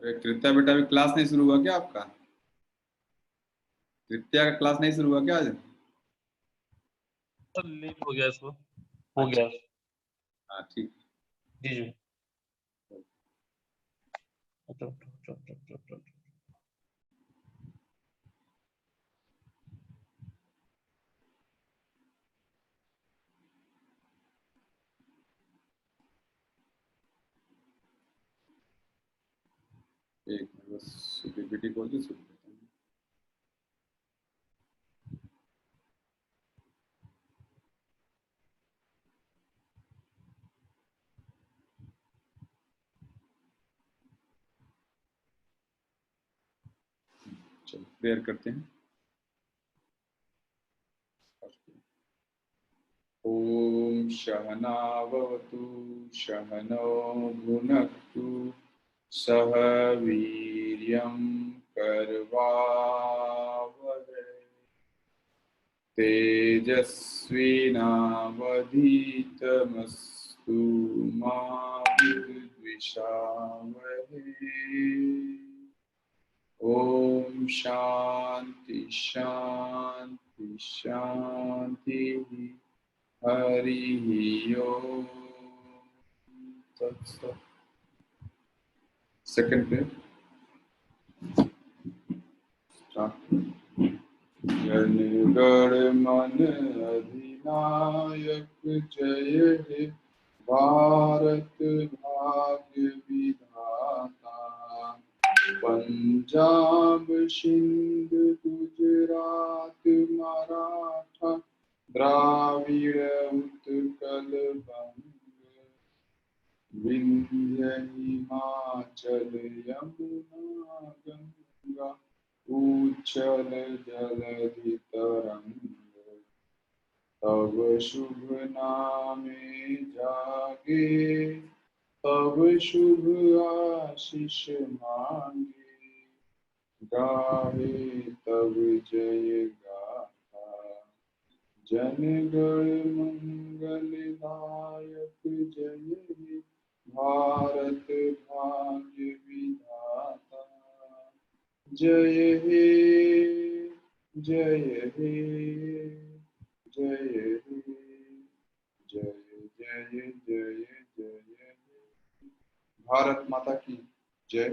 अरे कृत्या बेटा, अभी क्लास नहीं शुरू हुआ क्या आपका? कृत्या का क्लास नहीं शुरू हुआ क्या आज? सर लेट हो गया इसको, हो अच्छा, गया। हाँ ठीक। जी जी। अच्छा, अच्छा, अच्छा, अच्छा, अच्छा, अच्छा। एक मिनट बस पीपीटी खोल के शुरू करता हूँ। चलो प्रेयर करते हैं। ओम सहनावतु सहनो भुनक्तु सह वीर्यं करवावहै तेजस्विनावधीतमस्तु मा विद्विषावहै। ओम शांति शांति शांति। हरि ओम तत्सत। सेकंड पे जनगण मन अधिनायक जय हे भारत भाग्य विधाता। पंजाब सिंध गुजरात मराठा द्राविड़ उत्कल बंग विंध्य हिमाचल यमुना गंगा उच्चल जलधि तरंग। तब शुभ नामे जागे तब शुभ आशीष मांगे। गावे तब जय गाथा जन गण मंगलदायक जय हे भारत भाग्य विधाता। जय हे जय हे जय हे जय जय जय जय हे। भारत माता की जय।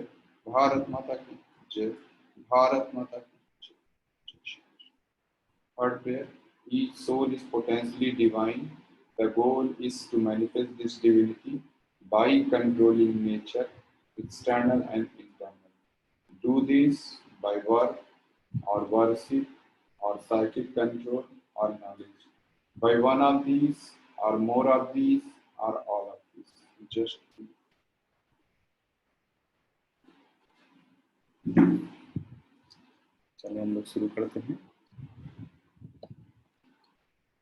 भारत माता की जय। भारत माता की जय। Third prayer, each soul is potentially divine. The goal is to manifest this divinity by controlling nature, external and internal. Do this by work or worship or psychic control or knowledge. By one of these or more of these or all of these. Just do. चलिए हम लोग शुरू करते हैं।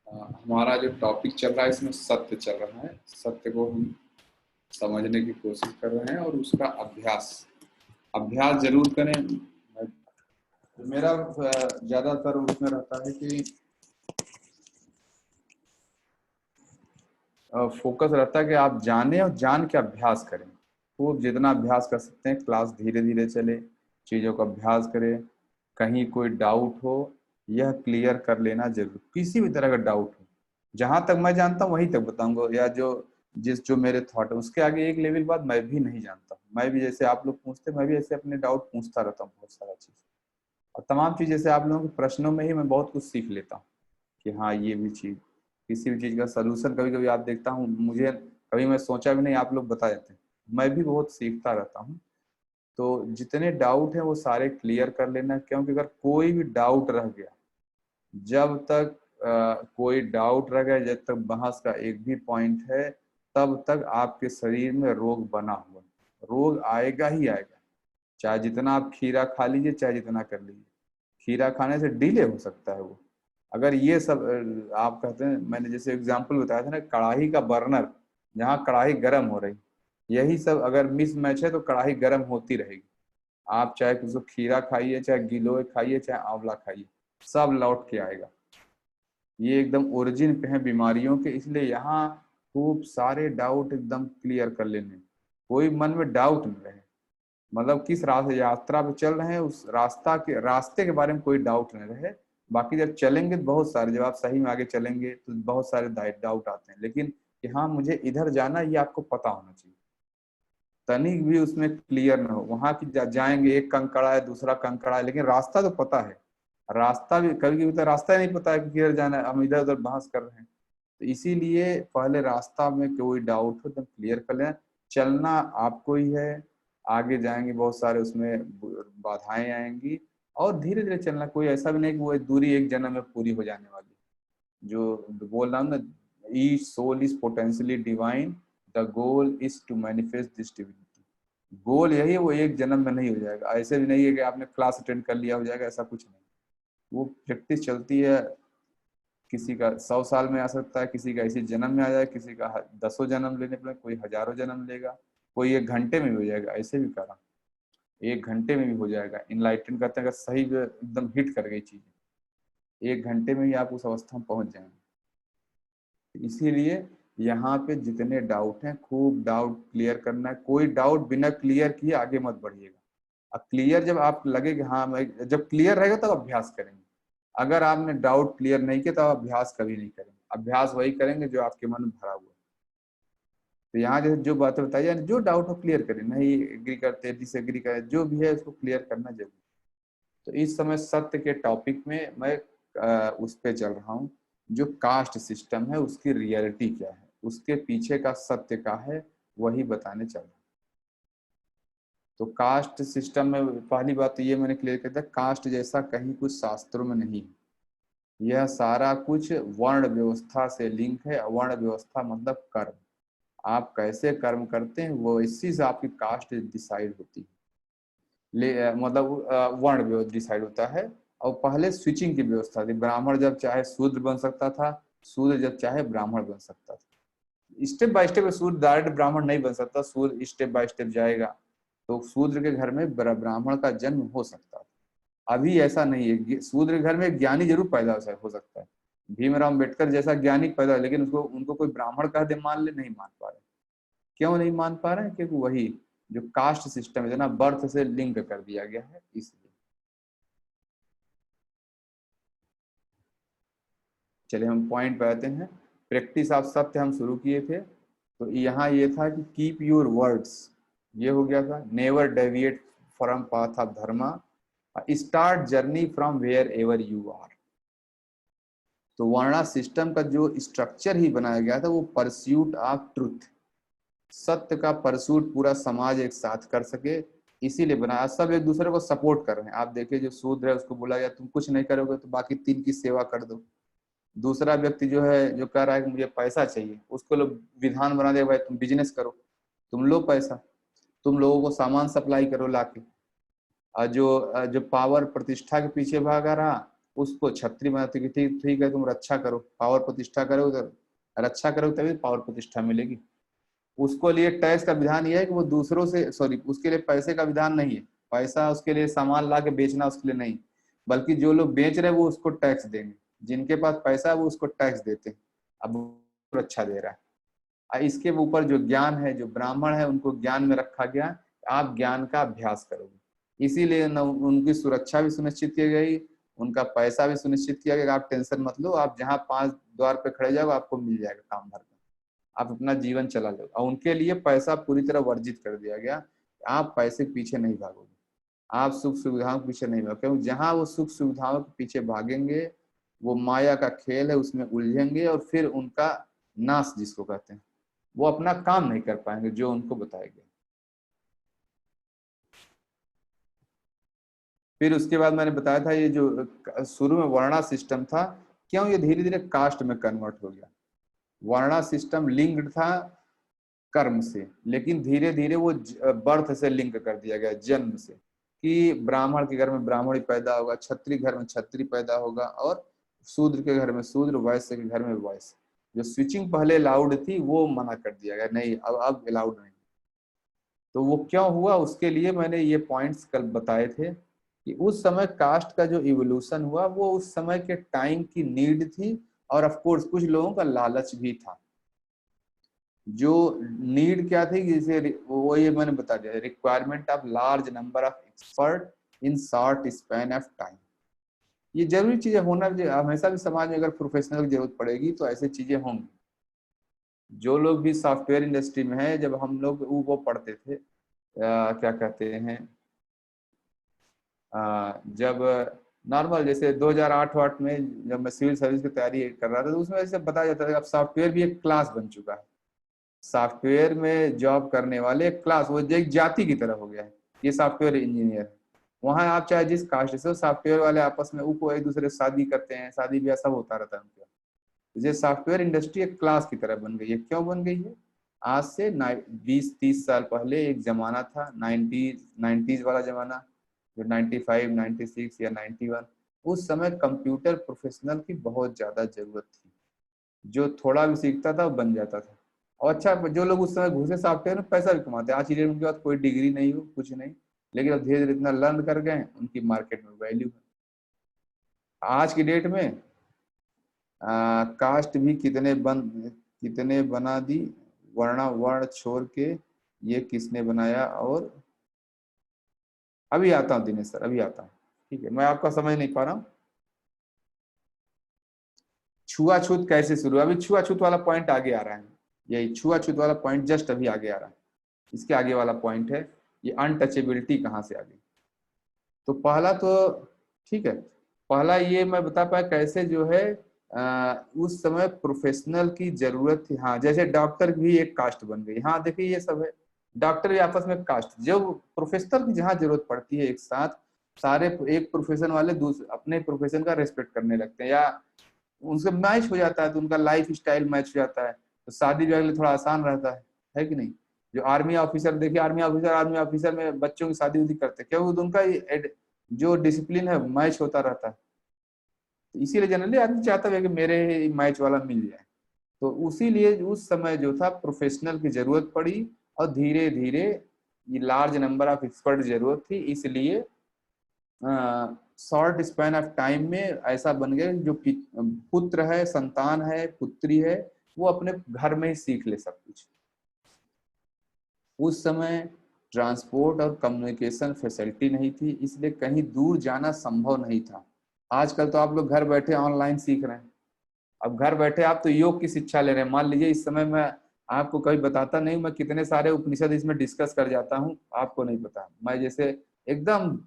हमारा जो topic चल रहा है इसमें सत्य चल रहा है। सत्य को हम समझने की कोशिश कर रहे हैं और उसका अभ्यास जरूर करें। मेरा ज्यादातर उसमें रहता है कि फोकस रहता है कि आप जाने और जान के अभ्यास करें। खूब जितना अभ्यास कर सकते हैं, क्लास धीरे धीरे चले, चीज़ों का अभ्यास करें। कहीं कोई डाउट हो यह क्लियर कर लेना जरूर। किसी भी तरह का डाउट हो, जहां तक मैं जानता हूँ वहीं तक बताऊंगा, या जो मेरे थॉट है उसके आगे एक लेवल बाद मैं भी नहीं जानता। मैं भी जैसे आप लोग पूछते, मैं भी ऐसे अपने डाउट पूछता रहता हूँ बहुत सारा चीज़। और तमाम चीज़ जैसे आप लोगों के प्रश्नों में ही मैं बहुत कुछ सीख लेता हूँ कि हाँ ये भी चीज़, किसी भी चीज़ का सलूशन कभी कभी आप देखता हूँ, मुझे कभी मैं सोचा भी नहीं, आप लोग बता देते हैं। मैं भी बहुत सीखता रहता हूँ। तो जितने डाउट हैं वो सारे क्लियर कर लेना, क्योंकि अगर कोई भी डाउट रह गया, जब तक कोई डाउट रह गया, जब तक बहस का एक भी पॉइंट है, तब तक आपके शरीर में रोग बना हुआ। रोग आएगा ही आएगा, चाहे जितना आप खीरा खा लीजिए, चाहे जितना कर लीजिए। खीरा खाने से डिले हो सकता है वो। अगर ये सब आप कहते हैं, मैंने जैसे एग्जांपल बताया था ना, कढ़ाई का बर्नर, जहाँ कढ़ाई गर्म हो रही, यही सब अगर मिस मैच है तो कढ़ाई गर्म होती रहेगी। आप चाहे उसको खीरा खाइए, चाहे गिलोय खाइए, चाहे आंवला खाइए, सब लौट के आएगा। ये एकदम ओरिजिन पे है बीमारियों के, इसलिए यहाँ खूब सारे डाउट एकदम क्लियर कर लेने, कोई मन में डाउट न रहे। मतलब किस यात्रा पे चल रहे हैं उस रास्ते के बारे में कोई डाउट नहीं रहे। बाकी जब चलेंगे तो बहुत सारे, जब आप सही में आगे चलेंगे तो बहुत सारे डाउट आते हैं, लेकिन कि हाँ मुझे इधर जाना, ये आपको पता होना चाहिए। तनिक भी उसमें क्लियर ना हो, वहां की जाएंगे एक कंकड़ा है दूसरा कंकड़ा है, लेकिन रास्ता तो पता है। रास्ता भी कभी कभी तो रास्ता ही नहीं पता है कि किधर जाना है, हम इधर उधर बहस कर रहे हैं। तो इसीलिए पहले रास्ता में कोई डाउट हो तो क्लियर कर लें। चलना आपको ही है, आगे जाएंगे बहुत सारे उसमें बाधाएं आएंगी, और धीरे धीरे चलना। कोई ऐसा भी नहीं कि वो दूरी एक जन्म में पूरी हो जाने वाली। जो बोल रहा हूँ ना, each soul is potentially divine, the goal is to manifest this divinity. Goal यही है, वो एक जन्म में नहीं हो जाएगा। ऐसे भी नहीं है कि आपने क्लास अटेंड कर लिया हो जाएगा, ऐसा कुछ नहीं। वो प्रैक्टिस चलती है। किसी का 100 साल में आ सकता है, किसी का इसी जन्म में आ जाए, किसी का 10 जन्म लेने पड़े, कोई हजारों जन्म लेगा, कोई 1 घंटे में भी हो जाएगा। ऐसे भी करा 1 घंटे में भी हो जाएगा। इनलाइटन करते हैं, अगर सही एकदम हिट कर गई चीजें, 1 घंटे में ही आप उस अवस्था में पहुंच जाएंगे। इसीलिए यहाँ पे जितने डाउट हैं, खूब डाउट क्लियर करना है। कोई डाउट बिना क्लियर किए आगे मत बढ़िएगा। अब क्लियर जब आप लगे कि हाँ मैं, जब क्लियर रहेगा तब अभ्यास करेंगे। अगर आपने डाउट क्लियर नहीं किया तो अभ्यास कभी नहीं करेंगे। अभ्यास वही करेंगे जो आपके मन में भरा हुआ है। तो यहाँ जैसे जो बातें बताई, यानी जो डाउट हो क्लियर करें, नहीं एग्री करते डिसएग्री करें, जो भी है उसको क्लियर करना जरूरी। तो इस समय सत्य के टॉपिक में मैं उस पे चल रहा हूँ। जो कास्ट सिस्टम है उसकी रियलिटी क्या है, उसके पीछे का सत्य क्या है, वही बताने चल रहा हूँ। तो कास्ट सिस्टम में पहली बात तो ये मैंने क्लियर कर दिया, कास्ट जैसा कहीं कुछ शास्त्रों में नहीं है। यह सारा कुछ वर्ण व्यवस्था से लिंक है। वर्ण व्यवस्था मतलब कर्म। आप कैसे कर्म करते हैं वो इसी से आपकी कास्ट डिसाइड होती है। मतलब वर्ण डिसाइड होता है। और पहले स्विचिंग की व्यवस्था थी। ब्राह्मण जब चाहे शूद्र बन सकता था, शूद्र जब चाहे ब्राह्मण बन सकता था। स्टेप बाय स्टेप शूद्र डायरेक्ट ब्राह्मण नहीं बन सकता, शूद्र स्टेप बाय स्टेप जाएगा। तो शूद्र के घर में ब्राह्मण का जन्म हो सकता था। अभी ऐसा नहीं है। शूद्र के घर में ज्ञानी जरूर पैदा हो सकता है। भीमराव अम्बेडकर जैसा ज्ञानी पैदा, लेकिन उसको उनको कोई ब्राह्मण कह दे मान ले, नहीं मान पा रहे। क्यों नहीं मान पा रहे हैं? क्योंकि वही जो कास्ट सिस्टम है ना, बर्थ से लिंक कर दिया गया है, इसलिए। चलिए हम पॉइंट पे आते हैं। प्रैक्टिस ऑफ सत्य हम शुरू किए थे। तो यहाँ ये था कि कीप योर वर्ड्स, ये हो गया था। Never deviate from path of dharma, start journey from wherever you are. तो वर्णा सिस्टम का जो स्ट्रक्चर ही बनाया गया था वो परस्यूट ऑफ ट्रुथ, सत्य का परसूट पूरा समाज एक साथ कर सके, इसीलिए बनाया। सब एक दूसरे को सपोर्ट कर रहे हैं। आप देखिए जो शूद्र है उसको बोला गया तुम कुछ नहीं करोगे तो बाकी 3 की सेवा कर दो। दूसरा व्यक्ति जो है, जो कह रहा है कि मुझे पैसा चाहिए, उसको लोग विधान बना दे, भाई तुम बिजनेस करो, तुम लो पैसा, तुम लोगों को सामान सप्लाई करो लाके। और जो जो पावर प्रतिष्ठा के पीछे भागा रहा, उसको छत्री बनाते कि ठीक ठीक है तुम रक्षा करो, पावर प्रतिष्ठा करो तो रक्षा करो तभी पावर प्रतिष्ठा मिलेगी। उसको लिए टैक्स का विधान यह है कि वो दूसरों से, सॉरी, उसके लिए पैसे का विधान नहीं है। पैसा उसके लिए सामान ला के बेचना उसके लिए नहीं, बल्कि जो लोग बेच रहे हैं वो उसको टैक्स देंगे। जिनके पास पैसा है वो उसको टैक्स देते हैं। अब वो अच्छा दे रहा है। इसके ऊपर जो ज्ञान है, जो ब्राह्मण है उनको ज्ञान में रखा गया, आप ज्ञान का अभ्यास करोगे। इसीलिए उनकी सुरक्षा भी सुनिश्चित की गई, उनका पैसा भी सुनिश्चित किया गया। आप टेंशन मत लो, आप जहाँ 5 द्वार पे खड़े जाओ आपको मिल जाएगा काम भर, आप अपना जीवन चला लो। और उनके लिए पैसा पूरी तरह वर्जित कर दिया गया। आप पैसे के पीछे नहीं भागोगे, आप सुख सुविधाओं के पीछे नहीं भागोगे, क्योंकि जहां वो सुख सुविधाओं के पीछे भागेंगे वो माया का खेल है, उसमें उलझेंगे और फिर उनका नाश जिसको कहते हैं, वो अपना काम नहीं कर पाएंगे जो उनको बताया गया। फिर उसके बाद मैंने बताया था ये जो शुरू में वर्णा सिस्टम था, क्यों ये धीरे धीरे कास्ट में कन्वर्ट हो गया। वर्णा सिस्टम लिंक्ड था कर्म से, लेकिन धीरे धीरे वो बर्थ से लिंक कर दिया गया, जन्म से, कि ब्राह्मण के घर में ब्राह्मण ही पैदा होगा, क्षत्रिय घर में क्षत्रिय पैदा होगा, और शूद्र के घर में शूद्र, वैश्य के घर में वैश्य। जो स्विचिंग पहले अलाउड थी वो मना कर दिया गया, नहीं अब अलाउड नहीं। तो वो क्यों हुआ, उसके लिए मैंने ये पॉइंट्स कल बताए थे कि उस समय कास्ट का जो इवोल्यूशन हुआ वो उस समय के टाइम की नीड थी, और ऑफ कोर्स कुछ लोगों का लालच भी था। जो नीड क्या थी, जैसे वो ये मैंने बता दिया, requirement of large number of expert in short span of time. ये जरूरी चीजें होना, हमेशा भी समाज में अगर प्रोफेशनल की जरूरत पड़ेगी तो ऐसी चीजें होंगी। जो लोग भी सॉफ्टवेयर इंडस्ट्री में है, जब हम लोग वो पढ़ते थे क्या कहते हैं, जब नॉर्मल जैसे 2008 में जब मैं सिविल सर्विस की तैयारी कर रहा था, तो उसमें ऐसे बताया जाता था कि अब सॉफ्टवेयर भी एक क्लास बन चुका है। सॉफ्टवेयर में जॉब करने वाले एक क्लास, वो एक जाति की तरह हो गया है, ये सॉफ्टवेयर इंजीनियर। वहां आप चाहे जिस कास्ट से हो, सॉफ्टवेयर वाले आपस में वो एक दूसरे से शादी करते हैं, शादी ब्याह सब होता रहता है उनका। ये सॉफ्टवेयर इंडस्ट्री एक क्लास की तरह बन गई है। क्यों बन गई है? आज से 20-30 साल पहले एक जमाना था, 90s वाला जमाना, जो 95, 96 या 91, उस समय कंप्यूटर प्रोफेशनल की बहुत ज्यादा जरूरत थी। जो थोड़ा भी सीखता था वो बन जाता था। और अच्छा, जो लोग उस समय घुसे सॉफ्टवेयर में पैसा भी कमाते हैं। आज की डेट में उनके पास कोई डिग्री नहीं हो, कुछ नहीं, लेकिन अब धीरे धीरे इतना लर्न कर गए, उनकी मार्केट में वैल्यू है। आज की डेट में कास्ट भी कितने बना दी, वर्णा वर्ण छोड़ के, ये किसने बनाया। और अभी आता हूँ दिनेश सर, अभी आता हूँ, ठीक है, मैं आपका समझ नहीं पा रहा हूँ। छुआछूत कैसे शुरू, अभी छुआछूत वाला पॉइंट आगे आ रहा है। यही छुआछूत वाला पॉइंट जस्ट अभी आगे आ रहा है। इसके आगे वाला पॉइंट है ये अनटचेबिलिटी कहाँ से आ गई। तो पहला तो ठीक है, पहला ये मैं बता पाया कैसे जो है उस समय प्रोफेशनल की जरूरत थी। हाँ, जैसे डॉक्टर भी एक कास्ट बन गई। हाँ देखिए ये सब है, डॉक्टर भी आपस में कास्ट, जब प्रोफेशनल की जहाँ जरूरत पड़ती है एक साथ सारे एक प्रोफेशन वाले दूसरे अपने प्रोफेशन का रेस्पेक्ट करने लगते हैं, या उनसे मैच हो जाता है, तो उनका लाइफ स्टाइल मैच हो जाता है, तो शादी ब्याह के लिए थोड़ा आसान रहता है कि नहीं। जो आर्मी ऑफिसर, देखिए आर्मी ऑफिसर में बच्चों की शादी उदी करते हैं, क्योंकि उनका जो डिसिप्लिन है मैच होता रहता है। तो इसीलिए जनरली आदमी चाहता है कि मेरे मैच वाला मिल जाए। तो उसीलिए उस समय जो था प्रोफेशनल की जरूरत पड़ी, और धीरे धीरे ये लार्ज नंबर ऑफ एक्सपर्ट की जरूरत थी, इसलिए शॉर्ट स्पैन ऑफ टाइम में ऐसा बन गया जो पुत्र है, संतान है, पुत्री है, वो अपने घर में ही सीख ले सब कुछ। उस समय ट्रांसपोर्ट और कम्युनिकेशन फैसिलिटी नहीं थी, इसलिए कहीं दूर जाना संभव नहीं था। आजकल तो आप लोग घर बैठे ऑनलाइन सीख रहे हैं। अब घर बैठे आप तो योग की शिक्षा ले रहे हैं। मान लीजिए इस समय मैं आपको कभी बताता नहीं, मैं कितने सारे उपनिषद इसमें डिस्कस कर जाता हूँ, आपको नहीं पता। मैं जैसे एकदम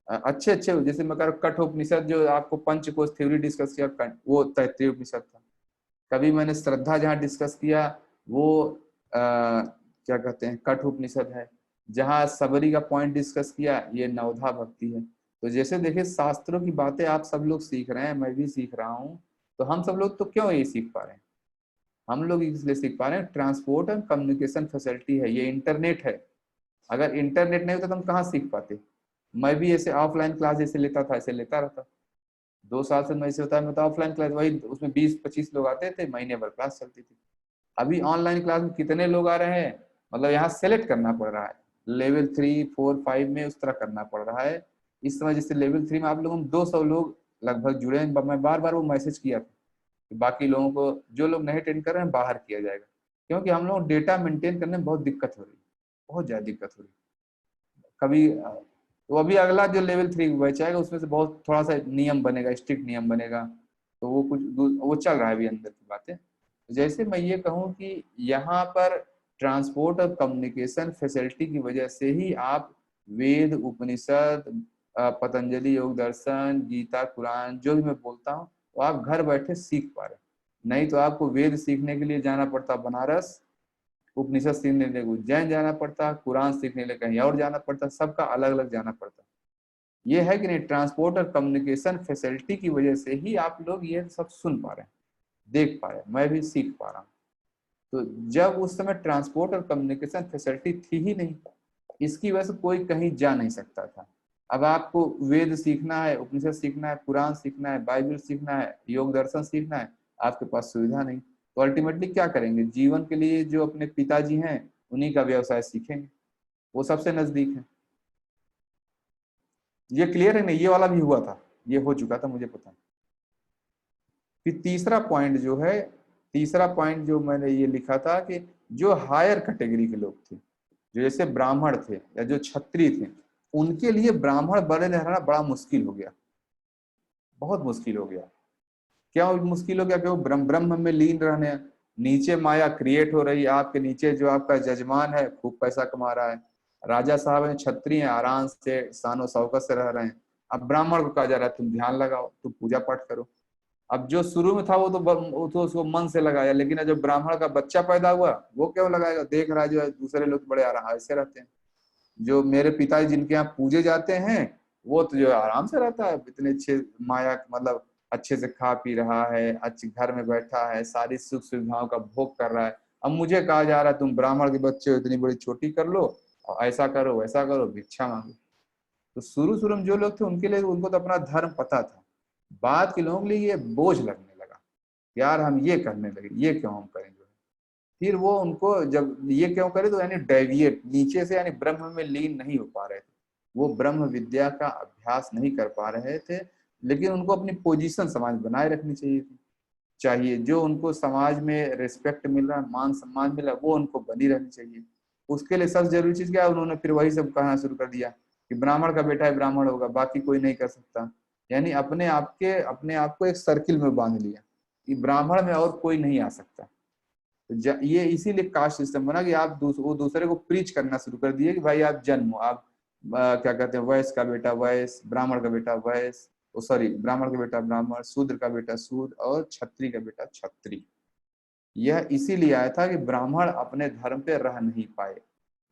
अच्छे अच्छे, जैसे मैं कर कठोपनिषद जो आपको पंचकोश थ्योरी डिस्कस किया, वो तैत्तिरीय उपनिषद था। कभी मैंने श्रद्धा जहाँ डिस्कस किया, वो क्या कहते हैं कठोपनिषद है। जहाँ सबरी का पॉइंट डिस्कस किया, ये नवधा भक्ति है। तो जैसे देखिए शास्त्रों की बातें आप सब लोग सीख रहे हैं, मैं भी सीख रहा हूँ। तो हम सब लोग तो क्यों ये सीख पा रहे हैं? हम लोग इसलिए सीख पा रहे हैं, ट्रांसपोर्ट एंड कम्युनिकेशन फैसिलिटी है, ये इंटरनेट है। अगर इंटरनेट नहीं होता तो हम कहाँ सीख पाते? मैं भी ऐसे ऑफलाइन क्लास जैसे लेता था, ऐसे लेता रहता। 2 साल से मैं ऐसे होता है, मैं तो ऑफलाइन क्लास वही, उसमें 20-25 लोग आते थे, महीने भर क्लास चलती थी। अभी ऑनलाइन क्लास में कितने लोग आ रहे हैं, मतलब यहाँ सेलेक्ट करना पड़ रहा है, लेवल 3, 4, 5 में उस तरह करना पड़ रहा है। इस समय जैसे लेवल 3 में आप लोगों में 200 लोग लगभग जुड़े हैं। मैं बार बार वो मैसेज किया था कि बाकी लोगों को, जो लोग नहीं अटेंड कर रहे हैं, बाहर किया जाएगा, क्योंकि हम लोग डेटा मेंटेन करने में बहुत दिक्कत हो रही है, बहुत ज्यादा दिक्कत हो रही है। कभी तो अभी अगला जो लेवल 3 बैच आएगा, उसमें से बहुत थोड़ा सा नियम बनेगा, स्ट्रिक्ट नियम बनेगा। तो वो कुछ वो चल रहा है अभी अंदर की बातें। जैसे मैं ये कहूँ कि यहाँ पर ट्रांसपोर्ट और कम्युनिकेशन फैसिलिटी की वजह से ही आप वेद, उपनिषद, पतंजलि योग दर्शन, गीता, कुरान, जो भी मैं बोलता हूँ, वो आप घर बैठे सीख पा रहे। नहीं तो आपको वेद सीखने के लिए जाना पड़ता बनारस, उपनिषद सीखने के लिए उज्जैन जाना पड़ता, कुरान सीखने के लिए कहीं और जाना पड़ता, सबका अलग अलग जाना पड़ता। ये है कि नहीं, ट्रांसपोर्ट और कम्युनिकेशन फैसिलिटी की वजह से ही आप लोग ये सब सुन पा रहे हैं, देख पा रहे हैं, मैं भी सीख पा रहा हूँ। तो जब उस समय ट्रांसपोर्ट और कम्युनिकेशन फैसिलिटी थी ही नहीं, इसकी वजह से कोई कहीं जा नहीं सकता था। अब आपको वेद सीखना है, उपनिषद सीखना है, कुरान सीखना है, बाइबल सीखना है, योग दर्शन सीखना है, आपके पास सुविधा नहीं। तो अल्टीमेटली क्या करेंगे? जीवन के लिए जो अपने पिताजी हैं उन्हीं का व्यवसाय सीखेंगे, वो सबसे नजदीक है। ये क्लियर है नहीं? ये वाला भी हुआ था, ये हो चुका था, मुझे पता है। फिर तीसरा पॉइंट जो है, तीसरा पॉइंट जो मैंने ये लिखा था कि जो हायर कैटेगरी के लोग थे, जो जैसे ब्राह्मण थे या जो क्षत्रिय थे, उनके लिए ब्राह्मण बने रहना बड़ा मुश्किल हो गया, बहुत मुश्किल हो गया। क्या मुश्किल हो गया कि वो ब्रह्म ब्रह्म में लीन रहने, नीचे माया क्रिएट हो रही है, आपके नीचे जो आपका जजमान है खूब पैसा कमा रहा है, राजा साहब हैं क्षत्रिय हैं आराम से शानो शौकत से रह रहे हैं। अब ब्राह्मण को कहा जा रहा है तुम ध्यान लगाओ, तुम पूजा पाठ करो। अब जो शुरू में था वो तो उसको मन से लगाया, लेकिन जो ब्राह्मण का बच्चा पैदा हुआ वो क्यों लगाएगा, देख रहा है जो है दूसरे लोग बड़े आराम ऐसे रहते हैं। जो मेरे पिताजी जिनके यहाँ पूजे जाते हैं वो तो जो आराम से रहता है, इतने अच्छे माया मतलब अच्छे से खा पी रहा है, अच्छे घर में बैठा है, सारी सुख सुविधाओं का भोग कर रहा है। अब मुझे कहा जा रहा है तुम ब्राह्मण के बच्चे हो, इतनी बड़ी छोटी कर लो और ऐसा करो वैसा करो, भिक्षा मांगो। तो शुरू शुरू में जो लोग थे उनके लिए, उनको तो अपना धर्म पता था, बाद के लोगों के लिए ये बोझ लगने लगा, यार हम ये करने लगे, ये क्यों हम करेंगे। फिर वो उनको जब ये क्यों करे तो यानी डेविएट नीचे से, यानी ब्रह्म में लीन नहीं हो पा रहे थे, वो ब्रह्म विद्या का अभ्यास नहीं कर पा रहे थे। लेकिन उनको अपनी पोजीशन समाज बनाए रखनी चाहिए थी, चाहिए जो उनको समाज में रिस्पेक्ट मिल रहा है, मान सम्मान मिल रहा है, वो उनको बनी रहनी चाहिए। उसके लिए सबसे जरूरी चीज क्या है, उन्होंने फिर वही सब कहना शुरू कर दिया कि ब्राह्मण का बेटा है ब्राह्मण होगा, बाकी कोई नहीं कर सकता। यानी अपने आप को एक सर्किल में बांध लिया कि ब्राह्मण में और कोई नहीं आ सकता। ये इसीलिए कास्ट सिस्टम बना कि आप वो दूसरे को प्रीच करना शुरू कर दिए कि भाई आप जन्म हो, आप क्या कहते हैं वैश्य का बेटा वैश्य, ब्राह्मण का बेटा वैश्य, सॉरी ब्राह्मण का बेटा ब्राह्मण, शूद्र का बेटा शूद्र और क्षत्रिय का बेटा क्षत्रिय। यह इसीलिए आया था कि ब्राह्मण अपने धर्म पे रह नहीं पाए,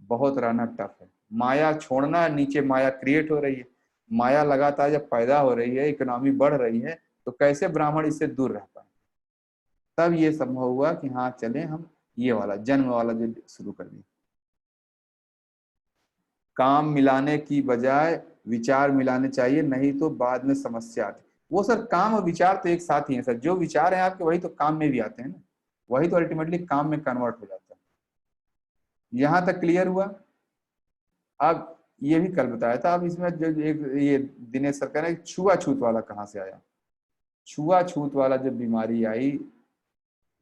बहुत रहना टफ है, माया छोड़ना, नीचे माया क्रिएट हो रही है, माया लगातार जब पैदा हो रही है, इकोनॉमी बढ़ रही है, तो कैसे ब्राह्मण इससे दूर रह पाए। तब ये संभव हुआ कि हाँ चले हम ये वाला जन्म वाला जो शुरू कर दिया। काम मिलाने की बजाय विचार मिलाने चाहिए, नहीं तो बाद में समस्या आती। वो सर काम और विचार तो एक साथ ही है सर, जो विचार है आपके वही तो काम में भी आते हैं ना, वही तो अल्टीमेटली काम में कन्वर्ट हो जाता है। यहां तक क्लियर हुआ। अब ये भी कल बताया था, अब इसमें जो एक ये दिनेश सर कह रहे हैं छुआछूत वाला कहाँ से आया, छुआछूत वाला जब बीमारी आई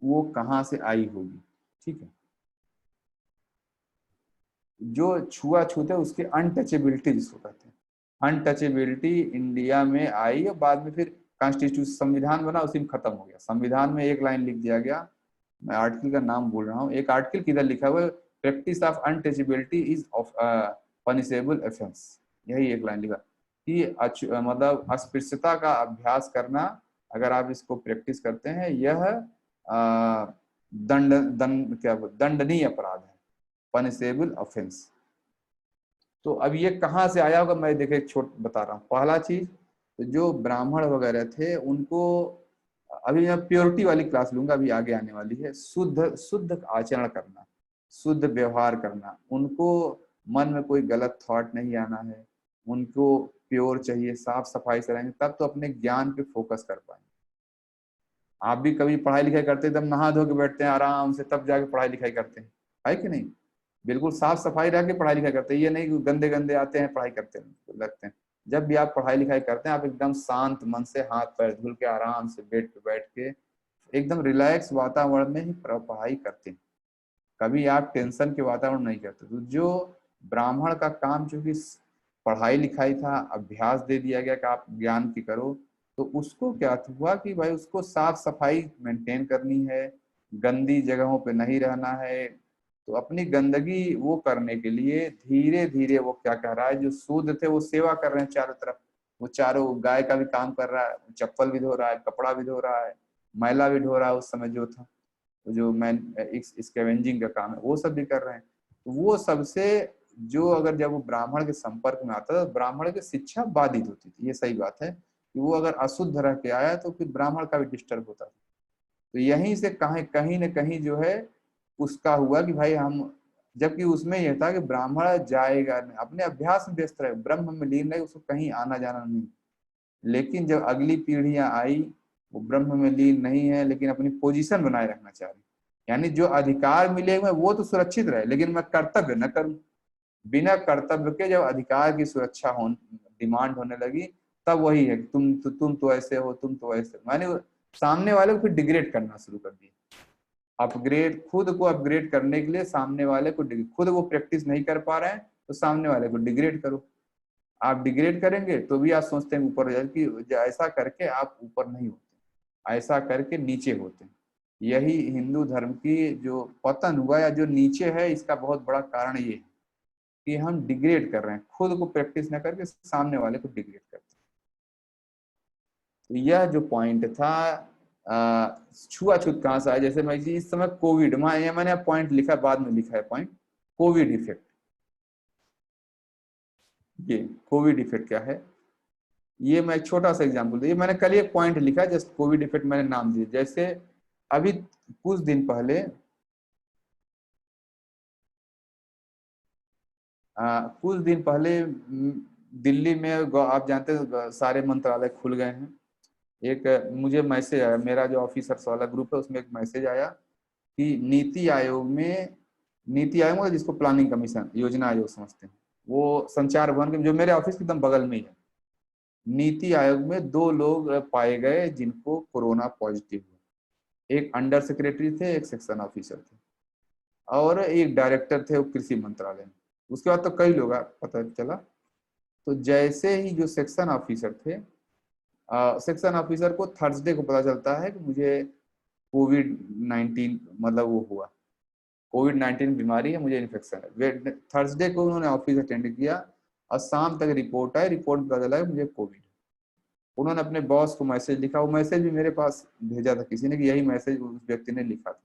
वो कहाँ से आई होगी, ठीक है। जो छुआछूत है उसकी अनटचेबिलिटी जिसको कहते हैं, अनटचेबिलिटी इंडिया में आई और बाद में फिर कॉन्स्टिट्यूशन संविधान बना, उसी में खत्म हो गया। संविधान में एक लाइन लिख दिया गया, मैं आर्टिकल का नाम भूल रहा हूँ, एक आर्टिकल किधर लिखा हुआ है, practice of untouchability is of punishable offence, यही एक लाइन लिखा कि मतलब अस्पृश्यता का अभ्यास करना, अगर आप इसको प्रैक्टिस करते हैं यह दंडनीय अपराध है, पनिशेबल ऑफेंस। तो अब ये कहाँ से आया होगा, मैं देखे छोट बता रहा हूँ। पहला चीज तो जो ब्राह्मण वगैरह थे उनको, अभी मैं प्योरिटी वाली क्लास लूंगा अभी आगे आने वाली है, शुद्ध शुद्ध आचरण करना, शुद्ध व्यवहार करना, उनको मन में कोई गलत थॉट नहीं आना है, उनको प्योर चाहिए, साफ सफाई से रहेंगे तब तो अपने ज्ञान पे फोकस कर पाएंगे। आप भी कभी पढ़ाई लिखाई करते हैं, एकदम नहा धो के बैठते हैं आराम से, तब जाके पढ़ाई लिखाई करते हैं, है कि नहीं। बिल्कुल साफ सफाई रह के पढ़ाई लिखाई करते हैं, ये नहीं कि गंदे गंदे आते हैं पढ़ाई करते हैं लगते हैं। जब भी आप पढ़ाई लिखाई करते हैं आप एकदम शांत मन से हाथ पैर धुल के आराम से बेड पे बैठ के एकदम रिलैक्स वातावरण में ही पढ़ाई करते हैं, कभी आप टेंशन के वातावरण नहीं करते। तो जो ब्राह्मण का काम चूंकि पढ़ाई लिखाई था, अभ्यास दे दिया गया कि आप ज्ञान की करो, तो उसको क्या हुआ कि भाई उसको साफ सफाई मेंटेन करनी है, गंदी जगहों पे नहीं रहना है। तो अपनी गंदगी वो करने के लिए धीरे धीरे वो क्या कह रहा है, जो शूद्र थे वो सेवा कर रहे हैं चारों तरफ, वो चारों गाय का भी काम कर रहा है, चप्पल भी धो रहा है, कपड़ा भी धो रहा है, मैला भी धो रहा है, उस समय जो था जो मैन स्कैवेंजिंग का काम है वो सब भी कर रहे हैं। तो वो सबसे जो अगर जब वो ब्राह्मण के संपर्क में आता था तो ब्राह्मण की शिक्षा बाधित होती थी, ये सही बात है कि वो अगर अशुद्ध रह के आया तो फिर ब्राह्मण का भी डिस्टर्ब होता था। तो यहीं से कहीं न कहीं जो है उसका हुआ कि भाई हम, जबकि उसमें यह था कि ब्राह्मण जाएगा अपने अभ्यास में व्यस्त रहे, ब्रह्म में लीन रहे, उसको कहीं आना जाना नहीं। लेकिन जब अगली पीढ़ियां आई वो ब्रह्म में लीन नहीं है लेकिन अपनी पोजीशन बनाए रखना चाह रही, यानी जो अधिकार मिले हुए वो तो सुरक्षित रहे लेकिन मैं कर्तव्य न करूं। बिना कर्तव्य के जब अधिकार की सुरक्षा डिमांड होने लगी, तब वही है कि तुम तो ऐसे हो, तुम तो ऐसे, मैंने सामने वाले को फिर डिग्रेड करना शुरू कर दिया। अपग्रेड, खुद को अपग्रेड करने के लिए सामने वाले को, खुद वो प्रैक्टिस नहीं कर पा रहे हैं तो सामने वाले को डिग्रेड करो। आप डिग्रेड करेंगे तो भी आप सोचते हैं ऊपर, जबकि ऐसा करके आप ऊपर नहीं होते, ऐसा करके नीचे होते हैं। यही हिंदू धर्म की जो पतन हुआ या जो नीचे है, इसका बहुत बड़ा कारण ये है कि हम डिग्रेड कर रहे हैं, खुद को प्रैक्टिस ना करके सामने वाले को डिग्रेड करते हैं। तो यह जो पॉइंट था, छुआछूत कहाँ से आया, जैसे मैं इस समय कोविड, मैंने पॉइंट लिखा, बाद में लिखा है पॉइंट, कोविड इफेक्ट। ये कोविड इफेक्ट क्या है, ये मैं एक छोटा सा एग्जांपल दूं। ये मैंने कल एक पॉइंट लिखा, जस्ट कोविड इफेक्ट मैंने नाम दिया। जैसे अभी कुछ दिन पहले दिल्ली में आप जानते हैं सारे मंत्रालय खुल गए हैं। एक मुझे मैसेज आया, मेरा जो ऑफिसर्स वाला ग्रुप है उसमें एक मैसेज आया कि नीति आयोग मतलब जिसको प्लानिंग कमीशन, योजना आयोग समझते हैं, वो संचार भवन के जो मेरे ऑफिस के एकदम बगल में ही है, नीति आयोग में 2 लोग पाए गए जिनको कोरोना पॉजिटिव हुआ। एक अंडर सेक्रेटरी थे, एक सेक्शन ऑफिसर थे, और एक डायरेक्टर थे वो कृषि मंत्रालय में। उसके बाद तो कई लोग पता चला। तो जैसे ही जो सेक्शन ऑफिसर थे, सेक्शन ऑफिसर को थर्सडे को पता चलता है कि मुझे कोविड-19 मतलब वो हुआ, कोविड-19 बीमारी है, मुझे इन्फेक्शन है। थर्सडे को उन्होंने ऑफिस अटेंड किया और शाम तक रिपोर्ट आई, रिपोर्ट पता चला मुझे कोविड। उन्होंने अपने बॉस को मैसेज लिखा, वो मैसेज भी मेरे पास भेजा था किसी ने कि यही मैसेज उस व्यक्ति ने लिखा था।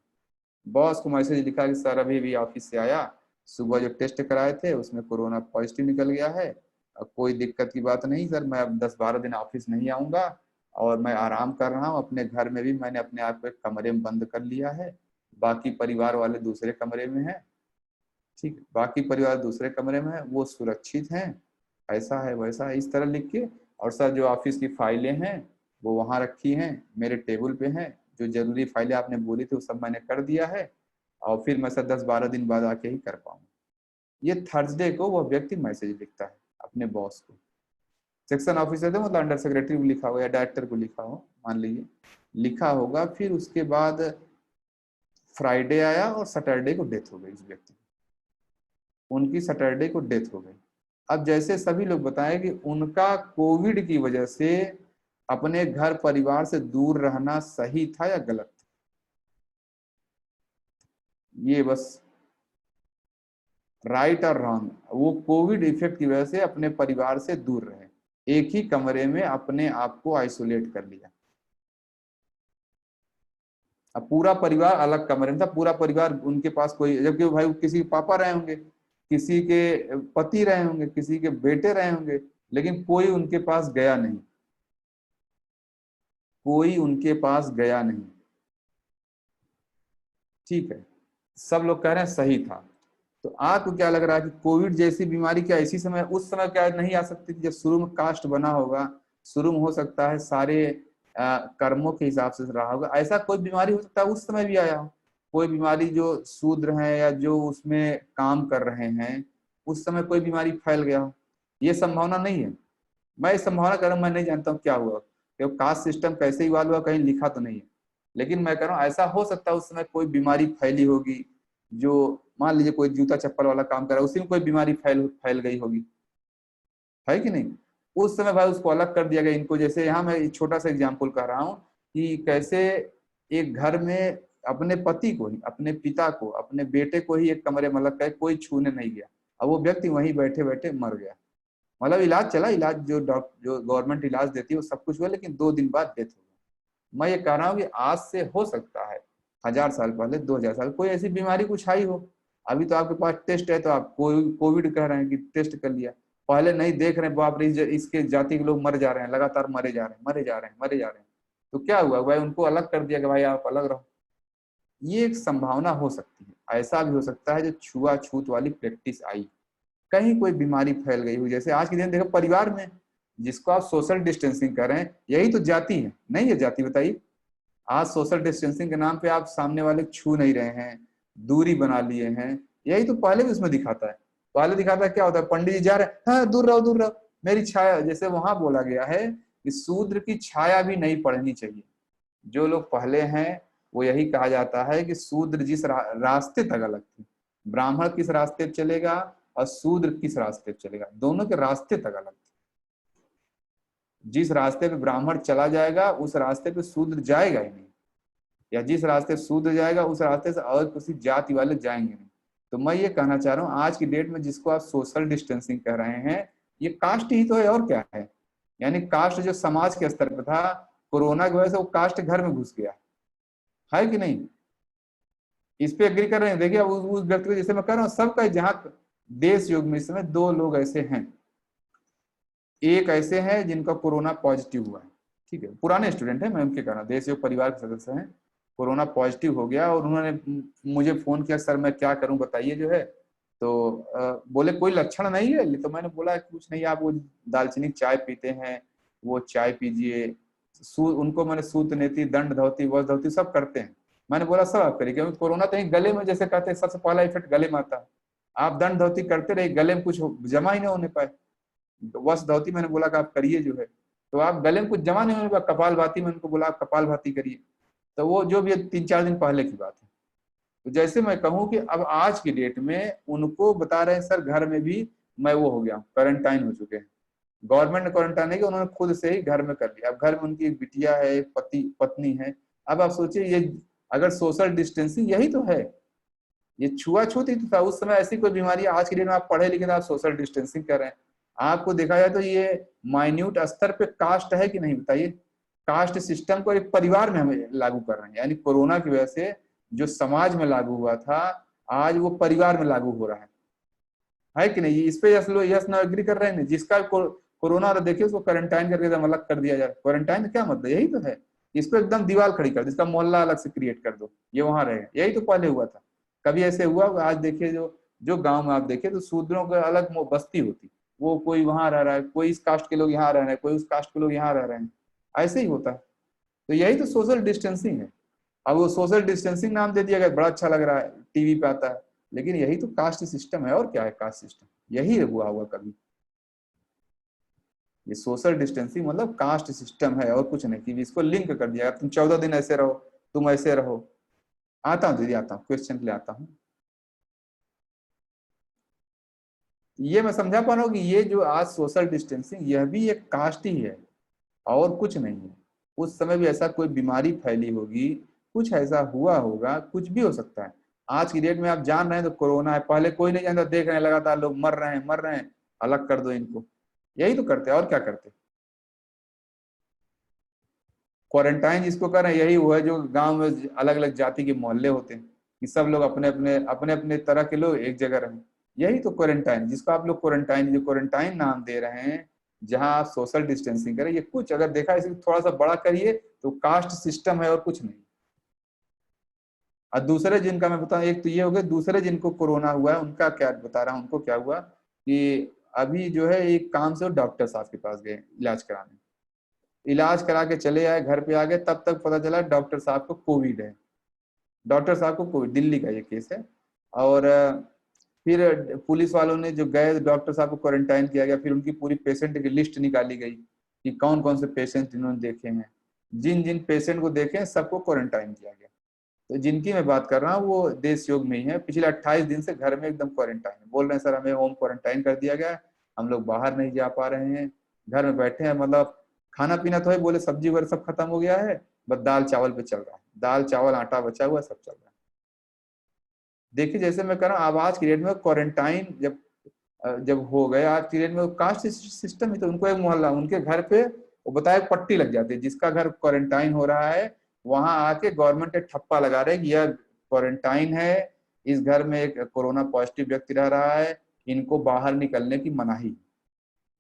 बॉस को मैसेज लिखा कि सर अभी ऑफिस से आया, सुबह जो टेस्ट कराए थे उसमें कोरोना पॉजिटिव निकल गया है, कोई दिक्कत की बात नहीं सर, मैं अब 10-12 दिन ऑफिस नहीं आऊँगा और मैं आराम कर रहा हूँ। अपने घर में भी मैंने अपने आप को एक कमरे में बंद कर लिया है, बाकी परिवार वाले दूसरे कमरे में हैं, ठीक, बाकी परिवार दूसरे कमरे में है, वो सुरक्षित हैं, ऐसा है वैसा है, इस तरह लिख के। और सर जो ऑफिस की फाइलें हैं वो वहाँ रखी हैं, मेरे टेबल पे हैं, जो जरूरी फाइलें आपने बोली थी वो सब मैंने कर दिया है, और फिर मैं सर 10-12 दिन बाद आके ही कर पाऊंगा। ये थर्सडे को वह व्यक्ति मैसेज लिखता है अपने बॉस को। सेक्शन ऑफिसर थे, मतलब अंडर सेक्रेटरी को लिखा हो या डायरेक्टर को लिखा हो, मान लीजिए लिखा होगा। फिर उसके बाद फ्राइडे आया और सैटरडे को डेथ हो गई उस व्यक्ति की, उनकी सैटरडे को डेथ हो गई। अब जैसे सभी लोग बताएं कि उनका कोविड की वजह से अपने घर परिवार से दूर रहना सही था या गलत था, ये बस राइट और रॉन्ग। वो कोविड इफेक्ट की वजह से अपने परिवार से दूर रहे, एक ही कमरे में अपने आप को आइसोलेट कर लिया। अब पूरा परिवार अलग कमरे में था, पूरा परिवार उनके पास कोई, जबकि भाई किसी के पापा रहे होंगे, किसी के पति रहे होंगे, किसी के बेटे रहे होंगे, लेकिन कोई उनके पास गया नहीं, कोई उनके पास गया नहीं, ठीक है। सब लोग कह रहे हैं सही था। तो आपको क्या लग रहा है कि कोविड जैसी बीमारी क्या इसी समय, उस समय क्या नहीं आ सकती थी जब शुरू में कास्ट बना होगा, शुरू में हो सकता है सारे कर्मों के हिसाब से रहा होगा, ऐसा कोई बीमारी हो सकता है उस समय भी आया हो, कोई बीमारी जो शूद्र हैं या जो उसमें काम कर रहे हैं उस समय कोई बीमारी फैल गया हो, ये संभावना नहीं है। मैं इस संभावना कर रहा हूँ, मैं नहीं जानता हूँ क्या हुआ, क्योंकि कास्ट सिस्टम कैसे इवाल्व हुआ कहीं लिखा तो नहीं है, लेकिन मैं कह रहा हूँ ऐसा हो सकता है उस समय कोई बीमारी फैली होगी, जो मान लीजिए कोई जूता चप्पल वाला काम कर रहा है, उसी में कोई बीमारी फैल गई होगी, है कि नहीं। उस समय भाई उसको अलग कर दिया गया इनको। जैसे यहाँ मैं एक छोटा सा एग्जाम्पल कर रहा हूँ कि कैसे एक घर में अपने पति को ही, अपने पिता को, अपने बेटे को ही एक कमरे में अलग कर, कोई छूने नहीं गया, अब वो व्यक्ति वहीं बैठे बैठे मर गया। मतलब इलाज चला, इलाज जो गवर्नमेंट इलाज देती है वो सब कुछ हुआ, लेकिन 2 दिन बाद डेथ हो गई। मैं ये कह रहा हूँ कि आज से हो सकता है 1000 साल पहले, 2000 साल कोई ऐसी बीमारी कुछ आई हो। अभी तो आपके पास टेस्ट है, तो आप कोविड कह रहे हैं कि टेस्ट कर लिया, पहले नहीं देख रहे बाप रे इसके जाति के लोग मर जा रहे हैं, लगातार मरे जा रहे हैं, मरे जा रहे हैं, मरे जा रहे हैं, तो क्या हुआ भाई, उनको अलग कर दिया कि भाई आप अलग रहो। ये एक संभावना हो सकती है। ऐसा भी हो सकता है जो छुआछूत वाली प्रैक्टिस आई, कहीं कोई बीमारी फैल गई हो, जैसे आज के दिन देखो परिवार में जिसको आप सोशल डिस्टेंसिंग कर रहे हैं, यही तो जाति है, नहीं है जाति, बताइए। आज सोशल डिस्टेंसिंग के नाम पे आप सामने वाले छू नहीं रहे हैं, दूरी बना लिए हैं, यही तो पहले भी उसमें दिखाता है। पहले दिखाता है क्या होता है, पंडित जी जा रहे हैं, हाँ दूर रहो दूर रहो, मेरी छाया, जैसे वहां बोला गया है कि शूद्र की छाया भी नहीं पड़नी चाहिए। जो लोग पहले हैं वो यही कहा जाता है कि शूद्र जिस रास्ते तक अलग थे, ब्राह्मण किस रास्ते पे चलेगा और शूद्र किस रास्ते पे चलेगा, दोनों के रास्ते तक अलग थे। जिस रास्ते पे ब्राह्मण चला जाएगा उस रास्ते पे शूद्र जाएगा ही नहीं, या जिस रास्ते शूद्र जाएगा उस रास्ते से और किसी जाति वाले जाएंगे नहीं। तो मैं ये कहना चाह रहा हूँ आज की डेट में जिसको आप सोशल डिस्टेंसिंग कह रहे हैं, ये कास्ट ही तो है और क्या है। यानी कास्ट जो समाज के स्तर पर था, कोरोना की वजह से वो कास्ट घर में घुस गया है कि नहीं। इस पे एग्री कर रहे हैं। देखिए उस व्यक्ति को जैसे मैं कह रहा हूँ सबका, जहाँ देश युग में इस समय 2 लोग ऐसे हैं, एक ऐसे हैं जिनका कोरोना पॉजिटिव हुआ है, ठीक है, पुराने स्टूडेंट है, मैं उनके कह रहा हूँ, देश योग परिवार के सदस्य हैं, कोरोना पॉजिटिव हो गया और उन्होंने मुझे फोन किया, सर मैं क्या करूं बताइए जो है। तो बोले कोई लक्षण नहीं है, तो मैंने बोला कुछ नहीं, आप वो दालचीनी चाय पीते हैं वो चाय पीजिए, उनको मैंने सूत नेति दंड धोती वस धोती सब करते हैं। मैंने बोला सब आप करिए, क्योंकि कोरोना तो गले में, जैसे कहते हैं सबसे पहला इफेक्ट गले में आता है, आप दंड धोती करते रहे, गले में कुछ जमा ही नहीं होने पाए, वस धोती मैंने बोला कि आप करिए जो है, तो आप गले में कुछ जमा नहीं होने पाए, कपाल भाती मैंने उनको बोला आप कपाल भाती करिए। तो वो जो भी 3-4 दिन पहले की बात है। तो जैसे मैं कहूँ कि अब आज की डेट में उनको बता रहे हैं सर घर में भी मैं वो हो गया, क्वारंटाइन हो चुके हैं, गवर्नमेंट ने क्वारंटाइन है कि उन्होंने खुद से ही घर में कर लिया। अब घर में उनकी एक बिटिया है, एक पति पत्नी है। अब आप सोचिए ये अगर सोशल डिस्टेंसिंग यही तो है, ये छुआछूत ही तो था उस समय, ऐसी कोई बीमारी। आज के डेट में आप पढ़े लिखे आप सोशल डिस्टेंसिंग कर रहे हैं। आपको देखा जाए तो ये माइन्यूट स्तर पे कास्ट है कि नहीं बताइए, कास्ट सिस्टम को एक परिवार में हमें लागू कर रहे हैं, यानी कोरोना की वजह से जो समाज में लागू हुआ था आज वो परिवार में लागू हो रहा है कि नहीं। इस पे यस नो एग्री कर रहे हैं। जिसका कोरोना देखिए उसको क्वारंटाइन करके एकदम अलग कर दिया जाए। क्वारंटाइन क्या मतलब, यही तो है, इसको एकदम दीवार खड़ी कर दो, इसका मोहल्ला अलग से क्रिएट कर दो, ये वहां रहे, यही तो पहले हुआ था। कभी ऐसे हुआ आज देखिए जो जो गांव में आप देखिए तो शूद्रों का अलग बस्ती होती, वो कोई वहां रह रहा है, कोई इस कास्ट के लोग यहाँ रह रहे हैं, कोई उस कास्ट के लोग यहाँ रह रहे हैं, ऐसे ही होता है। तो यही तो सोशल डिस्टेंसिंग है। अब वो सोशल डिस्टेंसिंग नाम दे दिया गया, बड़ा अच्छा लग रहा है, टीवी पे आता है, लेकिन यही तो कास्ट सिस्टम है और क्या है, कास्ट सिस्टम यही हुआ हुआ कभी। ये सोशल डिस्टेंसिंग मतलब कास्ट सिस्टम है और कुछ नहीं, कि इसको लिंक कर दिया तुम 14 दिन ऐसे रहो, तुम ऐसे रहो। आता हूँ दीदी, आता हूँ, क्वेश्चन के लिए आता हूँ। ये मैं समझा पा रहा हूँ कि ये जो आज सोशल डिस्टेंसिंग यह भी एक कास्ट ही है और कुछ नहीं है। उस समय भी ऐसा कोई बीमारी फैली होगी, कुछ ऐसा हुआ होगा, कुछ भी हो सकता है। आज की डेट में आप जान रहे हैं तो कोरोना है, पहले कोई नहीं जानता, देख रहे हैं लगातार लोग मर रहे हैं मर रहे हैं, अलग कर दो इनको, यही तो करते हैं और क्या करते। क्वारंटाइन जिसको कर रहे हैं यही हुआ है जो गांव में अलग अलग जाति के मोहल्ले होते हैं, कि सब लोग अपने अपने तरह के लोग एक जगह रहें, यही तो क्वारंटाइन, जिसको आप लोग क्वारंटाइन जो क्वारंटाइन नाम दे रहे हैं, जहां आप सोशल डिस्टेंसिंग करें। ये कुछ अगर देखा इसे थोड़ा सा बड़ा करिए तो कास्ट सिस्टम है और कुछ नहीं। और दूसरे जिनका मैं बताऊं, एक तो ये हो गया, दूसरे जिनको कोरोना हुआ है उनका क्या बता रहा हूं, उनको क्या हुआ कि अभी जो है एक काम से वो डॉक्टर साहब के पास गए इलाज कराने, इलाज करा के चले आए, घर पे आ गए, तब तक पता चला डॉक्टर साहब को कोविड है। डॉक्टर साहब को कोविड, दिल्ली का ये केस है। और फिर पुलिस वालों ने जो गए डॉक्टर साहब को क्वारंटाइन किया गया, फिर उनकी पूरी पेशेंट की लिस्ट निकाली गई कि कौन कौन से पेशेंट इन्होंने देखे हैं, जिन जिन पेशेंट को देखे सबको क्वारंटाइन किया गया। तो जिनकी मैं बात कर रहा हूँ वो देश योग में ही है, पिछले 28 दिन से घर में एकदम क्वारंटाइन, बोल रहे हैं सर हमें होम क्वारंटाइन कर दिया गया है, हम लोग बाहर नहीं जा पा रहे हैं, घर में बैठे हैं, मतलब खाना पीना तो है, बोले सब्जी वगैरह सब खत्म हो गया है, बस दाल चावल पे चल रहा है, दाल चावल आटा बचा हुआ सब चल रहा है। देखिए जैसे मैं कह रहा हूँ, अब आज की डेट में क्वारंटाइन जब जब हो गए आज की डेट में, कास्ट सिस्टम ही तो, उनको एक मोहल्ला उनके घर पे वो बताया पट्टी लग जाती है, जिसका घर क्वारंटाइन हो रहा है वहां आके गवर्नमेंट एक ठप्पा लगा रहे कि यह क्वारंटाइन है, इस घर में एक कोरोना पॉजिटिव व्यक्ति रह रहा है, इनको बाहर निकलने की मनाही।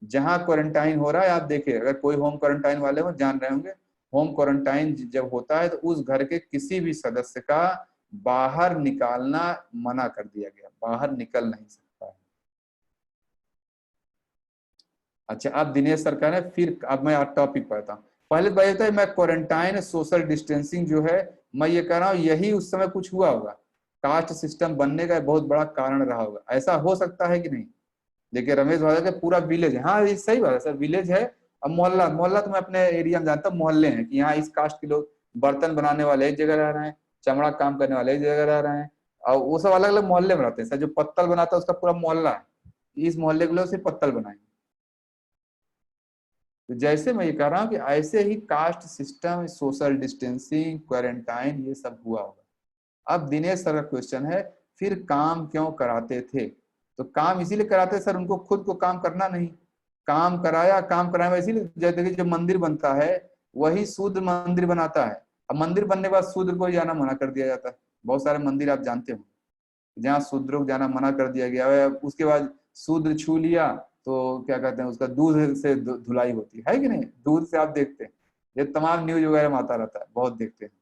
जहां क्वारंटाइन हो रहा है आप देखिए, अगर कोई होम क्वारंटाइन वाले हो जान रहे होंगे, होम क्वारंटाइन जब होता है तो उस घर के किसी भी सदस्य का बाहर निकालना मना कर दिया गया, बाहर निकल नहीं सकता है। अच्छा अब दिनेश सरकार है, फिर अब मैं टॉपिक पढ़ता हूँ। पहले बात होता है मैं क्वारंटाइन सोशल डिस्टेंसिंग जो है, मैं ये कह रहा हूँ यही उस समय कुछ हुआ होगा, कास्ट सिस्टम बनने का बहुत बड़ा कारण रहा होगा, ऐसा हो सकता है कि नहीं। देखिए रमेश भाई का पूरा विलेज है, हाँ ये सही बात है सर, विलेज है। अब मोहल्ला मोहल्ला तो मैं अपने एरिया में जानता हूँ, मोहल्ले हैं कि यहाँ इस कास्ट के लोग बर्तन बनाने वाले एक जगह रह रहे हैं, चमड़ा काम करने वाले एक जगह रह रहे हैं, और वो सब अलग अलग मोहल्ले में रहते हैं सर। जो पत्तल बनाता है उसका पूरा मोहल्ला है, इस मोहल्ले के लोग सिर्फ पत्तल बनाएंगे। तो जैसे मैं ये कह रहा हूँ कि ऐसे ही caste system, social distancing, quarantine, ये सब हुआ होगा। अब दिनेश सर का क्वेश्चन है, फिर काम क्यों कराते थे? तो काम इसीलिए कराते सर, उनको खुद को काम करना नहीं, काम कराया, काम कराया इसीलिए। जैसे कि जो मंदिर बनता है वही शूद्र मंदिर बनाता है, अब मंदिर बनने के बाद शूद्र को जाना मना कर दिया जाता है। बहुत सारे मंदिर आप जानते हो जहाँ शूद्रों को जाना मना कर दिया गया है, उसके बाद शूद्र छू लिया तो क्या कहते हैं, उसका दूध से धुलाई होती है कि नहीं? दूध से आप देखते हैं, ये तमाम न्यूज वगैरह में आता रहता है, बहुत देखते हैं।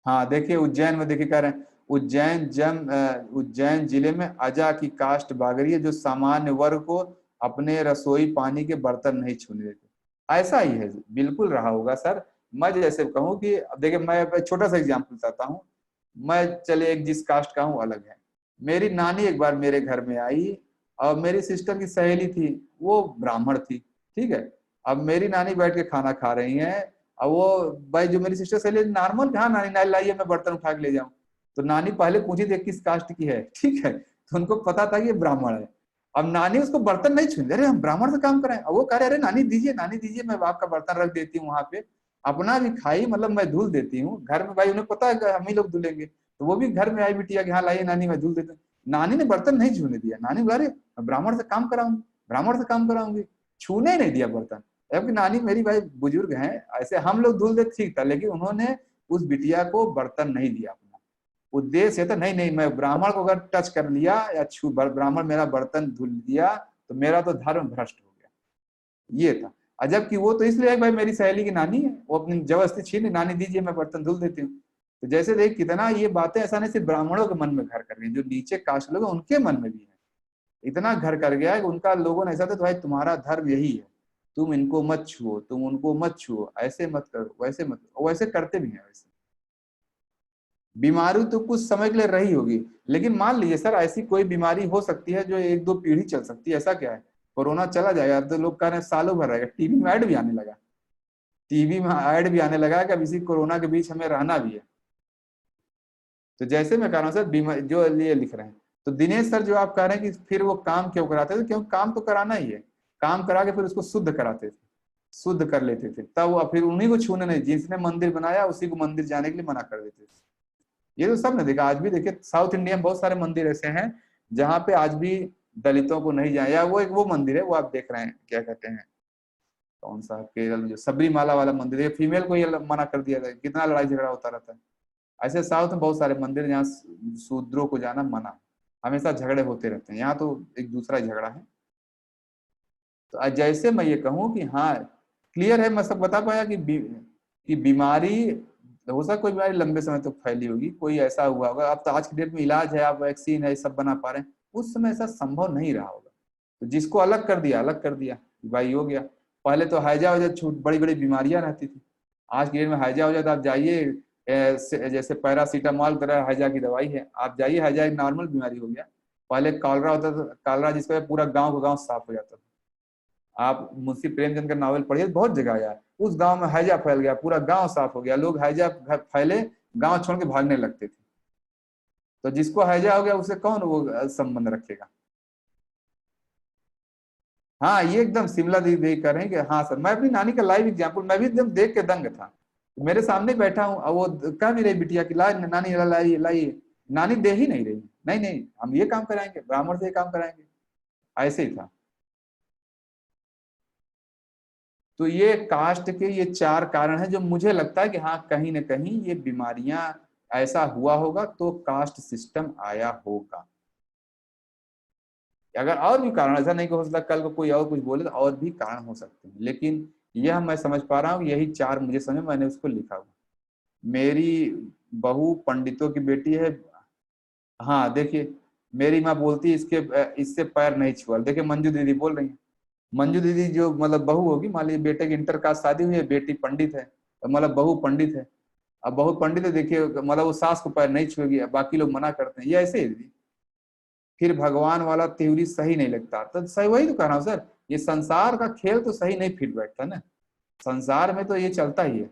हाँ देखिए उज्जैन में देखिए कह रहे हैं, उज्जैन जिले में अजा की कास्ट बागरी है जो सामान्य वर्ग को अपने रसोई पानी के बर्तन नहीं छूने देते। ऐसा ही है, बिल्कुल रहा होगा सर। मैं जैसे कहूँ कि अब देखिए, मैं एक छोटा सा एग्जाम्पल बताता हूँ। मैं चले एक जिस कास्ट का हूँ अलग है, मेरी नानी एक बार मेरे घर में आई, और मेरी सिस्टर की सहेली थी, वो ब्राह्मण थी, ठीक है। अब मेरी नानी बैठ के खाना खा रही है, अब वो भाई जो मेरी सिस्टर सहेली नॉर्मल, हाँ नानी नानी लाइए मैं बर्तन उठा के ले जाऊं। तो नानी पहले पूछी थी किस कास्ट की है, ठीक है, तो उनको पता था कि ये ब्राह्मण है। अब नानी उसको बर्तन नहीं छूने, अरे हम ब्राह्मण से काम कराएं। अब वो कह रहे अरे नानी दीजिए, मैं आपका बर्तन रख देती हूँ वहां पे, अपना भी खाई, मतलब मैं धुल देती हूँ घर में, भाई उन्हें पता है कि हम ही लोग धुलेंगे, तो वो भी घर में आई बिटिया कि हाँ लाइए नानी मैं धुल देती हूँ। नानी ने बर्तन नहीं छूने दिया, नानी बोला अरे ब्राह्मण से काम कराऊंगी, ब्राह्मण से काम कराऊंगी, छूने ही नहीं दिया बर्तन। जबकि नानी मेरी भाई बुजुर्ग हैं, ऐसे हम लोग धुल दे ठीक था, लेकिन उन्होंने उस बिटिया को बर्तन नहीं दिया। अपना उद्देश्य था नहीं नहीं, मैं ब्राह्मण को अगर टच कर लिया या छू, ब्राह्मण मेरा बर्तन धुल दिया तो मेरा तो धर्म भ्रष्ट हो गया, ये था। अजब कि वो तो इसलिए है भाई मेरी सहेली की नानी है, वो अपनी जबरदस्ती छीन, नानी दीजिए मैं बर्तन धुल देती हूँ। तो जैसे देख कितना ये बातें ऐसा नहीं सिर्फ ब्राह्मणों के मन में घर कर गई, जो नीचे कास्ट लोग उनके मन में भी है, इतना घर कर गया है कि उनका लोगों ने ऐसा था तो भाई तुम्हारा धर्म यही है, तुम इनको मत छुओ, तुम उनको मत छुओ, ऐसे मत करो, वैसे मत करो, वैसे करते भी हैं वैसे। बीमारी तो कुछ समय के लिए रही होगी, लेकिन मान लीजिए सर ऐसी कोई बीमारी हो सकती है जो एक दो पीढ़ी चल सकती है, ऐसा क्या है? कोरोना चला जाएगा, अब तो लोग कह रहे हैं सालों भर रहेगा, टीवी में ऐड भी आने लगा, टीवी में ऐड भी आने लगा कि अब इसी कोरोना के बीच हमें रहना भी है। तो जैसे मैं कह रहा हूँ सर, बीमा जो ये लिख रहे हैं, तो दिनेश सर जो आप कह रहे हैं कि फिर वो काम क्यों कराते थे, क्यों काम तो कराना ही है, काम करा के फिर उसको शुद्ध कराते थे, शुद्ध कर लेते थे, तब वो फिर उन्हीं को छूने नहीं, जिसने मंदिर बनाया उसी को मंदिर जाने के लिए मना कर देते थे। ये तो सबने देखा, आज भी देखिए साउथ इंडिया में बहुत सारे मंदिर ऐसे हैं जहाँ पे आज भी दलितों को नहीं जाए, या वो एक वो मंदिर है, वो आप देख रहे हैं क्या कहते हैं, कौन सा केरल में जो सबरीमाला वाला मंदिर है, फीमेल को ये मना कर दिया था, कितना लड़ाई झगड़ा होता रहता है। ऐसे साउथ में बहुत सारे मंदिर जहाँ शूद्रों को जाना मना है, हमेशा झगड़े होते रहते हैं, यहाँ तो एक दूसरा ही झगड़ा है। तो जैसे मैं ये कहूँ कि हाँ क्लियर है, मैं सब बता पाया कि बीमारी हो सकता, कोई बीमारी लंबे समय तक फैली होगी, कोई ऐसा हुआ होगा। अब तो आज की डेट में इलाज है, आप वैक्सीन है, सब बना पा रहे हैं, उस समय ऐसा संभव नहीं रहा होगा। तो जिसको अलग कर दिया भाई हो गया। पहले तो हैजा वजह छूट, बड़ी बड़ी बीमारियां रहती थी, आज की डेट में हैजा वजह तो आप जाइए, जैसे पैरासीटामॉल तरह हैजा की दवाई है, आप जाइए, हैजा एक नॉर्मल बीमारी हो गया। पहले कॉलरा होता था, कॉलरा जिसका पूरा गांव का गांव साफ हो जाता था। आप मुंशी प्रेमचंद का नावल पढ़िए, बहुत जगह आया, उस गांव में हैजा फैल गया, पूरा गांव साफ हो गया, लोग हैजा फैले गांव छोड़ के भागने लगते थे। तो जिसको हैजा हो गया उसे कौन वो संबंध रखेगा? हाँ ये एकदम शिमला दी देख कर रहे हैं कि हाँ सर, मैं अपनी नानी का लाइव एग्जांपल, मैं भी एकदम देख के दंग था, मेरे सामने बैठा हूँ, अब वो कह भी रही बिटिया की ला नानी लाइए लाइए, नानी दे ही नहीं रही, नहीं नहीं हम ये काम कराएंगे, ब्राह्मण से ये काम कराएंगे, ऐसे ही था। तो ये कास्ट के ये चार कारण हैं जो मुझे लगता है कि हाँ कहीं ना कहीं ये बीमारियां ऐसा हुआ होगा तो कास्ट सिस्टम आया होगा। अगर और भी कारण, ऐसा नहीं कि हो सकता कल को कोई और कुछ बोले, तो और भी कारण हो सकते हैं, लेकिन यह मैं समझ पा रहा हूँ, यही चार मुझे समझ, मैंने उसको लिखा हुआ। मेरी बहू पंडितों की बेटी है। हाँ देखिए, मेरी माँ बोलती है इसके इससे पैर नहीं छुआ, देखिए मंजू दीदी बोल रही है, मंजू दीदी जो मतलब बहू होगी, मान लीजिए बेटे की इंटर कास्ट शादी हुई है, बेटी पंडित है, मतलब बहू पंडित है। अब बहू पंडित है, देखिए मतलब वो सास को पैर नहीं छुएगी, बाकी लोग मना करते हैं, ये ऐसे ही। फिर भगवान वाला थ्योरी सही नहीं लगता, तो सही वही तो कह रहा हूँ सर, ये संसार का खेल तो सही नहीं फिट बैठता ना। संसार में तो ये चलता ही है,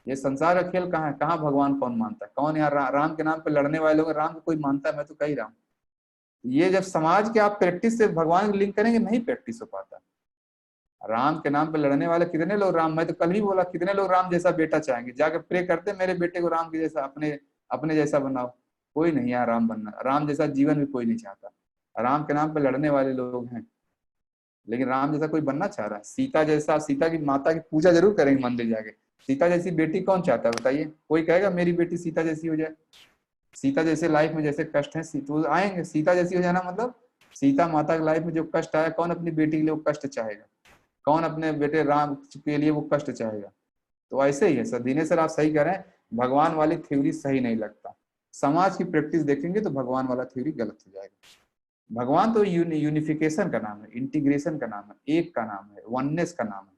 ये संसार का खेल कहाँ है, कहाँ भगवान कौन मानता है, कौन यहाँ राम के नाम पे लड़ने वाले लोग, राम को कोई मानता है, मैं तो कह ही रहा हूँ। ये जब समाज के आप प्रैक्टिस से भगवान को लिंक करेंगे नहीं प्रैक्टिस हो पाता। राम के नाम पे लड़ने वाले कितने लोग राम, मैं तो कल ही बोला कितने लोग राम जैसा बेटा चाहेंगे, जाकर प्रे करते मेरे बेटे को राम के जैसा, अपने अपने जैसा बनाओ। कोई नहीं यहाँ राम बनना, राम जैसा जीवन भी कोई नहीं चाहता। राम के नाम पे लड़ने वाले लोग हैं, लेकिन राम जैसा कोई बनना चाह रहा है। सीता जैसा, सीता की माता की पूजा जरूर करेंगे मंदिर जाके, सीता जैसी बेटी कौन चाहता है बताइए? कोई कहेगा मेरी बेटी सीता जैसी हो जाए? सीता जैसे लाइफ में जैसे कष्ट है तो आएंगे, सीता जैसी हो जाना मतलब सीता माता की लाइफ में जो कष्ट आया, कौन अपनी बेटी के लिए वो कष्ट चाहेगा? कौन अपने बेटे राम के लिए वो कष्ट चाहेगा? तो ऐसे ही है सर, दिनेश सर आप सही कह रहे हैं, भगवान वाली थ्योरी सही नहीं लगता। समाज की प्रैक्टिस देखेंगे तो भगवान वाला थ्योरी गलत हो जाएगा। भगवान तो यूनिफिकेशन का नाम है, इंटीग्रेशन का नाम है, एक का नाम है, वननेस का नाम है।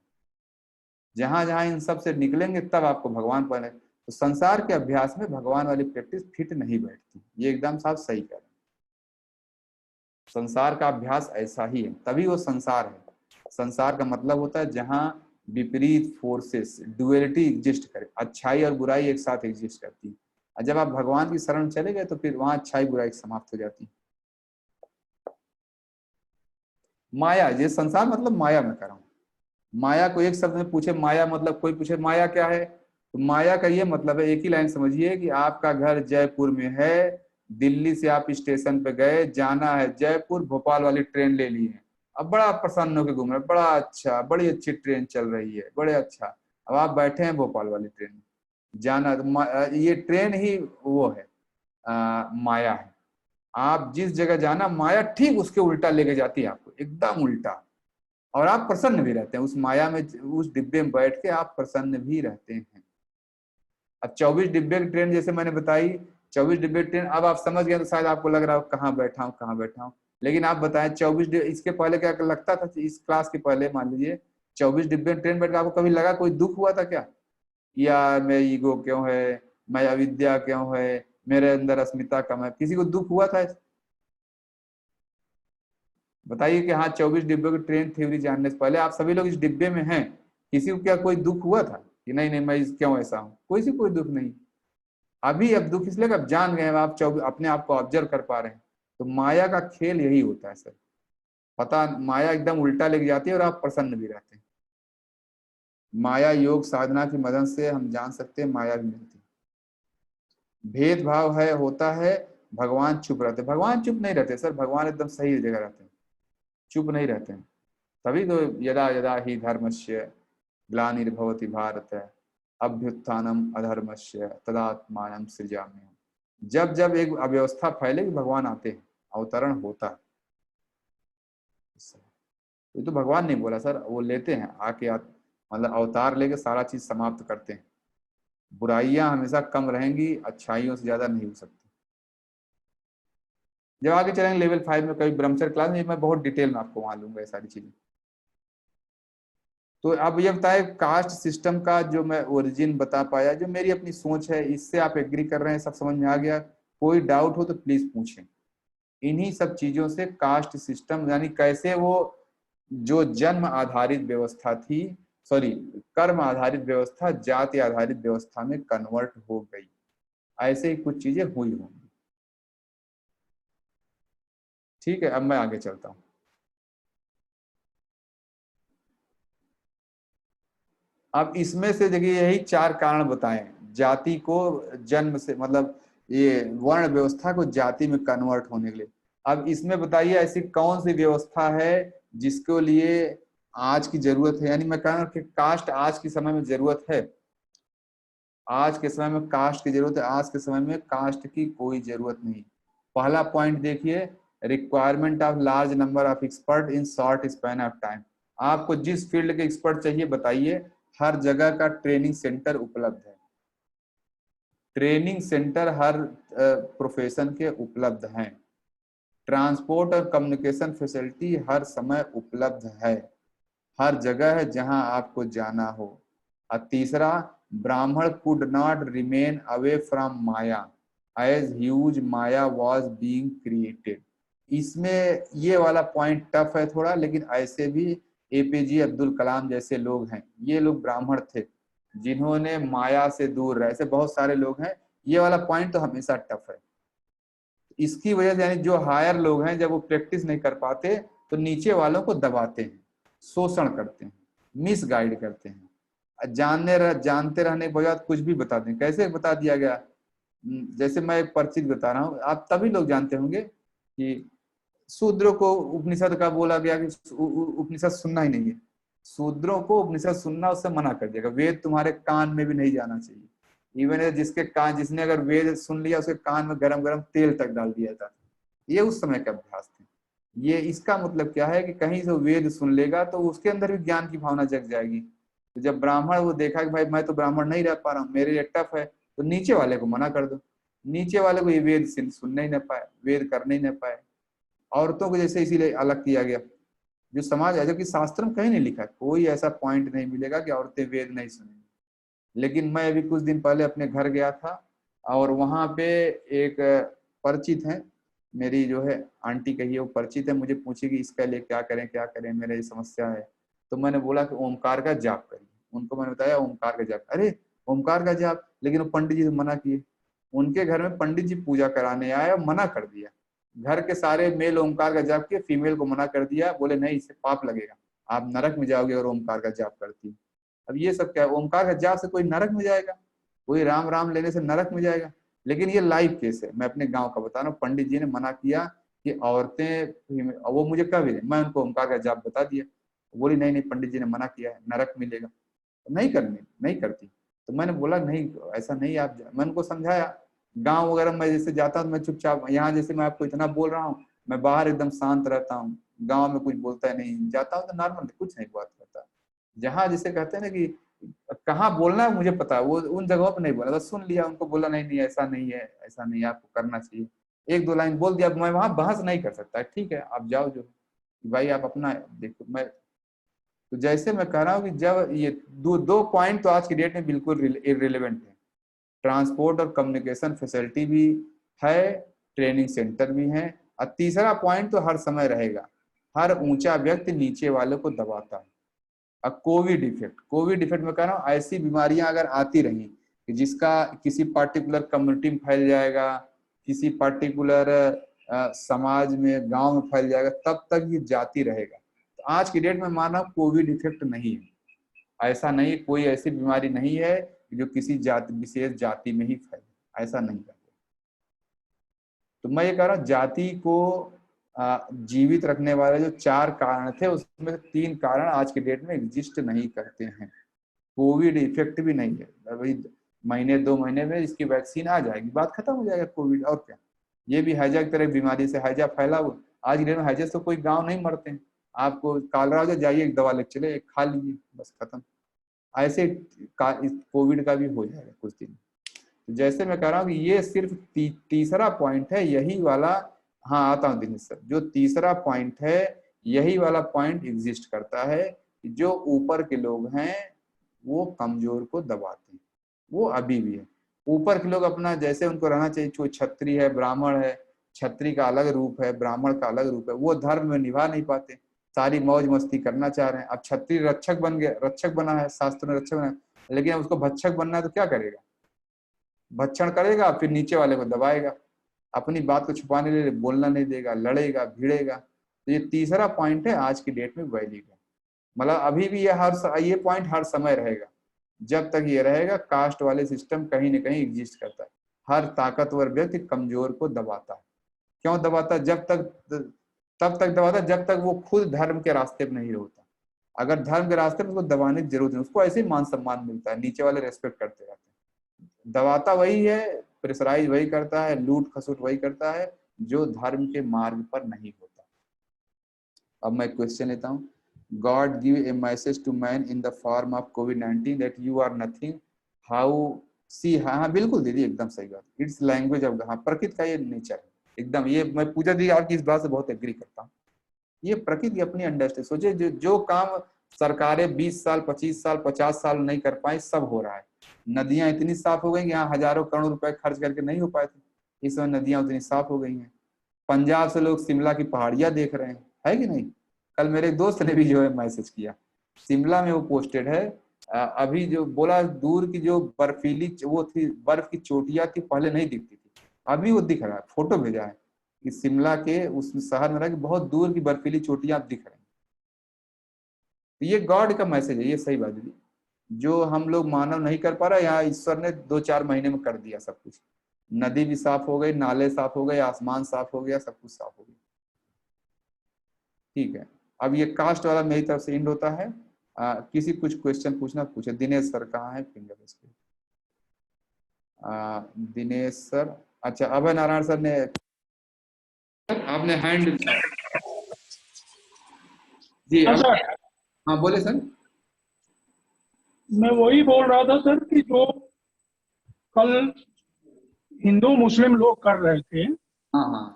जहां जहां इन सब से निकलेंगे तब आपको भगवान पर। तो संसार के अभ्यास में भगवान वाली प्रैक्टिस फिट नहीं बैठती, ये एकदम साफ सही कह रहे हैं। संसार का अभ्यास ऐसा ही है, तभी वो संसार है। संसार का मतलब होता है जहां विपरीत फोर्सेस, डुअलिटी एग्जिस्ट करे, अच्छाई और बुराई एक साथ एग्जिस्ट करती है। और जब आप भगवान की शरण चले गए तो फिर वहां अच्छाई बुराई समाप्त हो जाती है। माया, ये संसार मतलब माया में कर रहा हूं। माया को एक शब्द में पूछे माया मतलब, कोई पूछे माया क्या है, तो माया का ये मतलब है, एक ही लाइन समझिए कि आपका घर जयपुर में है, दिल्ली से आप स्टेशन पे गए, जाना है जयपुर, भोपाल वाली ट्रेन ले ली है। अब बड़ा प्रसन्न होकर घूम रहे, बड़ा अच्छा, बड़ी अच्छी ट्रेन चल रही है, बड़े अच्छा। अब आप बैठे हैं भोपाल वाली ट्रेन में, जाना तो ये ट्रेन ही वो है, माया है। आप जिस जगह जाना, माया ठीक उसके उल्टा लेके जाती है आपको, एकदम उल्टा। और आप प्रसन्न भी रहते हैं उस माया में, उस डिब्बे में बैठ के आप प्रसन्न भी रहते हैं। अब 24 डिब्बे की ट्रेन जैसे मैंने बताई, 24 डिब्बे ट्रेन, अब आप समझ गए तो शायद आपको लग रहा हो कहाँ बैठा हूँ कहाँ बैठा हूँ। लेकिन आप बताएं 24 डिब्बे, इसके पहले क्या लगता था, इस क्लास के पहले मान लीजिए 24 डिब्बे ट्रेन बैठ के आपको कभी लगा कोई दुख हुआ था क्या? यार मैं ईगो क्यों है, मैं अविद्या क्यों है, मेरे अंदर अस्मिता कम है, किसी को दुख हुआ था? बताइए कि हाँ 24 डिब्बे की ट्रेन थ्योरी जानने से पहले आप सभी लोग इस डिब्बे में हैं, किसी को क्या कोई दुख हुआ था कि नहीं नहीं मैं क्यों ऐसा हूँ? कोई से कोई दुख नहीं। अभी अब दुख इसलिए आप जान गए, आप अपने आप को ऑब्जर्व कर पा रहे हैं। तो माया का खेल यही होता है सर, पता माया एकदम उल्टा लेके जाती है और आप प्रसन्न भी रहते हैं। माया योग साधना की मदद से हम जान सकते हैं, माया भी मिलती है। भेदभाव है होता है, भगवान चुप रहते, भगवान चुप नहीं रहते सर, भगवान एकदम सही जगह रहते हैं, चुप नहीं रहते हैं। तभी तो यदा यदा ही धर्मस्य ग्लानिर्भवति भारत अभ्युत्थानम अधर्मस्य तदात्मानं सृजाम्यहम्। जब जब एक अव्यवस्था फैलेगी भगवान आते हैं, अवतरण होता है। ये तो भगवान नहीं बोला सर, वो लेते हैं आके मतलब अवतार लेके सारा चीज समाप्त करते हैं। बुराइयां हमेशा कम रहेंगी, अच्छाइयों से ज्यादा नहीं हो सकती। जब आगे चलेंगे लेवल 5 में कभी ब्रह्मचर्य क्लास में, मैं बहुत डिटेल में आपको वहां लूंगा ये सारी चीजें। तो अब ये बताए कास्ट सिस्टम का जो मैं ओरिजिन बता पाया, जो मेरी अपनी सोच है, इससे आप एग्री कर रहे हैं, सब समझ में आ गया? कोई डाउट हो तो प्लीज पूछें। इन्हीं सब चीजों से कास्ट सिस्टम यानी कैसे वो जो जन्म आधारित व्यवस्था थी, सॉरी कर्म आधारित व्यवस्था जाति आधारित व्यवस्था में कन्वर्ट हो गई, ऐसे ही कुछ चीजें हुई होंगी। ठीक है, अब मैं आगे चलता हूँ। अब इसमें से देखिए यही 4 कारण बताएं जाति को जन्म से, मतलब ये वर्ण व्यवस्था को जाति में कन्वर्ट होने के लिए। अब इसमें बताइए ऐसी कौन सी व्यवस्था है जिसके लिए आज की जरूरत है, यानी मैं कह रहा हूं कि कास्ट आज के समय में जरूरत है। आज के समय में कास्ट की जरूरत है, आज के समय में कास्ट की कोई जरूरत नहीं। पहला पॉइंट देखिए, requirement of large number of expert in short span of time. आपको जिस फील्ड के एक्सपर्ट चाहिए बताइए, हर जगह का ट्रेनिंग सेंटर उपलब्ध है। ट्रेनिंग सेंटर हर प्रोफेशन के उपलब्ध हैं। ट्रांसपोर्ट और कम्युनिकेशन फैसिलिटी हर समय उपलब्ध है, हर जगह है जहां आपको जाना हो। और तीसरा, Brahman could not remain away from maya as huge maya was being created. इसमें ये वाला पॉइंट टफ है थोड़ा, लेकिन ऐसे भी APJ अब्दुल कलाम जैसे लोग हैं, ये लोग ब्राह्मण थे जिन्होंने माया से दूर रहे। ऐसे बहुत सारे लोग हैं। ये वाला पॉइंट तो हमेशा टफ है। इसकी वजह से यानी जो हायर लोग हैं जब वो प्रैक्टिस नहीं कर पाते तो नीचे वालों को दबाते हैं, शोषण करते हैं, मिसगाइड करते हैं, जानते रहने के बाद कुछ भी बताते हैं। कैसे बता दिया गया, जैसे मैं एक परिचित बता रहा हूँ, आप तभी लोग जानते होंगे कि शूद्रों को उपनिषद का बोला गया कि उपनिषद सुनना ही नहीं है। शूद्रों को उपनिषद सुनना उससे मना कर दिया, वेद तुम्हारे कान में भी नहीं जाना चाहिए। इवन जिसके कान, जिसने अगर वेद सुन लिया उसके कान में गरम गरम तेल तक डाल दिया था। ये उस समय का अभ्यास थे। ये इसका मतलब क्या है कि कहीं से वेद सुन लेगा तो उसके अंदर भी ज्ञान की भावना जग जाएगी। तो जब ब्राह्मण वो देखा कि भाई मैं तो ब्राह्मण नहीं रह पा रहा हूँ, मेरे लिए टफ है, तो नीचे वाले को मना कर दो। नीचे वाले को ये वेद सुनने ही न पाए, वेद करने ही न पाए। औरतों को जैसे इसीलिए अलग किया गया, जो समाज है, जबकि शास्त्र में कहीं नहीं लिखा, कोई ऐसा पॉइंट नहीं मिलेगा कि औरतें वेद नहीं सुनेंगी। लेकिन मैं अभी कुछ दिन पहले अपने घर गया था और वहां पे एक परिचित है मेरी, जो है आंटी कहिए, वो परिचित है, मुझे पूछी कि इसके लिए क्या करें क्या करें, मेरे ये समस्या है। तो मैंने बोला कि ओमकार का जाप करिए। उनको मैंने बताया ओमकार का जाप। अरे ओमकार का जाप, लेकिन वो पंडित जी ने मना किए। उनके घर में पंडित जी पूजा कराने आए और मना कर दिया। घर के सारे मेल ओमकार का जाप किए, फीमेल को मना कर दिया, बोले नहीं इससे पाप लगेगा, आप नरक में जाओगे और ओमकार का जाप करती। अब ये सब क्या है, ओमकार का जाप से कोई नरक में जाएगा? कोई राम राम लेने से नरक में जाएगा? लेकिन ये लाइव केस है, मैं अपने गांव का बता रहा हूँ। पंडित जी ने मना किया कि औरतें, वो मुझे कह भी मैं उनको ओमकार का जाप बता दिया, बोली नहीं नहीं पंडित जी ने मना किया है, नरक मिलेगा, नहीं करनी, नहीं करती। तो मैंने बोला नहीं ऐसा नहीं, आप, मैं उनको समझाया। गांव वगैरह में जैसे जाता हूँ मैं चुपचाप, यहाँ जैसे मैं आपको इतना बोल रहा हूँ, मैं बाहर एकदम शांत रहता हूँ, गांव में कुछ बोलता है नहीं, जाता हूँ तो नॉर्मल कुछ नहीं बात करता। जहाँ जिसे कहते हैं ना कि कहाँ बोलना है मुझे पता है, वो उन जगहों पर नहीं बोला, बस सुन लिया, उनको बोला नहीं नहीं ऐसा नहीं है, ऐसा नहीं है, आपको करना चाहिए, एक दो लाइन बोल दिया। मैं वहां बहस नहीं कर सकता, ठीक है आप जाओ, जो भाई आप अपना देखो। मैं तो जैसे मैं कह रहा हूँ कि जब ये दो पॉइंट तो आज की डेट में बिल्कुल इररिलेवेंट है। ट्रांसपोर्ट और कम्युनिकेशन फैसिलिटी भी है, ट्रेनिंग सेंटर भी है, और तीसरा पॉइंट तो हर समय रहेगा, हर ऊंचा व्यक्ति नीचे वाले को दबाता है। अब कोविड इफेक्ट में कह रहा हूँ, ऐसी बीमारियां अगर आती रही कि जिसका किसी पर्टिकुलर कम्युनिटी में फैल जाएगा, किसी पर्टिकुलर समाज में, गांव में फैल जाएगा, तब तक ये जाती रहेगा। तो आज की डेट में माना कोविड इफेक्ट नहीं है, ऐसा नहीं, कोई ऐसी बीमारी नहीं है जो किसी जाति, विशेष जाति में ही फैले, ऐसा नहीं है। तो मैं ये कह रहा हूँ जाति को जीवित रखने वाले जो 4 कारण थे उसमें से 3 कारण आज की डेट में एग्जिस्ट नहीं करते हैं। कोविड इफेक्ट भी नहीं है, भाई महीने 2 महीने में इसकी वैक्सीन आ जाएगी, बात खत्म हो जाएगा कोविड, और क्या। ये भी हैजा की तरह बीमारी से, हैजा फैला हुआ, आज की डेट में हैजा से कोई गाँव नहीं मरते हैं। आपको कालरा हो जाए, जाइए एक दवा ले चले, एक खा लीजिए, बस खत्म। ऐसे कोविड का भी हो जाएगा कुछ दिन। जैसे मैं कह रहा हूँ कि ये सिर्फ तीसरा पॉइंट है, यही वाला, हाँ आता हूँ दिनेश सर, जो तीसरा पॉइंट है यही वाला पॉइंट एग्जिस्ट करता है कि जो ऊपर के लोग हैं वो कमजोर को दबाते हैं, वो अभी भी है। ऊपर के लोग अपना जैसे उनको रहना चाहिए, कोई क्षत्रिय है, ब्राह्मण है, क्षत्रिय का अलग रूप है, ब्राह्मण का अलग रूप है, वो धर्म में निभा नहीं पाते, सारी मौज मस्ती करना चाह रहे हैं। अब क्षत्रिय रक्षक बन गया, रक्षक बना है, शास्त्र में रक्षक बना है, लेकिन उसको भक्षक बनना है तो क्या करेगा? भक्षण करेगा, फिर नीचे वाले को दबाएगा, अपनी बात को छुपाने के लिए बोलना नहीं देगा, लड़ेगा भिड़ेगा। तो ये तीसरा पॉइंट है आज की डेट में वैलिड है। मतलब अभी भी ये पॉइंट हर समय रहेगा, जब तक ये रहेगा कास्ट वाले सिस्टम कहीं ना कहीं एग्जिस्ट करता है। हर ताकतवर व्यक्ति कमजोर को दबाता है। क्यों दबाता है? तब तक दबाता है जब तक वो खुद धर्म के रास्ते पर नहीं होता। अगर धर्म के रास्ते पर उसको दबाने की जरूरत नहीं, उसको ऐसे ही मान सम्मान मिलता है, नीचे वाले रेस्पेक्ट करते रहते हैं। दबाता वही है, प्रेशराइज वही करता है, लूट खसुट वही करता है जो धर्म के मार्ग पर नहीं होता। अब मैं क्वेश्चन लेता हूँ। God give a message to man in the form of COVID-19 that you are nothing. How see, हाँ बिल्कुल दीदी एकदम सही बात। इट्स लैंग्वेज ऑफ, हाँ प्रकृति का ये नेचर है एकदम। ये मैं पूजा दी आपकी इस बात से बहुत एग्री करता हूँ। ये प्रकृति अपनी अंडरस्टैंड, सोचे जो काम सरकारें 20 साल 25 साल 50 साल नहीं कर पाई, सब हो रहा है। नदियां इतनी साफ हो गई कि यहाँ हजारों करोड़ रुपए खर्च करके नहीं हो पाए थे, इस समय नदियां उतनी साफ हो गई हैं। पंजाब से लोग शिमला की पहाड़ियां देख रहे हैं, है कि नहीं? कल मेरे दोस्त ने भी जो है मैसेज किया, शिमला में वो पोस्टेड है। अभी जो बोला दूर की जो बर्फीली वो थी, बर्फ की चोटियां थी, पहले नहीं दिखती थी, अभी वो दिख रहा है, फोटो भेजा है कि शिमला के उस शहर में रहा कि बहुत दूर की बर्फीली चोटियां दिख रही हैं। तो ये गॉड का मैसेज है, ये सही बात है। जो हम लोग मानव नहीं कर पा रहा, यहाँ ईश्वर ने 2-4 महीने में कर दिया सब कुछ। नदी भी साफ हो गई, नाले साफ हो गए, आसमान साफ हो गया, सब कुछ साफ हो गया। ठीक है, अब ये कास्ट वाला मेरी तरफ से एंड होता है। किसी कुछ क्वेश्चन पूछना पूछे। दिनेश सर कहाँ है? फिंगर इसके दिनेश सर, अच्छा अभय नारायण सर ने, आपने हैंड जी हाँ अब, सर, हाँ बोले सर। मैं वही बोल रहा था सर कि जो कल हिंदू मुस्लिम लोग कर रहे थे, हाँ हाँ,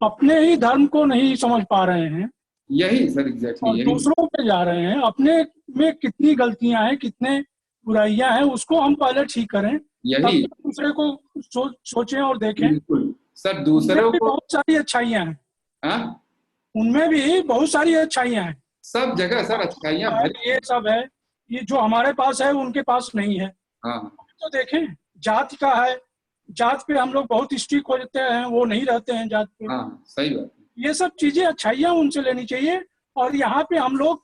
अपने ही धर्म को नहीं समझ पा रहे हैं यही सर, एग्जैक्टली और यही। दूसरों पे जा रहे हैं। अपने में कितनी गलतियां हैं, कितने बुराइयां हैं, उसको हम पहले ठीक करें, तब यही दूसरे को सोचें और देखें। बिल्कुल सर, उनमें दूसरों भी को। बहुत सारी अच्छाइयां हैं, हाँ, उनमें भी बहुत सारी अच्छाइयां हैं। सब जगह सर अच्छाइयाँ भरी। ये सब है, ये जो हमारे पास है उनके पास नहीं है। हाँ तो देखें, जात का है, जात पे हम लोग बहुत स्ट्रिक्ट हो जाते हैं, वो नहीं रहते हैं जात पे। हाँ, सही बात है। ये सब चीजें अच्छाइयाँ उनसे लेनी चाहिए। और यहाँ पे हम लोग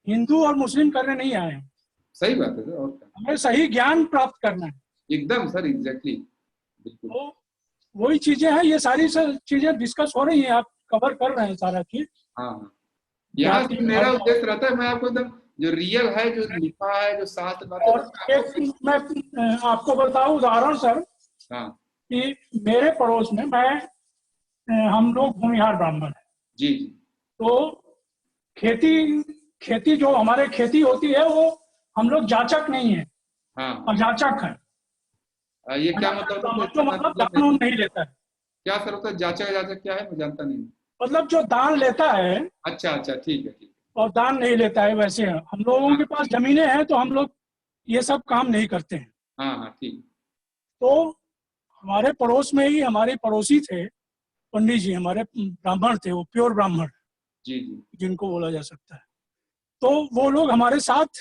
हिंदू और मुस्लिम करने नहीं आए हैं, सही बात है सर, और क्या। हमें सही ज्ञान प्राप्त करना है। एकदम सर, एग्जैक्टली बिल्कुल। तो वही चीजें हैं, ये सारी चीजें डिस्कस हो रही हैं, आप कवर कर रहे हैं सारा चीज। हाँ हाँ, यहाँ जाति से मेरा धर्म उद्देश्य रहता है, मैं आपको एकदम जो रियल है, जो लिखा है, जो शास्त्र बातें, और मैं आपको। एक मैं आपको बताऊं उदाहरण सर, हाँ कि मेरे पड़ोस में हम लोग भूमिहार ब्राह्मण हैं। जी जी। तो खेती खेती जो हमारे खेती होती है, वो हम लोग जाचक नहीं है, हाँ अजाचक है। ये क्या अजाचक मतलब ब्राह्मण होता जो है? मतलब मतलब दान उन नहीं लेता है। क्या सर होता है? जांचा जांचा क्या है, मैं जानता नहीं हूँ। मतलब जो दान लेता है अच्छा अच्छा, ठीक है ठीक और दान नहीं लेता है, वैसे है। हम है। लोगों हाँ के पास जमीनें हैं तो हम लोग ये सब काम नहीं करते हैं। हाँ हाँ, ठीक। तो हमारे पड़ोस में ही हमारे पड़ोसी थे, पंडित जी, हमारे ब्राह्मण थे, वो प्योर ब्राह्मण जी जी। जिनको बोला जा सकता है। तो वो लोग हमारे साथ,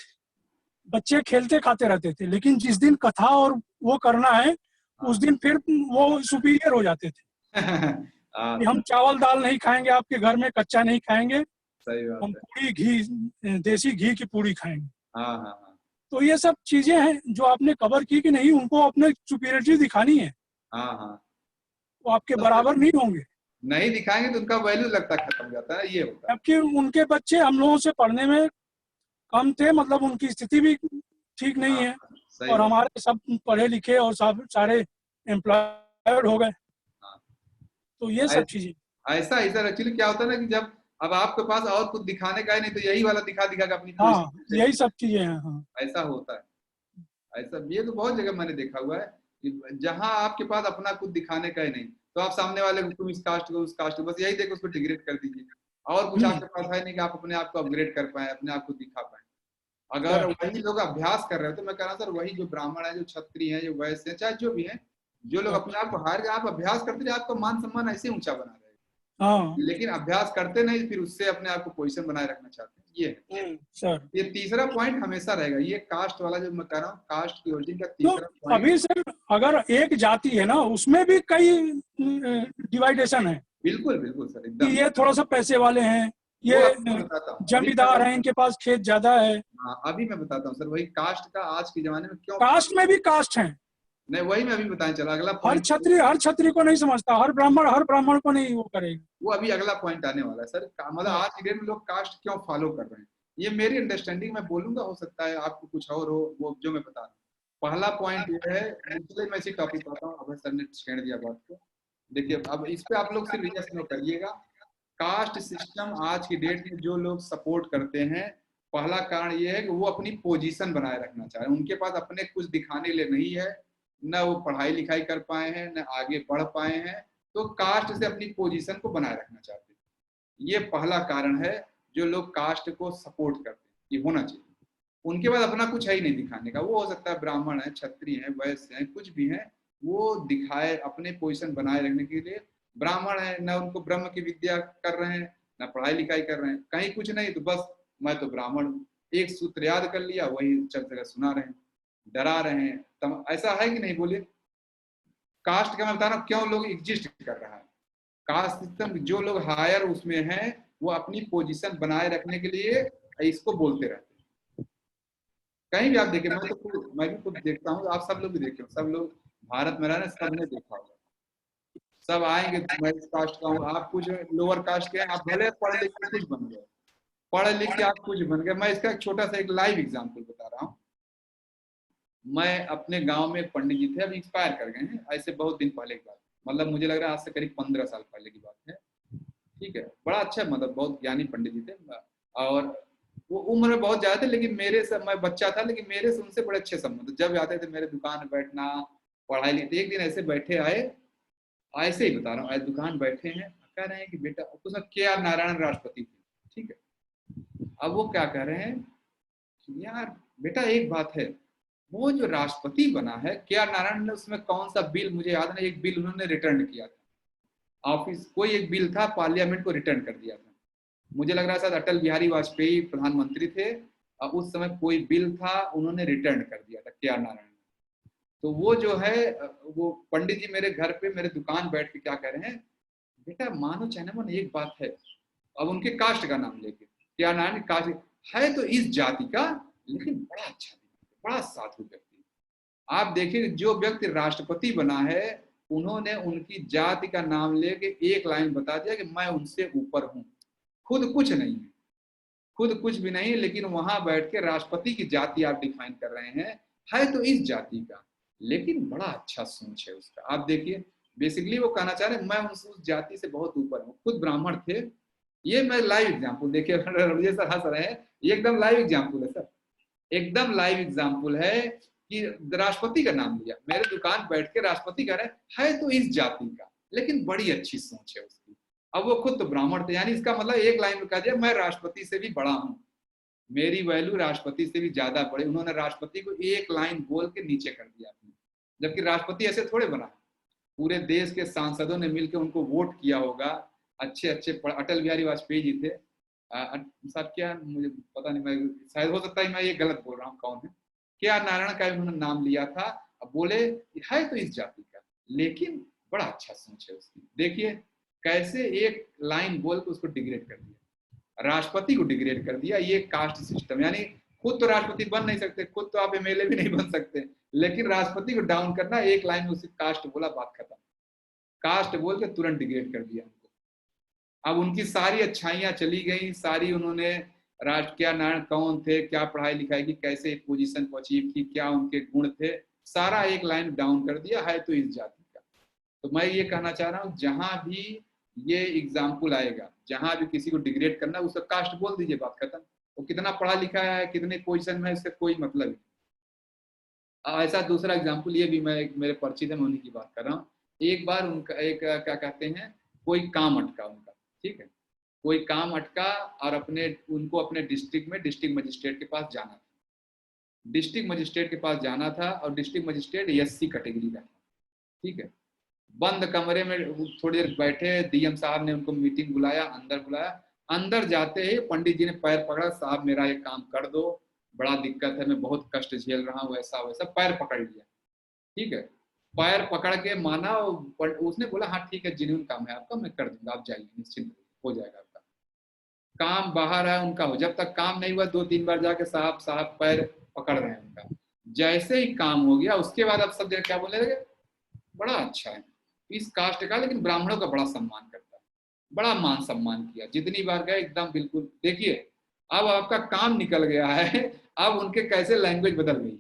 बच्चे खेलते खाते रहते थे, लेकिन जिस दिन कथा और वो करना है, उस दिन फिर वो सुपीरियर हो जाते थे कि हम चावल दाल नहीं खाएंगे, आपके घर में कच्चा नहीं खाएंगे, सही बात हम है। पूरी घी, देसी घी की पूरी खाएंगे। हाँ हाँ हाँ तो ये सब चीजें हैं जो आपने कवर की कि नहीं, उनको अपने सुपीरियरिटी दिखानी है। हाँ हाँ, वो आपके तो सर बराबर नहीं होंगे, नहीं दिखाएंगे तो उनका वैल्यू लगता खत्म हो जाता है, ये होता है। जबकि उनके बच्चे हम लोगों से पढ़ने में कम थे, मतलब उनकी स्थिति भी ठीक नहीं हाँ है। सही और बात। हमारे सब पढ़े लिखे और सब सारे एम्प्लॉयड हो गए। हाँ, तो ये सब चीजें। ऐसा ही सर, एक्चुअली क्या होता है ना कि जब अब आपके पास और कुछ दिखाने का है नहीं, तो यही वाला दिखा दिखा के अपनी हाँ, पोजीशन यही सब चीजें हैं। हाँ, ऐसा होता है। ऐसा ये तो बहुत जगह मैंने देखा हुआ है कि जहां आपके पास अपना कुछ दिखाने का ही नहीं, तो आप सामने वाले को, तुम इस कास्ट को, उस कास्ट को, बस यही देखो उसको डिग्रेड कर दीजिए। और कुछ आपके पास है नहीं कि आप अपने आप को अपग्रेड कर पाए, अपने आप को दिखा पाए। अगर सर, वही लोग अभ्यास कर रहे हो, तो मैं कह रहा हूँ सर, वही जो ब्राह्मण है, जो क्षत्रिय है, जो वैश्य है, चाहे जो भी है, जो लोग सर, अपने आप को हार गए, आप अभ्यास करते रहे, आपका मान सम्मान ऐसे ऊंचा बना रहे। हाँ, लेकिन अभ्यास करते नहीं, फिर उससे अपने आप को पोजीशन बनाए रखना चाहते हैं, ये है। सर। ये तीसरा पॉइंट हमेशा रहेगा, ये कास्ट वाला जो मैं कह रहा हूँ, कास्ट की ओरिजिन का तो तीसरा पॉइंट। अभी सर, अगर एक जाति है ना, उसमें भी कई डिवाइडेशन है बिल्कुल बिल्कुल सर, कि एकदम। ये थोड़ा सा पैसे वाले हैं, वो ये आपको मैं बताता हूँ, अभी जमींदार हैं, इनके पास खेत ज्यादा है। हाँ, अभी मैं बताता हूँ सर, वही कास्ट का आज के जमाने में क्यों कास्ट में भी कास्ट है। नहीं, वही मैं अभी बताने चला, अगला हर पॉइंट। छत्री हर छत्री को नहीं समझता, हर ब्राह्मण को नहीं वो करेगा। वो अभी अगला पॉइंट आने वाला है सर, मतलब हाँ, आज की डेट में लोग कास्ट क्यों फॉलो कर रहे हैं, ये मेरी अंडरस्टैंडिंग में बोलूंगा, हो सकता है आपको कुछ और हो, वो जो मैं बता रहा हूँ। पहला पॉइंट ये है, इसलिए मैं इसी टॉपिक आता हूँ, अभय सर ने छेड़ दिया बात को। देखिए, अब इस पे आप लोग सिर्फ यस नो करिएगा। कास्ट सिस्टम आज की डेट में जो लोग सपोर्ट करते हैं, पहला कारण ये है कि वो अपनी पोजीशन बनाए रखना चाह रहे हैं, उनके पास अपने कुछ दिखाने के लिए नहीं है, न वो पढ़ाई लिखाई कर पाए हैं, न आगे बढ़ पाए हैं, तो कास्ट से अपनी पोजीशन को बनाए रखना चाहते हैं। ये पहला कारण है जो लोग कास्ट को सपोर्ट करते हैं, ये होना चाहिए। उनके पास अपना कुछ है ही नहीं दिखाने का, वो हो सकता है ब्राह्मण है, क्षत्रिय है, वैश्य है, कुछ भी है, वो दिखाए अपने पोजीशन बनाए रखने के लिए। ब्राह्मण है, न उनको ब्रह्म की विद्या कर रहे हैं, ना पढ़ाई लिखाई कर रहे हैं, कहीं कुछ नहीं, तो बस मैं तो ब्राह्मण हूँ, एक सूत्र याद कर लिया, वही चल चल सुना रहे हैं, डरा रहे हैं। ऐसा है कि नहीं बोलिए? कास्ट का मैं बता रहा हूँ क्यों लोग एग्जिस्ट कर रहा है। कास्ट सिस्टम, जो लोग हायर उसमें हैं वो अपनी पोजीशन बनाए रखने के लिए इसको बोलते रहते हैं। कहीं भी आप देखें, मैं भी खुद देखता हूँ, आप सब लोग भी देखे, सब लोग भारत में रहने, सबने देखा होगा, सब आएंगे मैं इस कास्ट का हूँ, आप कुछ लोअर कास्ट के हैं, आप भले पढ़ लिख के कुछ बन गए, पढ़ लिख के आप कुछ बन गए। मैं इसका एक छोटा सा एक लाइव एग्जाम्पल बता रहा हूँ। मैं अपने गांव में एक पंडित जी थे, अभी एक्सपायर कर गए हैं, ऐसे बहुत दिन पहले की बात, मतलब मुझे लग रहा है आज से करीब 15 साल पहले की बात है, ठीक है। बड़ा अच्छा, मतलब बहुत ज्ञानी पंडित जी थे, और वो उम्र में बहुत ज्यादा थे, लेकिन मेरे से, मैं बच्चा था लेकिन मेरे से उनसे बड़े अच्छे संबंध, जब आते थे मेरे दुकान में बैठना, पढ़ाई लिखते। एक दिन ऐसे बैठे आए, ऐसे ही बता रहा हूँ, दुकान बैठे हैं, कह रहे हैं कि बेटा, उसमें के.आर. नारायण राष्ट्रपति थे, ठीक है। अब वो क्या कह रहे हैं कि यार बेटा एक बात है, वो जो राष्ट्रपति बना है के.आर. नारायण ने, उसमें कौन सा बिल मुझे याद नहीं, एक बिल उन्होंने रिटर्न किया था, ऑफिस कोई एक बिल था, पार्लियामेंट को रिटर्न कर दिया था, मुझे लग रहा है शायद अटल बिहारी वाजपेयी प्रधानमंत्री थे, और उस समय कोई बिल था, उन्होंने रिटर्न कर दिया था के.आर. नारायण। तो वो जो है, वो पंडित जी मेरे घर पे, मेरे दुकान बैठ के क्या कह रहे हैं, बेटा मानो चाहे ना, एक बात है, अब उनके कास्ट का नाम लेके, के.आर. नारायण कास्ट है तो इस जाति का, लेकिन बड़ा अच्छा, बड़ा साधु व्यक्ति। आप देखिए जो व्यक्ति राष्ट्रपति बना है, उन्होंने उनकी जाति का नाम लेके एक लाइन बता दिया कि मैं उनसे ऊपर हूं, खुद कुछ नहीं है, खुद कुछ भी नहीं, लेकिन वहां बैठ के राष्ट्रपति की जाति आप डिफाइन कर रहे हैं, है तो इस जाति का, लेकिन बड़ा अच्छा सोच है उसका। आप देखिए बेसिकली वो कहना चाह रहे हैं मैं उस जाति से बहुत ऊपर हूँ, खुद ब्राह्मण थे। ये मैं लाइव एग्जाम्पल, देखिए रवि सर हंस रहे हैं, ये एकदम लाइव एग्जाम्पल है सर, एकदम लाइव एग्जाम्पल है कि राष्ट्रपति का नाम लिया, मेरे दुकान बैठ के राष्ट्रपति कह रहे है तो इस जाति का, लेकिन बड़ी अच्छी सोच है उसकी। अब वो खुद तो ब्राह्मण थे, यानी इसका मतलब एक लाइन में कह दिया मैं राष्ट्रपति से भी बड़ा हूं, मेरी वैल्यू राष्ट्रपति से भी ज्यादा बड़ी। उन्होंने राष्ट्रपति को एक लाइन बोल के नीचे कर दिया, जबकि राष्ट्रपति ऐसे थोड़े बना, पूरे देश के सांसदों ने मिलकर उनको वोट किया होगा, अच्छे अच्छे, अटल बिहारी वाजपेयी जी थे, साहब क्या मुझे पता नहीं, मैं शायद हो सकता है मैं ये गलत बोल रहा हूँ कौन है, के.आर. नारायण का उन्होंने नाम लिया था। अब बोले है तो इस जाति का, लेकिन बड़ा अच्छा सोच है उसकी। देखिए कैसे एक लाइन बोल के उसको डिग्रेड कर दिया, राष्ट्रपति को डिग्रेड कर दिया। ये कास्ट सिस्टम, यानी खुद तो राष्ट्रपति बन नहीं सकते, खुद तो आप एमएलए भी नहीं बन सकते, लेकिन राष्ट्रपति को डाउन करना, एक लाइन में उसी कास्ट बोला, बात खत्म, कास्ट बोल के तुरंत डिग्रेड कर दिया उनको। अब उनकी सारी अच्छाइयां चली गई, सारी उन्होंने क्या नारायण कौन थे, क्या पढ़ाई लिखाई की, कैसे पोजीशन को अचीव की, क्या उनके गुण थे, सारा एक लाइन डाउन कर दिया, है तो इस जाति का। तो मैं ये कहना चाह रहा हूँ जहां भी ये एग्जाम्पल आएगा, जहां भी किसी को डिग्रेड करना, उसका कास्ट बोल दीजिए, बात खत्म। वो कितना पढ़ा लिखा है, कितने पोजीशन में है, इससे कोई मतलब नहीं। ऐसा दूसरा एग्जाम्पल ये भी मैं मेरे परिचित है, मैं उन्हीं की बात कर रहा हूँ। एक बार उनका एक क्या कहते हैं, कोई काम अटका उनका, ठीक है, कोई काम अटका, और उनको अपने डिस्ट्रिक्ट में डिस्ट्रिक्ट मजिस्ट्रेट के पास जाना था, डिस्ट्रिक्ट मजिस्ट्रेट के पास जाना था, और डिस्ट्रिक्ट मजिस्ट्रेट एससी कैटेगरी का था, ठीक है। बंद कमरे में थोड़ी देर बैठे, डीएम साहब ने उनको मीटिंग बुलाया, अंदर बुलाया, अंदर जाते ही पंडित जी ने पैर पकड़ा, साहब मेरा ये काम कर दो, बड़ा दिक्कत है, मैं बहुत कष्ट झेल रहा हूँ, ऐसा वैसा, पैर पकड़ लिया, ठीक है, पैर पकड़ के माना, उसने बोला हाँ ठीक है, जेन्युइन काम है आपका, मैं कर दूंगा, आप जाइए, निश्चिंत हो जाएगा आपका काम। बाहर है उनका, हो जब तक काम नहीं हुआ, 2-3 बार जाके साहब साहब पैर पकड़ रहे हैं उनका, जैसे ही काम हो गया उसके बाद अब सब जगह क्या बोलने लगे, बड़ा अच्छा है इस कास्ट का, लेकिन ब्राह्मणों का बड़ा सम्मान करता है, बड़ा मान सम्मान किया, जितनी बार गए एकदम बिल्कुल। देखिए अब आपका काम निकल गया है, अब उनके कैसे लैंग्वेज बदल गई है,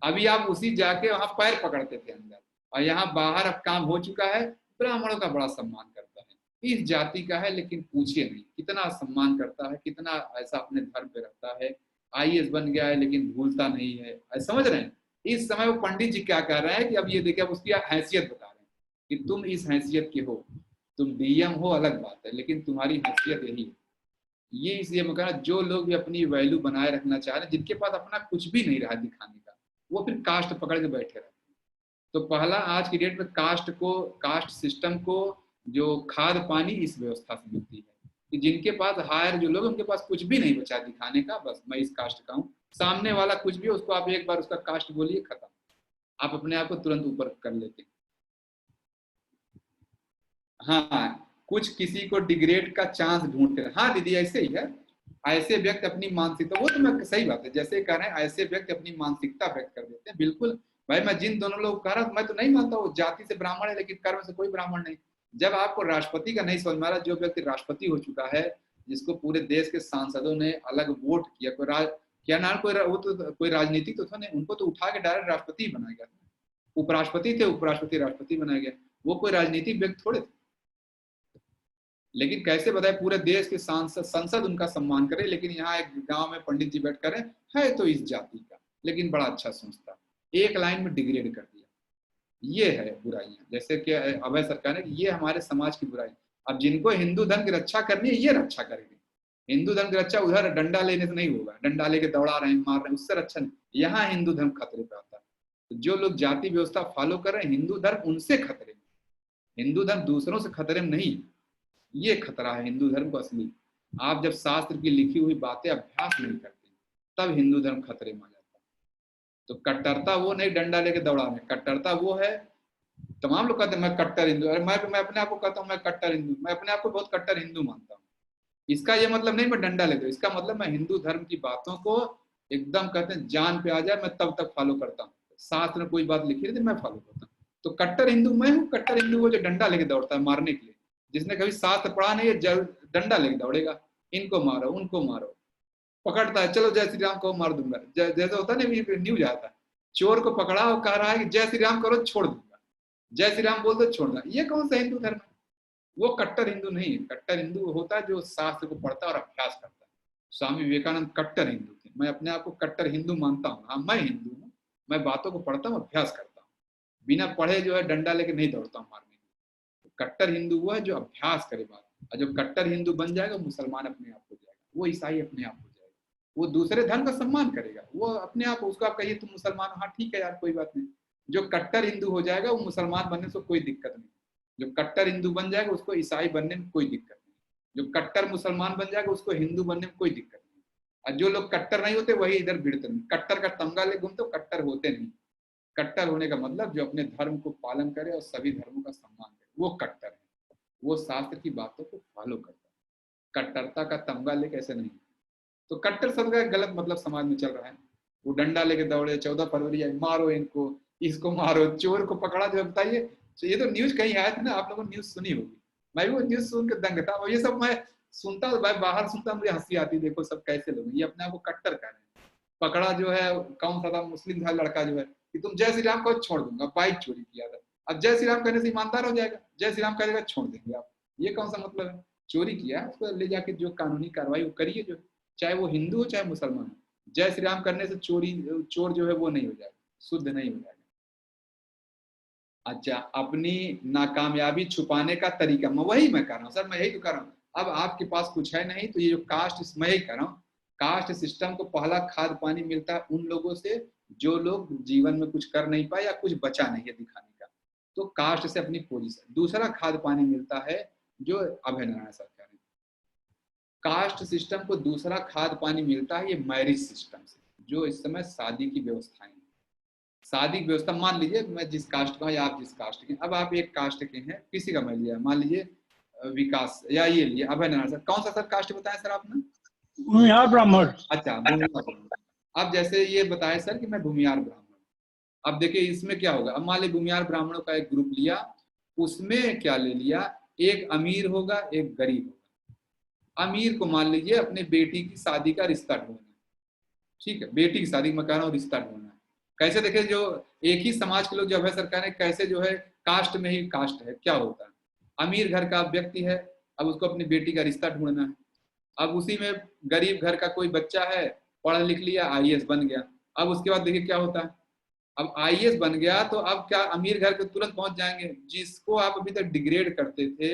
अभी आप उसी जाके वहां पैर पकड़ते थे अंदर, और यहाँ बाहर अब काम हो चुका है, ब्राह्मणों का बड़ा सम्मान करता है, इस जाति का है, लेकिन पूछिए नहीं कितना सम्मान करता है, कितना ऐसा अपने धर्म पे रखता है, आईएएस बन गया है लेकिन भूलता नहीं है, समझ रहे हैं। इस समय वो पंडित जी क्या कर रहे हैं कि अब ये देखिए, अब उसकी हैसियत बता रहे हैं कि तुम इस हैसियत के हो, तुम डीएम हो अलग बात है, लेकिन तुम्हारी हैसियत यही है। ये इसलिए मैं कह रहा, जो लोग भी अपनी वैल्यू बनाए रखना चाह रहे हैं, जिनके पास अपना कुछ भी नहीं रहा दिखाने का, वो फिर कास्ट पकड़ के बैठे रहते हैं। तो पहला आज की डेट में कास्ट सिस्टम को जो खाद पानी इस व्यवस्था से मिलती है, कि जिनके पास हायर जो लोग उनके पास कुछ भी नहीं बचा दिखाने का, बस मैं इस कास्ट का हूँ, सामने वाला कुछ भी उसको आप एक बार उसका कास्ट बोलिए, खत्म, आप अपने आप को तुरंत ऊपर कर लेते हैं। हाँ, कुछ किसी को डिग्रेड का चांस ढूंढते हैं। हाँ दीदी ऐसे ही है, ऐसे व्यक्ति अपनी मानसिकता, वो तो मैं सही बात है, जैसे कह रहे हैं ऐसे व्यक्ति अपनी मानसिकता व्यक्त कर देते हैं। बिल्कुल भाई, मैं जिन दोनों लोग कह रहा हूँ, मैं तो नहीं मानता वो जाति से ब्राह्मण है लेकिन कर्म से कोई ब्राह्मण नहीं। जब आपको राष्ट्रपति का नहीं समझ में आ रहा, जो व्यक्ति राष्ट्रपति हो चुका है, जिसको पूरे देश के सांसदों ने अलग वोट किया, क्या नाम, वो तो कोई राजनीति तो था नहीं, उनको तो उठा के डायरेक्ट राष्ट्रपति बनाया गया, उपराष्ट्रपति थे, उपराष्ट्रपति राष्ट्रपति बनाया गया, वो कोई राजनीतिक व्यक्ति थोड़े थे। लेकिन कैसे बताए, पूरे देश के सांसद संसद उनका सम्मान करे, लेकिन यहाँ एक गांव में पंडित जी बैठ कर है तो इस जाति का, लेकिन बड़ा अच्छा सोचता, एक लाइन में डिग्रेड कर दिया। ये है बुराइयां, जैसे कि अभय सरकार ने, ये हमारे समाज की बुराई। अब जिनको हिंदू धर्म की रक्षा करनी है ये रक्षा करेंगे, हिंदू धर्म की रक्षा उधर डंडा लेने से नहीं होगा, डंडा लेके दौड़ा रहे हैं, मार रहे हैं, उससे रक्षा नहीं। यहाँ हिंदू धर्म खतरे पे आता है। तो जो लोग जाति व्यवस्था फॉलो कर रहे हैं, हिंदू धर्म उनसे खतरे में, हिंदू धर्म दूसरों से खतरे में नहीं, ये खतरा है हिंदू धर्म को असली। आप जब शास्त्र की लिखी हुई बातें अभ्यास नहीं करते तब हिंदू धर्म खतरे में आ जाता है। तो कट्टरता वो नहीं डंडा लेके दौड़ाने, कट्टरता वो है, तमाम लोग कहते हैं मैं कट्टर हिंदू, अरे मैं अपने आप को कहता हूँ मैं कट्टर हिंदू, मैं अपने आप को बहुत कट्टर हिंदू मानता हूँ। इसका ये मतलब नहीं मैं डंडा लेता हूँ, इसका मतलब मैं हिंदू धर्म की बातों को एकदम कहते हैं जान पे आ जाए मैं तब तक फॉलो करता हूँ, शास्त्र में कोई बात लिखी रहती मैं फॉलो करता हूँ। तो कट्टर हिंदू मैं हूँ, कट्टर हिंदू वो जो डंडा लेके दौड़ता है मारने के लिए, जिसने कभी शास्त्र पढ़ा नहीं है डंडा लेके दौड़ेगा, इनको मारो उनको मारो, पकड़ता है चलो जय श्री राम को मार दूंगा, जैसे होता है ना न्यूज आता है, चोर को पकड़ा और कह रहा है कि जय श्री राम करो छोड़ दूंगा, जय श्री राम बोल दो छोड़ दूंगा। ये कौन सा हिंदू धर्म है? वो कट्टर हिंदू नहीं है। कट्टर हिंदू होता है जो शास्त्र को पढ़ता है और अभ्यास करता है। स्वामी विवेकानंद कट्टर हिंदू थे, मैं अपने आप को कट्टर हिंदू मानता हूँ। हाँ मैं हिंदू हूँ, मैं बातों को पढ़ता हूँ अभ्यास करता हूँ, बिना पढ़े जो है डंडा लेके नहीं दौड़ता हूँ मारने के। कट्टर हिंदू वो है जो अभ्यास करे बात, और जो कट्टर हिंदू बन जाएगा मुसलमान अपने आप हो जाएगा, वो ईसाई अपने आप हो जाएगा, वो दूसरे धर्म का सम्मान करेगा, वो अपने आप, उसको आप कहिए तुम मुसलमान, हाँ ठीक है यार कोई बात नहीं। जो कट्टर हिंदू हो जाएगा वो मुसलमान बनने से कोई दिक्कत नहीं, जो कट्टर हिंदू बन जाएगा उसको ईसाई बनने में कोई दिक्कत नहीं, जो कट्टर मुसलमान बन जाएगा उसको हिंदू बनने में कोई दिक्कत नहीं। और जो लोग कट्टर नहीं होते वही इधर भिड़ते नहीं, कट्टर का तमगा ले घूमते हो, कट्टर होते नहीं। कट्टर होने का मतलब जो अपने धर्म को पालन करे और सभी धर्मों का सम्मान करे, वो कट्टर है, वो शास्त्र की बातों को फॉलो करता है। कट्टरता का तमगा ले कैसे नहीं। तो कट्टर शब्द का गलत मतलब समाज में चल रहा है। वो डंडा लेके दौड़े, 14 फरवरी आई, मारो इनको, इसको मारो, चोर को पकड़ा, जो बताइए। तो ये तो न्यूज कहीं आया था ना, आप लोगों ने न्यूज सुनी होगी, मैं भी वो न्यूज सुन के दंग था। और ये सब मैं सुनता भाई, बाहर सुनता मुझे हंसी आती, देखो सब कैसे लोग, ये अपने आप को कट्टर कर रहे हैं। पकड़ा जो है कौन सा था, मुस्लिम था लड़का जो है, कि तुम जय श्री राम को छोड़ दूंगा, बाइक चोरी किया था, अब जय श्री राम कहने से ईमानदार हो जाएगा, जय श्री राम कहेगा छोड़ देंगे आप, ये कौन सा मतलब है? चोरी किया उसको ले जाके जो कानूनी कार्रवाई वो करिए, जो चाहे वो हिंदू हो चाहे मुसलमान हो। जय श्री राम करने से चोर जो है वो नहीं हो जाएगा, शुद्ध नहीं हो जाएगा। अच्छा, अपनी नाकामयाबी छुपाने का तरीका, मैं वही मैं कर रहा हूँ सर, मैं यही तो कर रहा हूँ। अब आपके पास कुछ है नहीं तो ये जो कास्ट, मैं यही कर रहा हूँ, कास्ट सिस्टम को पहला खाद पानी मिलता है उन लोगों से जो लोग जीवन में कुछ कर नहीं पाए या कुछ बचा नहीं है दिखाने का, तो कास्ट से अपनी पोजीशन। दूसरा खाद पानी मिलता है जो अभय नारायण सर कह रहे हैं, कास्ट सिस्टम को दूसरा खाद पानी मिलता है ये मैरिज सिस्टम से, जो इस समय शादी की व्यवस्थाएं, शादी की व्यवस्था, मान लीजिए मैं जिस कास्ट का या आप जिस कास्ट के, अब आप एक कास्ट के हैं, किसी का मैं लिया, मान लीजिए विकास या ये लिए अभय नारायण सर, कौन सा सर कास्ट बताया सर आपने? भूमिहार ब्राह्मण। अच्छा भूमिहार। अब जैसे ये बताया सर कि मैं भूमिहार ब्राह्मण, अब देखिए इसमें क्या होगा, अब मान लीजिए भूमिहार ब्राह्मणों का एक ग्रुप लिया, उसमें क्या ले लिया, एक अमीर होगा एक गरीब होगा। अमीर को मान लीजिए अपने बेटी की शादी का रिश्ता ढूंढना, ठीक है, बेटी की शादी में कह रहा हूँ रिश्ता ढूंढना है। कैसे देखे, जो एक ही समाज के लोग जो है सरकार ने कैसे जो है कास्ट में ही कास्ट है, क्या होता है, अमीर घर का व्यक्ति है, अब उसको अपनी बेटी का रिश्ता ढूंढना है। अब उसी में गरीब घर का कोई बच्चा है, पढ़ लिख लिया, आईएएस बन गया। अब उसके बाद देखिए क्या होता है, अब आईएएस बन गया तो अब क्या अमीर घर के तुरंत पहुंच जाएंगे, जिसको आप अभी तक डिग्रेड करते थे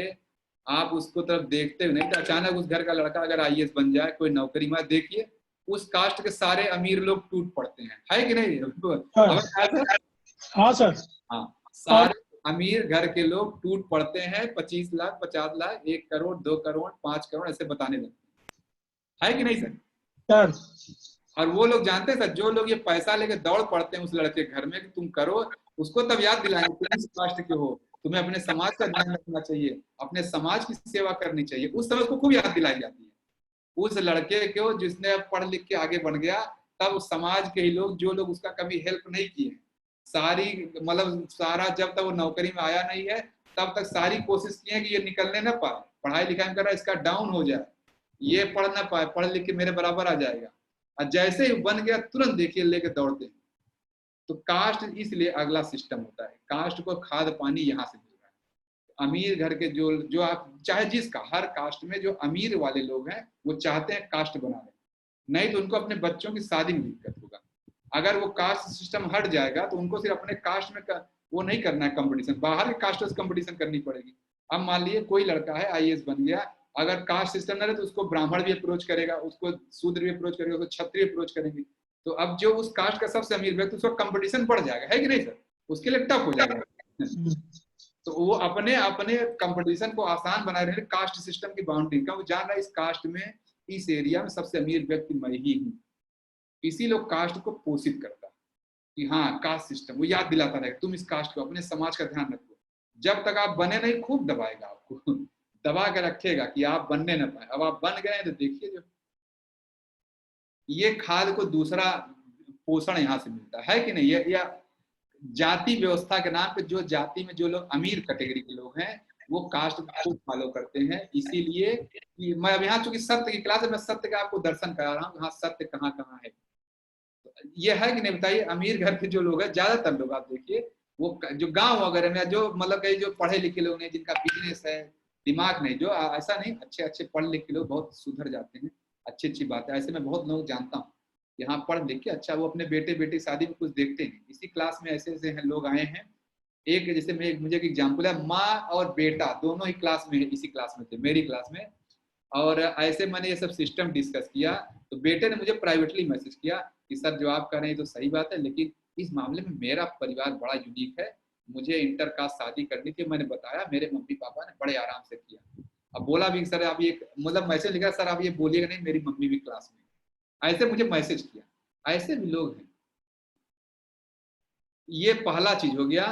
आप उसको तरफ देखते नहीं, तो अचानक उस घर का लड़का अगर आईएएस बन जाए, कोई नौकरी में, देखिए उस कास्ट के सारे अमीर लोग टूट पड़ते हैं, है कि नहीं? हाँ सर। हाँ, सारे अमीर घर के लोग टूट पड़ते हैं, 25 लाख 50 लाख 1 करोड़ 2 करोड़ 5 करोड़ ऐसे बताने लगते हैं, है कि नहीं सर? सर और वो लोग जानते हैं सर, जो लोग ये पैसा लेके दौड़ पड़ते हैं उस लड़के के घर में कि तुम करो, उसको तब याद दिलाएंगे तुम इस कास्ट के हो, तुम्हें अपने समाज का ध्यान रखना चाहिए, अपने समाज की सेवा करनी चाहिए। उस समय उसको खूब याद दिलाई जाती है उस लड़के को जिसने अब पढ़ लिख के आगे बढ़ गया। तब समाज के ही लोग, जो लोग उसका कभी हेल्प नहीं किए, सारी मतलब सारा, जब तक वो नौकरी में आया नहीं है तब तक सारी कोशिश की है कि ये निकलने ना पाए, पढ़ाई लिखाई में कर रहा है, इसका डाउन हो जाए, ये पढ़ ना पाए, पढ़ लिख के मेरे बराबर आ जाएगा, और जैसे ही बन गया तुरंत देखिए लेके दौड़ते हैं। तो कास्ट इसलिए अगला सिस्टम होता है, कास्ट को खाद पानी यहाँ से मिल रहा है। अमीर घर के जो जो आप चाहे जिसका, हर कास्ट में जो अमीर वाले लोग हैं वो चाहते हैं कास्ट बना लें, नहीं तो उनको अपने बच्चों की शादी में दिक्कत होगा। अगर वो कास्ट सिस्टम हट जाएगा तो उनको सिर्फ अपने कास्ट में वो नहीं करना है कंपटीशन, बाहर के कास्ट से कंपटीशन करनी पड़ेगी। अब मान लीजिए कोई लड़का है आईएएस बन गया, अगर कास्ट सिस्टम ना रहे तो उसको ब्राह्मण भी अप्रोच करेगा, उसको शूद्र भी अप्रोच करेगा, उसको क्षत्रिय अप्रोच करेंगे। तो अब जो उस कास्ट का सबसे अमीर व्यक्ति, उसका कंपटीशन बढ़ जाएगा, है कि नहीं सर? उसके लिए टफ हो जाएगा। तो वो अपने अपने कंपटीशन को आसान बनाए रहे कास्ट सिस्टम की बाउंड्री का, वो जान रहा है इस कास्ट में, इस एरिया में सबसे अमीर व्यक्ति मैं ही हूँ, इसी लोग कास्ट को पोषित करता है कि हाँ कास्ट सिस्टम, वो याद दिलाता रहेगा तुम इस कास्ट को, अपने समाज का ध्यान रखो। जब तक आप बने नहीं खूब दबाएगा आपको दबा के रखेगा कि आप बनने ना पाए। अब आप बन गए तो देखिए, जो ये खाद को दूसरा पोषण यहाँ से मिलता है कि नहीं? या जाति व्यवस्था के नाम पे जो जाति में जो लोग अमीर कैटेगरी के लोग हैं वो कास्ट को फॉलो करते हैं। इसीलिए कि मैं अब यहाँ चूंकि सत्य की क्लास है, मैं सत्य का आपको दर्शन करा रहा हूँ, हाँ सत्य कहाँ कहाँ है। ये है कि नहीं बताइए? अमीर घर के जो लोग हैं, ज्यादातर लोग आप देखिए, वो जो गांव वगैरह में जो मतलब कई जो पढ़े लिखे लोग हैं, जिनका बिजनेस है, दिमाग नहीं, जो ऐसा नहीं, अच्छे अच्छे पढ़ लिख के लोग बहुत सुधर जाते हैं, अच्छी अच्छी बात है, ऐसे मैं बहुत लोग जानता हूँ यहाँ पढ़ लिख के अच्छा, वो अपने बेटे बेटी शादी में कुछ देखते हैं। इसी क्लास में ऐसे ऐसे हैं लोग आए हैं, एक जैसे मुझे एक एग्जाम्पल है, माँ और बेटा दोनों ही क्लास में, इसी क्लास में थे, मेरी क्लास में, और ऐसे मैंने ये सब सिस्टम डिस्कस किया। तो बेटे ने मुझे प्राइवेटली मैसेज किया कि सर जो आप कर रहे हैं तो सही बात है, लेकिन इस मामले में मेरा परिवार बड़ा यूनिक है, मुझे इंटर कास्ट शादी करनी थी। मैंने बताया, मेरे मम्मी पापा ने बड़े आराम से किया। अब बोला भी सर आप ये, मतलब मैसेज लिखा, सर आप ये बोलिएगा नहीं, मेरी मम्मी भी क्लास में, ऐसे मुझे मैसेज किया। ऐसे भी लोग हैं। ये पहला चीज हो गया।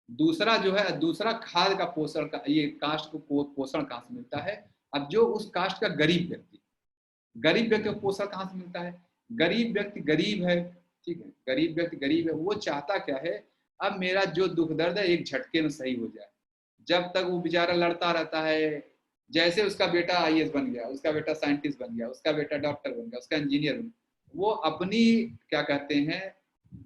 दूसरा जो है, दूसरा खाद का पोषण का, ये कास्ट को पोषण कहाँ से मिलता है? अब जो उस कास्ट का गरीब व्यक्ति, गरीब व्यक्ति को पोषण कहाँ से मिलता है? गरीब व्यक्ति गरीब है, ठीक है, गरीब व्यक्ति गरीब है, वो चाहता क्या है, अब मेरा जो दुख दर्द है एक झटके में सही हो जाए। जब तक वो बेचारा लड़ता रहता है, जैसे उसका बेटा आईएएस बन गया, उसका बेटा साइंटिस्ट बन गया, उसका बेटा डॉक्टर बन गया, उसका इंजीनियर बन गया, वो अपनी क्या कहते हैं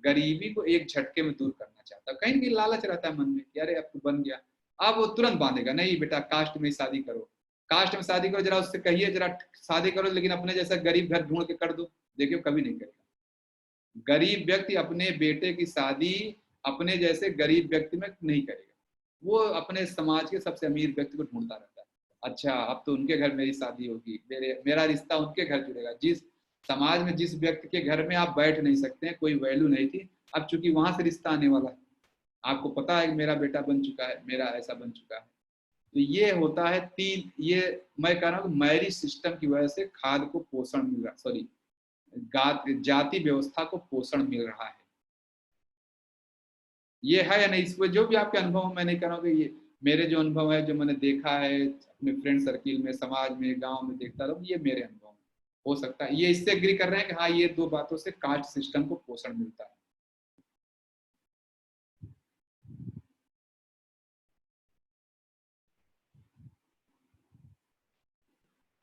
गरीबी को एक झटके में दूर करना चाहता है। कहीं भी लालच रहता है मन में कि अरे अब तो बन गया, अब वो तुरंत बांधेगा, नहीं बेटा कास्ट में शादी करो, कास्ट में शादी करो, जरा उससे कहिए जरा शादी करो, लेकिन अपने जैसा गरीब घर ढूंढ के कर दो। देखियो कभी नहीं करेगा। गरीब व्यक्ति अपने बेटे की शादी अपने जैसे गरीब व्यक्ति में नहीं करेगा, वो अपने समाज के सबसे अमीर व्यक्ति को ढूंढता रहता है। अच्छा अब तो उनके घर मेरी शादी होगी, मेरा रिश्ता उनके घर जुड़ेगा। जिस समाज में जिस व्यक्ति के घर में आप बैठ नहीं सकते हैं, कोई वैल्यू नहीं थी, अब चूंकि वहां से रिश्ता आने वाला है, आपको पता है कि मेरा बेटा बन चुका है, मेरा ऐसा बन चुका है। तो ये होता है तीन, ये मैं कह रहा हूँ मैरिज सिस्टम की वजह से खाद को पोषण मिल रहा, सॉरी जाति व्यवस्था को पोषण मिल रहा है। ये है या नहीं? इस पर जो भी आपके अनुभव, मैं नहीं कह रहा हूँ कि ये मेरे जो अनुभव है, जो मैंने देखा है अपने फ्रेंड सर्किल में, समाज में, गांव में देखता रहूँ, ये मेरे अनुभव हो सकता है ये इससे एग्री कर रहे हैं कि हाँ ये दो बातों से कास्ट सिस्टम को पोषण मिलता है।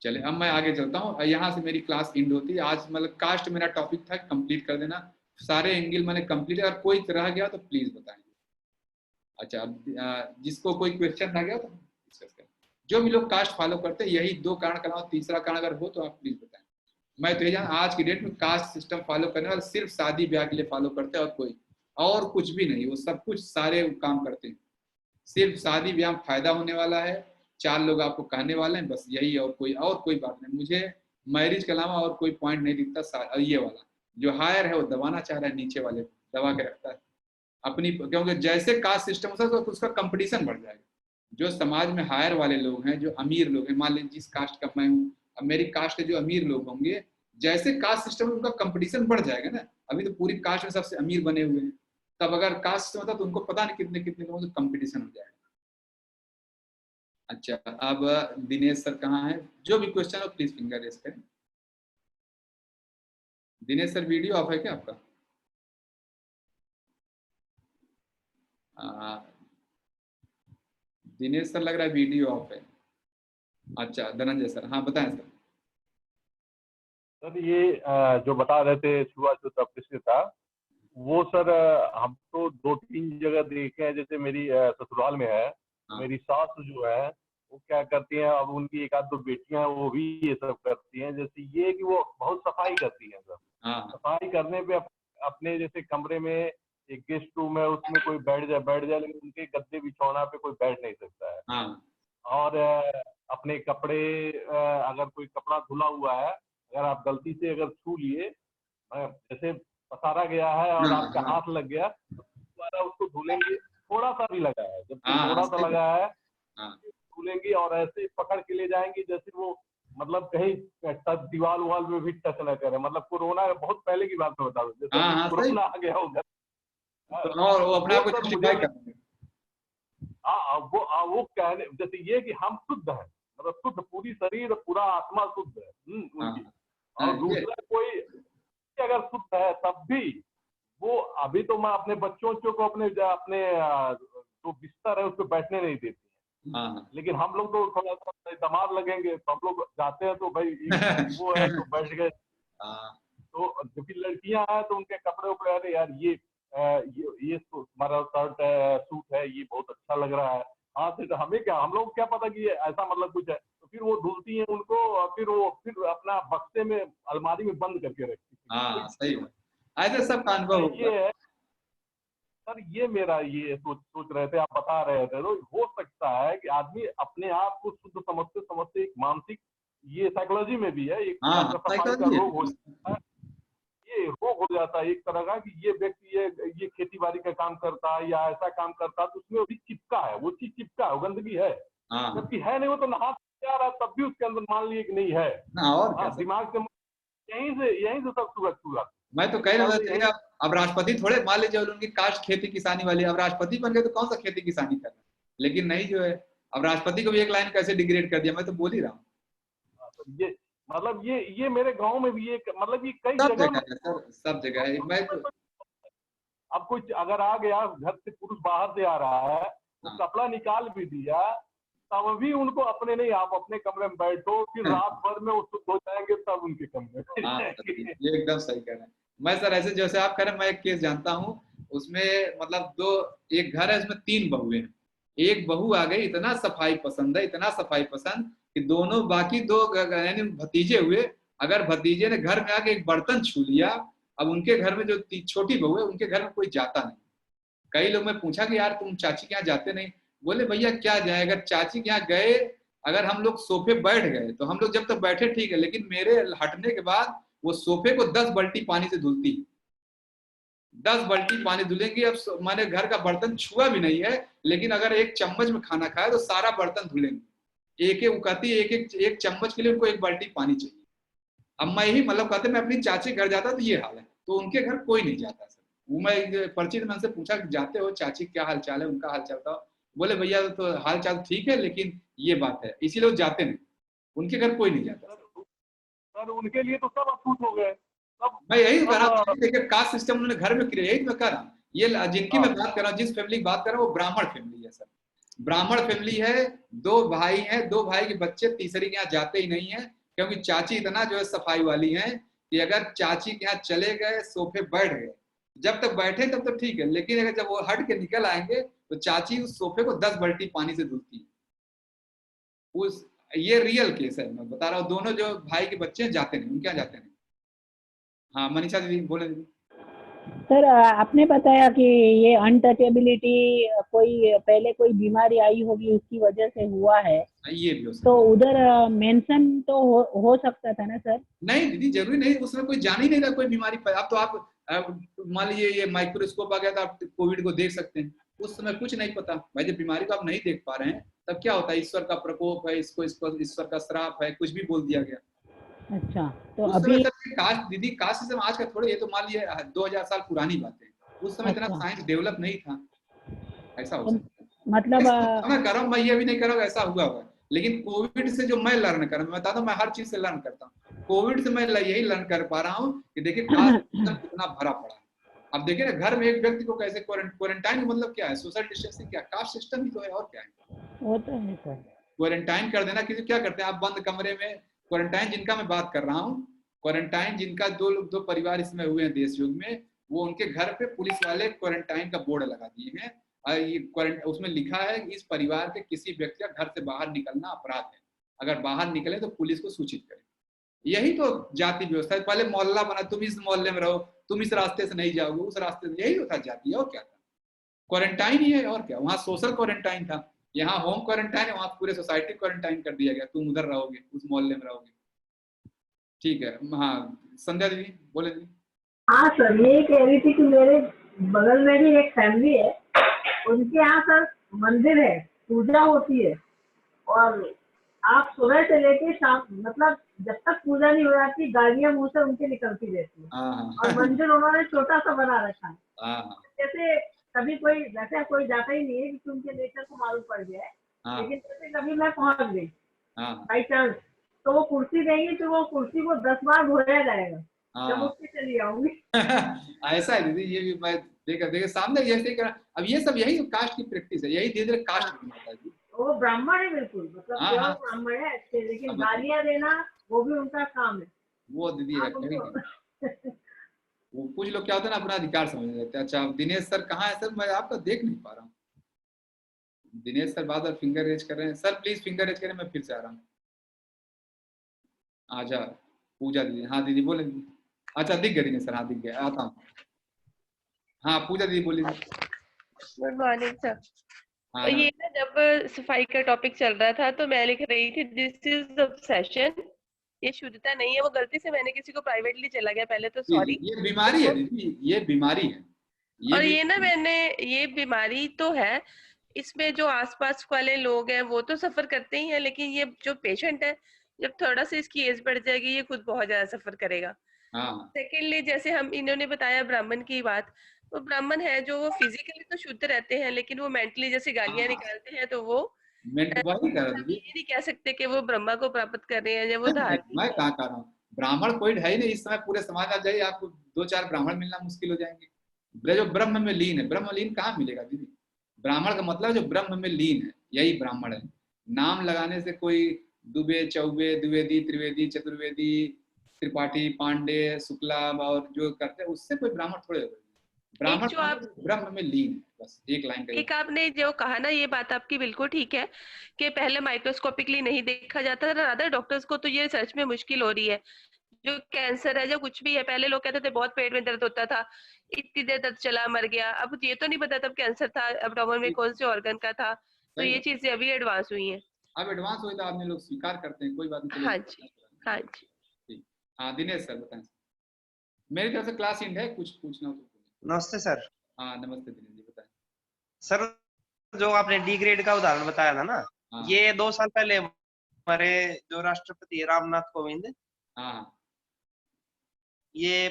चले अब मैं आगे चलता हूँ, यहाँ से मेरी क्लास एंड होती है। आज मतलब कास्ट मेरा टॉपिक था, कंप्लीट कर देना, सारे एंगल मैंने कंप्लीट, अगर कोई रह गया तो प्लीज बताएंगे। अच्छा जिसको कोई क्वेश्चन रह गया तो डिस्कस करें। जो भी लोग कास्ट फॉलो करते हैं, यही दो कारण का अलावा तीसरा कारण अगर हो तो आप प्लीज बताएं। मैं तो ये जान आज की डेट में कास्ट सिस्टम फॉलो करने वाले सिर्फ शादी ब्याह के लिए फॉलो करते हैं, और कुछ भी नहीं। वो सब कुछ सारे काम करते हैं, सिर्फ शादी ब्याह में फायदा होने वाला है, 4 लोग आपको कहने वाले हैं, बस यही, और कोई बात नहीं। मुझे मैरिज के अलावा और कोई पॉइंट नहीं दिखता। ये वाला जो हायर है वो दबाना चाह रहा है, नीचे वाले दबा के रखता है। अपनी, क्योंकि जैसे कास्ट सिस्टम होता है तो उसका कंपटीशन बढ़ जाएगा। जो समाज में हायर वाले लोग हैं, जो अमीर लोग हैं, मान लीजिए जिस कास्ट का मैं हूँ, अब मेरी कास्ट के जो अमीर लोग होंगे, जैसे कास्ट सिस्टम में उनका कंपटीशन बढ़ जाएगा ना, अभी तो पूरी कास्ट में सबसे अमीर बने हुए हैं, तब अगर कास्ट सिस्टम होता तो उनको पता नहीं कितने कितने लोगों से कंपटीशन हो जाएगा। अच्छा, अब दिनेश सर कहाँ हैं? जो भी क्वेश्चन हो प्लीज फिंगर रेस करें। दिनेश सर वीडियो ऑफ है क्या आपका? दिनेश सर लग रहा है वीडियो ऑफ है। अच्छा, धनंजय सर, हाँ बताएं सर। सर ये जो बता रहे थे छुआछूत अपृष्टता, वो सर हम तो 2-3 जगह देखे हैं। जैसे मेरी ससुराल में है, मेरी सास जो है वो क्या करती हैं, अब उनकी एक आध दो बेटियां हैं वो भी ये सब करती हैं। जैसे ये कि वो बहुत सफाई करती हैं सर। सफाई करने पे अपने जैसे कमरे में एक गेस्ट रूम है, उसमें कोई बैठ जाए, लेकिन उनके गद्दे बिछौना पे कोई बैठ नहीं सकता है। और अपने कपड़े, अगर कोई कपड़ा धुला हुआ है, अगर आप गलती से अगर छू लिए, जैसे पसारा गया है और आपका हाथ लग गया, तो दोबारा उसको धुलेंगे। थोड़ा सा भी लगा है, जब थोड़ा सा लगा है धुलेंगी और ऐसे पकड़ के ले जाएंगी जैसे वो मतलब कहीं दीवार उवाल में भी टच न करे। मतलब कोरोना बहुत पहले की बात में बता दो, जैसे कोरोना आ गया होगा और वो अपने आप को जस्टिफाई करते हैं। वो कहने जैसे ये कि हम शुद्ध हैं, मतलब शुद्ध, पूरी शरीर पूरा आत्मा शुद्ध है उनकी। और दूसरा कोई अगर शुद्ध है तब भी वो, अभी तो मैं अपने बच्चों को अपने जो बिस्तर है उस पर बैठने नहीं देती है। लेकिन हम लोग तो थोड़ा सा दमाद लगेंगे तो हम लोग जाते हैं तो भाई वो है तो बैठ गए। तो क्योंकि लड़कियां हैं तो उनके कपड़े उपड़े, अरे यार ये तुम्हारा शर्ट है, सूट है, ये बहुत अच्छा लग रहा है। हाँ तो हमें क्या, हम लोग क्या पता कि ये ऐसा मतलब कुछ है। तो फिर वो धुलती हैं उनको और फिर अपना बक्से में अलमारी में बंद करके रखती है। सही है, ऐसे सब का अनुभव ये है सर, ये मेरा ये सोच रहे थे, आप बता रहे थे, तो हो सकता है कि आदमी अपने आप को शुद्ध समझते एक मानसिक, ये साइकोलॉजी में भी है, एक सफाई का रोग हो जाता है। ये रोग हो जाता है एक तरह का कि ये व्यक्ति ये खेती बाड़ी का काम करता है या ऐसा काम करता है तो उसमें भी चिपका है, वो चीज चिपका है, गंदगी है, जबकि है नहीं। वो तो नहा जा रहा है तब भी उसके अंदर मान लिए कि नहीं है। दिमाग से यहीं से सब शुरुआत। मैं तो कह रहा था अब राष्ट्रपति थोड़े, मान लीजिए उनकी कास्ट खेती किसानी वाली, अब राष्ट्रपति बन गए तो कौन सा खेती किसानी कर रहे हैं, लेकिन नहीं जो है, अब राष्ट्रपति को भी एक लाइन कैसे डिग्रेड कर दिया, मैं तो बोल ही रहा हूँ। ये मतलब ये मेरे गांव में भी मतलब ये कई सब जगह है। मैं तो अब कुछ अगर आ गया घर से, पुरुष बाहर से आ रहा है तो कपड़ा निकाल भी दिया तब भी उनको अपने नहीं, आप अपने कमरे में बैठो, फिर रात भर में उसको धो जाएंगे तब उनके कमरे में। ये एकदम सही कह रहे हैं। मैं सर ऐसे जैसे आप कह रहे हैं, मैं एक केस जानता हूँ, उसमें मतलब एक घर है, उसमें 3 बहुएं हैं। एक बहू आ गई, इतना सफाई पसंद है, इतना सफाई पसंद कि दोनों बाकी 2 यानी भतीजे हुए, अगर भतीजे ने घर में आके एक बर्तन छू लिया, अब उनके घर में जो छोटी बहू है उनके घर में कोई जाता नहीं। कई लोग, मैं पूछा कि यार तुम चाची के यहाँ जाते नहीं, बोले भैया क्या जाए, अगर चाची के यहाँ गए, अगर हम लोग सोफे बैठ गए तो हम लोग जब तक बैठे ठीक है, लेकिन मेरे हटने के बाद वो सोफे को 10 बाल्टी पानी से धुलती, 10 बाल्टी पानी धुलेंगी। अब मैंने घर का बर्तन छुआ भी नहीं है, लेकिन अगर एक चम्मच में खाना खाया तो सारा बर्तन धुलेंगे। एक कहती है एक चम्मच के लिए उनको 1 बाल्टी पानी चाहिए। अब मैं ही मतलब कहते मैं अपनी चाची घर जाता तो ये हाल है, तो उनके घर कोई नहीं जाता सर। वो मैं परिचित मन से पूछा जाते हो चाची क्या हाल चाल है, उनका हाल चाल था, बोले भैया तो हाल चाल ठीक है लेकिन ये बात है, इसीलिए वो जाते नहीं, उनके घर कोई नहीं जाता सर। उनके लिए तो सब अछूत हो गए। मैं यही कह रहा हूँ, देखिए कास्ट सिस्टम उन्होंने घर में क्रिएट, यही मैं कह रहा हूँ। ये जिनकी मैं बात कर रहा हूँ, जिस फैमिली की बात कर रहा हूँ, वो ब्राह्मण फैमिली है सर। ब्राह्मण फैमिली है, 2 भाई हैं, 2 भाई के बच्चे तीसरी के यहाँ जाते ही नहीं है, क्योंकि चाची इतना जो है सफाई वाली है कि अगर चाची के यहाँ चले गए, सोफे बैठ गए, जब तक बैठे तब तो ठीक है, लेकिन अगर जब वो हट के निकल आएंगे तो चाची उस सोफे को 10 बाल्टी पानी से धुलती है। ये रियल केस है, मैं बता रहा हूँ। दोनों जो भाई के बच्चे जाते नहीं, उनके यहाँ जाते नहीं। हाँ मनीषा दीदी बोले। दीदी सर आपने बताया कि ये अनटचेबिलिटी पहले कोई बीमारी आई होगी उसकी वजह से हुआ है, ये भी हो सकता, तो उधर मेंशन तो हो सकता था ना सर? नहीं दीदी जरूरी नहीं, उसमें कोई जान ही नहीं रहा कोई बीमारी। अब तो आप अब मान लीजिए ये माइक्रोस्कोप आ गया था, आप कोविड को देख सकते हैं। उस समय कुछ नहीं पता भाई, जब बीमारी को आप नहीं देख पा रहे हैं तब क्या होता है, ईश्वर का प्रकोप है, इसको इसको ईश्वर का श्राप है, कुछ भी बोल दिया गया। अच्छा, तो उस समय अभी सर काश दीदी, काश सिस्टम आज का थोड़े, ये तो मान लीजिए 2000 साल पुरानी बात है, उस समय इतना अच्छा। साइंस डेवलप नहीं था, ऐसा हो तो सकता है। मतलब मैं कर रहा हूँ, मैं ये भी नहीं कर रहा हूँ ऐसा हुआ हुआ, लेकिन कोविड से जो मैं लर्न कर, मैं बताता हूँ, मैं हर चीज से लर्न करता हूँ। कोविड से मैं यही लर्न कर पा रहा हूँ कि देखिए कास्ट सिस्टम कितना भरा पड़ा है। अब देखिए ना, घर में एक व्यक्ति को कैसे क्वारंटाइन मतलब क्या है, सोशल डिस्टेंसिंग क्या, कास्ट सिस्टम ही तो है, और क्या है। वो तो है सर। क्वारंटाइन कर देना, किसी क्या करते हैं आप, बंद कमरे में क्वारंटाइन, जिनका मैं बात कर रहा हूँ, क्वारंटाइन जिनका दो परिवार इसमें हुए हैं देश युग में, वो उनके घर पे पुलिस वाले क्वारंटाइन का बोर्ड लगा दिए हैं, और ये उसमें लिखा है कि इस परिवार के किसी व्यक्ति का घर से बाहर निकलना अपराध है, अगर बाहर निकले तो पुलिस को सूचित करें। यही तो जाति व्यवस्था है। पहले मोहल्ला बना, तुम इस मोहल्ले में रहो, तुम इस रास्ते से नहीं जाओगे, उस रास्ते से, यही तो था जाति, और क्या था, क्वारंटाइन ही है, और क्या। वहां सोशल क्वारंटाइन था, यहाँ होम क्वारंटाइन है, वहां पूरे सोसाइटी क्वारंटाइन कर दिया गया, तुम उधर रहोगे, उस मोहल्ले में रहोगे। ठीक है, हाँ संध्या दीदी बोले दीदी। हाँ सर, ये कह रही थी कि मेरे बगल में भी एक फैमिली है, उनके यहाँ सर मंदिर है, पूजा होती है, और आप सुबह से लेके शाम, मतलब जब तक पूजा नहीं हो जाती गालियां मुंह से उनके निकलती रहती है। और मंदिर उन्होंने छोटा सा बना रखा है, जैसे कभी कोई, वैसे कोई जाता ही नहीं है क्योंकि उनके नेचर को मालूम पड़ गया है, लेकिन जैसे कभी मैं पहुंच गई बाई चांस, तो वो कुर्सी देंगी, तो वो कुर्सी को 10 बार धोया जाएगा जब उसकी चली आऊंगी। ऐसा है दीदी, ये भी मैं देखा सामने जैसे कर, अब ये सब यही कास्ट की प्रैक्टिस है, यही धीरे धीरे कास्ट बनता है जी। वो ब्राह्मण है बिल्कुल, मतलब प्योर ब्राह्मण है अच्छे, लेकिन गालियां देना वो भी उनका काम है। वो दीदी है वो कुछ लोग क्या होता है ना, अपना अधिकार समझ लेते हैं। अच्छा दिनेश सर कहाँ है सर, मैं आपका देख नहीं पा रहा हूँ। दिनेश सर बार बार फिंगर रेज कर रहे हैं, सर प्लीज फिंगर रेज करें, मैं फिर से आ रहा हूँ। आजा पूजा दीदी, हाँ दीदी बोले दीदी। अच्छा दिख गए दिनेश सर, हाँ दिख गया, आता हूँ। हाँ पूजा दीदी बोलिए। Good morning sir. ये ना जब सफाई का टॉपिक चल रहा था तो मैं लिख रही थी दिस इज ऑब्सेशन, ये शुद्धता नहीं है। वो गलती से मैंने किसी को प्राइवेटली चला गया पहले, तो सॉरी। ये बीमारी है दीदी, ये बीमारी है। और ये ना मैंने, ये बीमारी तो है, इसमें जो आसपास वाले लोग हैं वो तो सफर करते ही हैं, लेकिन ये जो पेशेंट है, जब थोड़ा सा इसकी एज बढ़ जाएगी ये खुद बहुत ज्यादा सफर करेगा। सेकेंडली जैसे हम इन्होंने बताया ब्राह्मण की बात, वो ब्राह्मण है जो वो फिजिकली तो शुद्ध रहते हैं, लेकिन वो मेंटली जैसे गालियां निकालते हैं, तो वो ये नहीं कह सकते कि वो ब्रह्मा को प्राप्त कर रहे हैं या वो धार्मिक। मैं कहाँ कह रहा हूँ, ब्राह्मण कोई है ही नहीं इस समय पूरे समाज में, जाइए आपको 2-4 ब्राह्मण मिलना मुश्किल हो जाएंगे। जो ब्रह्म में लीन है, ब्रह्म लीन कहाँ मिलेगा दीदी। ब्राह्मण का मतलब जो ब्रह्म में लीन है, यही ब्राह्मण है। नाम लगाने से कोई दुबे चौबे द्विवेदी त्रिवेदी चतुर्वेदी त्रिपाठी पांडे शुक्ला और जो करते हैं उससे कोई ब्राह्मण थोड़े हो। ब्राह्मण ब्रह्म में लीन है, बस एक लाइन का। एक आपने जो कहा ना, ये बात आपकी बिल्कुल ठीक है कि पहले माइक्रोस्कोपिकली नहीं देखा जाता था, रादर डॉक्टर्स को तो ये सर्च में मुश्किल हो रही है। जो कैंसर है, जो कुछ भी है, पहले लोग कहते थे बहुत पेट में दर्द होता था, इतनी देर दर्द चला मर गया। अब ये तो नहीं पता तब कैंसर था, एब्डोमेन में कौन से ऑर्गन का था, तो ये चीजें अभी एडवांस हुई हैं। अब एडवांस हुई तो आदमी लोग स्वीकार करते हैं, कोई बात नहीं। हाँ जी, हाँ जी। हाँ दिनेश सर बताएं। मेरी तरफ से क्लास इंड है, कुछ पूछना हो तो। नमस्ते सर। हाँ नमस्ते दिनेश जी, बताएं सर। जो आपने डी ग्रेड का उदाहरण बताया था ना, ये 2 साल पहले हमारे जो राष्ट्रपति रामनाथ कोविंद, ये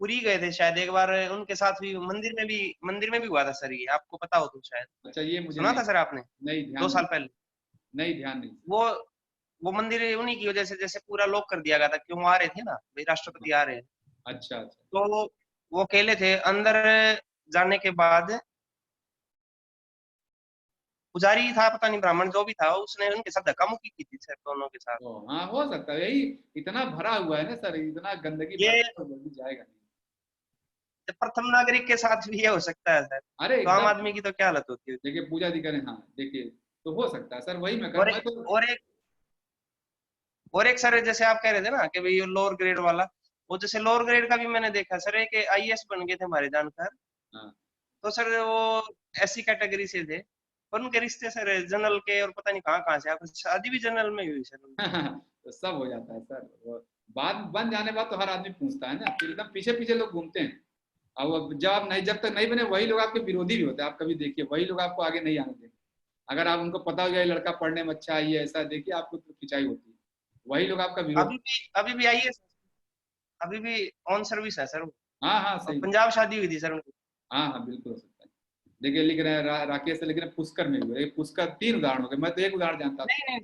पुरी गए थे शायद एक बार, उनके साथ भी मंदिर में भी हुआ था सर, ये आपको पता हो तो शायद। अच्छा ये मुझे सुना था सर आपने? नहीं, ध्यान 2 साल पहले। नहीं ध्यान नहीं। वो मंदिर उन्हीं की वजह से जैसे पूरा लॉक कर दिया गया था, क्यों आ रहे थे ना भाई, राष्ट्रपति आ रहे हैं। अच्छा। तो वो अकेले थे, अंदर जाने के बाद पुजारी था, पता नहीं ब्राह्मण जो भी था, उसने उनके साथ धक्का मुक्की की थी सर, दोनों के साथ। हाँ हो सकता है, यही इतना भरा हुआ है ना सर, इतना गंदगी तो जल्दी जाएगा नहीं। प्रथम नागरिक के साथ भी ये हो सकता है सर। अरे तो आम आदमी की तो क्या हालत होती है। देखिए पूजा जी करें, हाँ देखिए तो हो सकता है सर, वही मैं और एक सर जैसे आप कह रहे थे ना कि भाई लोअर ग्रेड वाला, वो जैसे लोअर ग्रेड का भी मैंने देखा सर, एक आईएएस बन गए थे हमारे जानकार। तो सर वो ऐसी कैटेगरी से थे, पर उनके रिश्ते सर जनरल के और पता नहीं कहाँ से, आप शादी भी जनरल में हुई सर। तो सब हो जाता है सर, बात बन जाने बाद तो हर आदमी पूछता है ना, फिर एकदम पीछे लोग घूमते हैं। अब जब तक नहीं बने वही लोग आपके विरोधी भी होते हैं। आप कभी देखिए वही लोग आपको आगे नहीं आने देंगे। अगर आप उनको पता हो जाए लड़का पढ़ने में अच्छा है, ये ऐसा, देखिए आपको तो खिंचाई होती है, वही लोग आपका विरोध। अभी भी आईएएस, अभी भी ऑन सर्विस है सर। हाँ हाँ और सही। पंजाब शादी हुई थी सर उनकी। हाँ हाँ बिल्कुल हो सकता है। देखिए लिख रहे हैं राकेश से लिख रहे हैं पुष्कर में हुआ। पुष्कर 3 उदाहरण हो गए, मैं तो एक उदाहरण जानता था। नहीं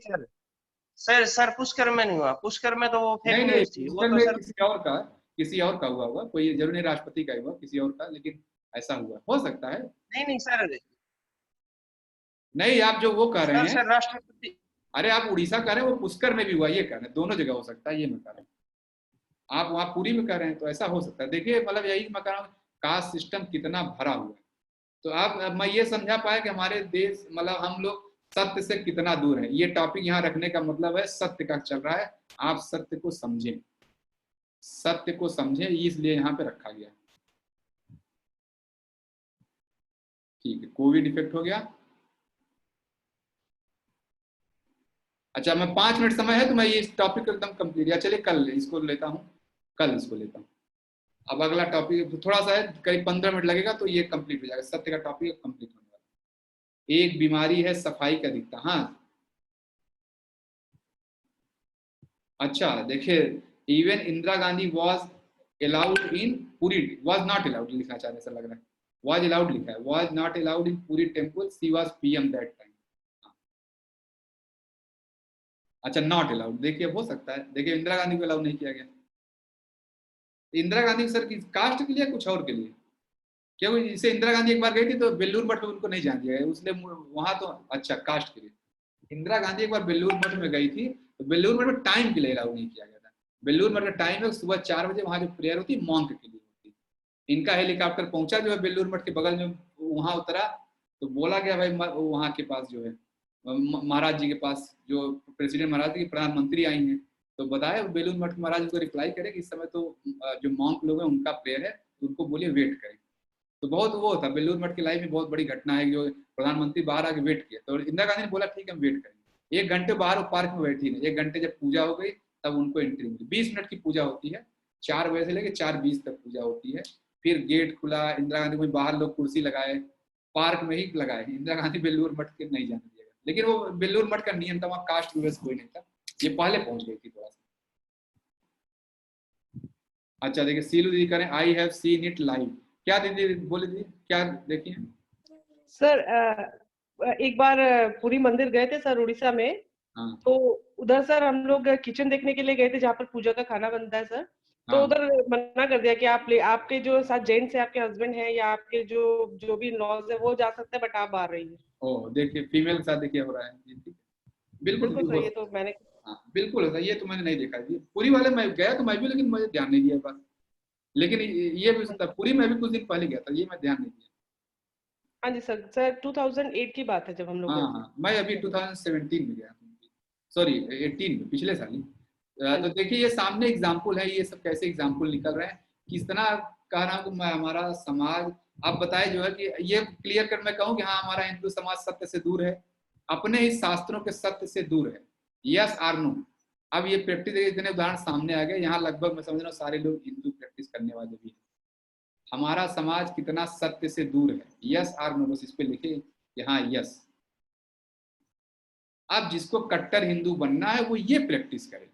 सर, सर पुष्कर में नहीं हुआ। पुष्कर में तो वो फेक नहीं न्यूज थी वो पुष्कर तो में सर। किसी और का हुआ होगा, कोई जरूर नहीं राष्ट्रपति का हुआ, किसी और का, लेकिन ऐसा हुआ हो सकता है। नहीं सर, नहीं आप जो वो कह रहे हैं, सर राष्ट्रपति, अरे आप उड़ीसा कह रहे हैं, वो पुष्कर में भी हुआ ये कह रहे हैं, दोनों जगह हो सकता है ये मैं कह रहा हूँ। आप वहाँ पुरी में कह रहे हैं तो ऐसा हो सकता है। देखिए मतलब यही मैं कह रहा हूँ, कास्ट सिस्टम कितना भरा हुआ है। तो अब मैं ये समझा पाया कि हमारे देश मतलब हम लोग सत्य से कितना दूर है। ये टॉपिक यहाँ रखने का मतलब है सत्य का चल रहा है, आप सत्य को समझें, सत्य को समझें, इसलिए यहाँ पे रखा गया। ठीक है, कोविड इफेक्ट हो गया। अच्छा मैं 5 मिनट समय है तो मैं ये टॉपिक को एकदम कंप्लीट, या चलिए कल इसको लेता हूँ, कल इसको लेता हूँ। अब अगला टॉपिक थोड़ा सा है, करीब 15 मिनट लगेगा तो ये कंप्लीट हो जाएगा, सत्य का टॉपिक कंप्लीट होने वाला। एक बीमारी है सफाई का दिखता। हाँ अच्छा देखिए, even Indira Gandhi was allowed in Puri, was not allowed लिखना चाह रहे ऐसा लग रहा है, वॉज अलाउड लिखा है, was not allowed in Puri temple, she was PM that time. अच्छा नॉट अलाउड, देखिए हो सकता है, देखिए इंदिरा गांधी को अलाउ नहीं किया गया। इंदिरा गांधी सर की कास्ट के लिए कुछ और के लिए, क्योंकि जैसे इंदिरा गांधी एक बार गई थी तो बेलूर मठ में उनको नहीं जान दिया गया, उसने वहां तो अच्छा कास्ट के लिए। इंदिरा गांधी एक बार बेलूर मठ में गई थी तो बेलूर मठ में टाइम के लिए अलाउ नहीं किया गया था। बेलूर मठ का टाइम है सुबह 4 बजे, वहां जो प्रेयर होती है मॉन्क के लिए होती है। इनका हेलीकॉप्टर पहुंचा जो है बेलूर मठ के बगल में, वहां उतरा तो बोला गया भाई वहां के पास जो है महाराज जी के पास, जो प्रेसिडेंट महाराज जी की प्रधानमंत्री आई हैं, तो बताया बेलूर मठ के महाराज को रिप्लाई करे कि इस समय तो जो मॉन्क लोग हैं उनका प्रेयर है, तो उनको बोलिए वेट करें। तो बहुत वो था बेलूर मठ की लाइफ में बहुत बड़ी घटना है, जो प्रधानमंत्री बाहर आके वेट किया तो इंदिरा गांधी ने बोला ठीक है हम वेट करेंगे। 1 घंटे बाहर वो पार्क में बैठी नहीं, 1 घंटे जब पूजा हो गई तब उनको एंट्री मिली। 20 मिनट की पूजा होती है, 4 बजे से लेकर 4:20 तक पूजा होती है। फिर गेट खुला, इंदिरा गांधी को बाहर लोग कुर्सी लगाए, पार्क में ही लगाए। इंदिरा गांधी बेलूर मठ के नहीं जाने दिया, लेकिन वो बेलूर मठ का नियम था, वहाँ कास्ट विवेश कोई नहीं था, ये पहले पहुंच गई थी थोड़ा सा। अच्छा देखिए सीलू दीदी करें I have seen it live, क्या दीदी बोले दीदी क्या देखिए। सर एक बार पुरी मंदिर गए थे सर उड़ीसा में। हाँ। तो उधर सर हम लोग किचन देखने के लिए गए थे जहाँ पर पूजा का खाना बनता है सर। तो हाँ। उधर मना कर दिया कि आपके जो साथ जेंट्स है, आपके हस्बैंड है या आपके जो भी नॉज है वो जा सकते हैं, बट आप बाहर रहिए। ओ देखिए फीमेल के साथ देखिए हो रहा है, बिल्कुल बिल्कुल सर, ये तो मैंने हाँ बिल्कुल होता है, ये तो मैंने नहीं देखा है पूरी वाले। मैं गया तो मैं भी, लेकिन मुझे ध्यान नहीं दिया बात, लेकिन ये भी सकता पूरी में भी कुछ दिन पहले गया था, ये मैं ध्यान नहीं दिया। हाँ जी सर 2008 की बात है जब हम लोग गए थे। हाँ मैं अभी 2017 में गया, सॉरी 18 में, पिछले साल ही। तो देखिए ये सामने एग्जाम्पल है, ये सब कैसे एग्जाम्पल निकल रहे हैं, किस तरह कह रहा हूँ कि हमारा समाज, आप बताए जो है कि ये क्लियर कर मैं कहूँ कि हाँ हमारा हिंदू समाज सत्य से दूर है, अपने ही शास्त्रों के सत्य से दूर है, यस आर नो। अब ये प्रैक्टिस इतने उदाहरण सामने आ गए, यहाँ लगभग मैं समझ रहा हूँ सारे लोग हिंदू प्रैक्टिस करने वाले भी हैं। हमारा समाज कितना सत्य से दूर है, यस आर नो, बस इस पे लिखे यहाँ यस। अब जिसको कट्टर हिंदू बनना है वो ये प्रैक्टिस करे,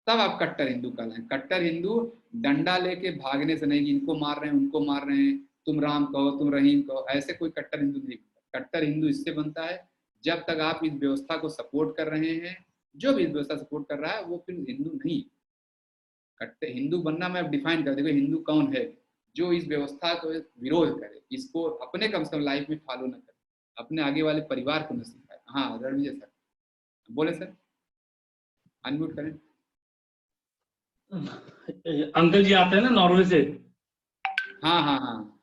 तब आप कट्टर हिंदू कहलाएं। कट्टर हिंदू डंडा लेके भागने से नहीं, इनको मार रहे हैं उनको मार रहे हैं, तुम राम कहो तुम रहीम कहो, ऐसे कोई कट्टर हिंदू नहीं बनता। कट्टर हिंदू इससे बनता है जब तक आप इस व्यवस्था को सपोर्ट कर रहे हैं, जो भी इस व्यवस्था सपोर्ट कर रहा है वो फिर हिंदू नहीं। कट्टर हिंदू बनना मैं डिफाइन कर, देखो हिंदू कौन है, जो इस व्यवस्था को विरोध करे, इसको अपने कम से कम लाइफ में फॉलो न करे, अपने आगे वाले परिवार को न सिखाए। हाँ रणविजय सर बोले सर, अनम्यूट करें। अंकल जी आते हैं ना नॉर्वे से। हाँ हाँ हाँ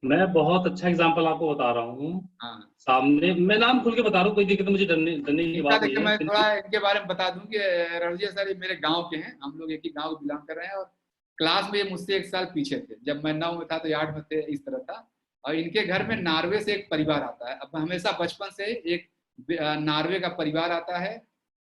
मैं बहुत अच्छा एग्जांपल आपको बता रहा हूँ। हाँ सामने मैं नाम खुल के बता रहा हूँ, कोई दिक्कत मुझे डरने की बात नहीं है। मैं थोड़ा इनके बारे में बता दूं कि रणविजय सर ये मेरे गांव के हैं, हम लोग एक ही गांव बिलोंग कर रहे हैं, और क्लास में ये मुझसे 1 साल पीछे थे, जब मैं 9 में था तो 8 में थे, इस तरह था। और इनके घर में नॉर्वे से एक परिवार आता है, अब हमेशा बचपन से एक नॉर्वे का परिवार आता है,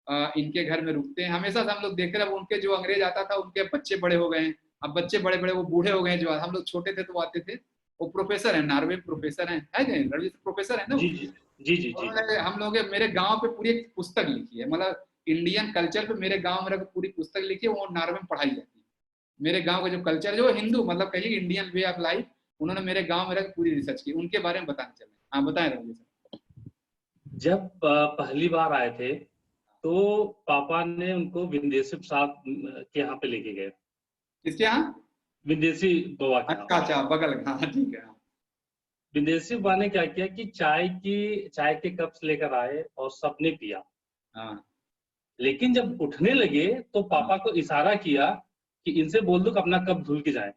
इनके घर में रुकते हैं हमेशा से हम लोग देख रहे हैं। उनके जो अंग्रेज आता था उनके बच्चे बड़े हो गए हैं, अब बच्चे बड़े बड़े वो बूढ़े हो गए, जो हम लोग छोटे थे तो वो आते थे, वो प्रोफेसर है, नॉर्वे में प्रोफेसर है नहीं रणजीत, प्रोफेसर है ना वो। जी जी जी जी जी। उन्होंने हम लोग मेरे गांव पे पूरी एक पुस्तक लिखी है, मतलब इंडियन कल्चर पे मेरे गांव में पूरी पुस्तक लिखी है, वो नॉर्वे में पढ़ाई जाती है। मेरे गांव का जो कल्चर जो हिंदू मतलब कहिए इंडियन वे ऑफ लाइफ, उन्होंने मेरे गांव में रख पूरी रिसर्च की, उनके बारे में बताने चले। हाँ बताएं रणजीत सर। जब पहली बार आए थे तो पापा ने उनको विंदेशी प्रसाद के यहाँ पे लेके गए। किसके यहाँ? विंदेशी बाबा के यहाँ। अच्छा बगल, हाँ ठीक है। विदेशी बाबा ने क्या किया कि चाय के कप्स लेकर आए और सबने पिया। हाँ। लेकिन जब उठने लगे तो पापा को इशारा किया कि इनसे बोल दो कि अपना कप धुल के जाए।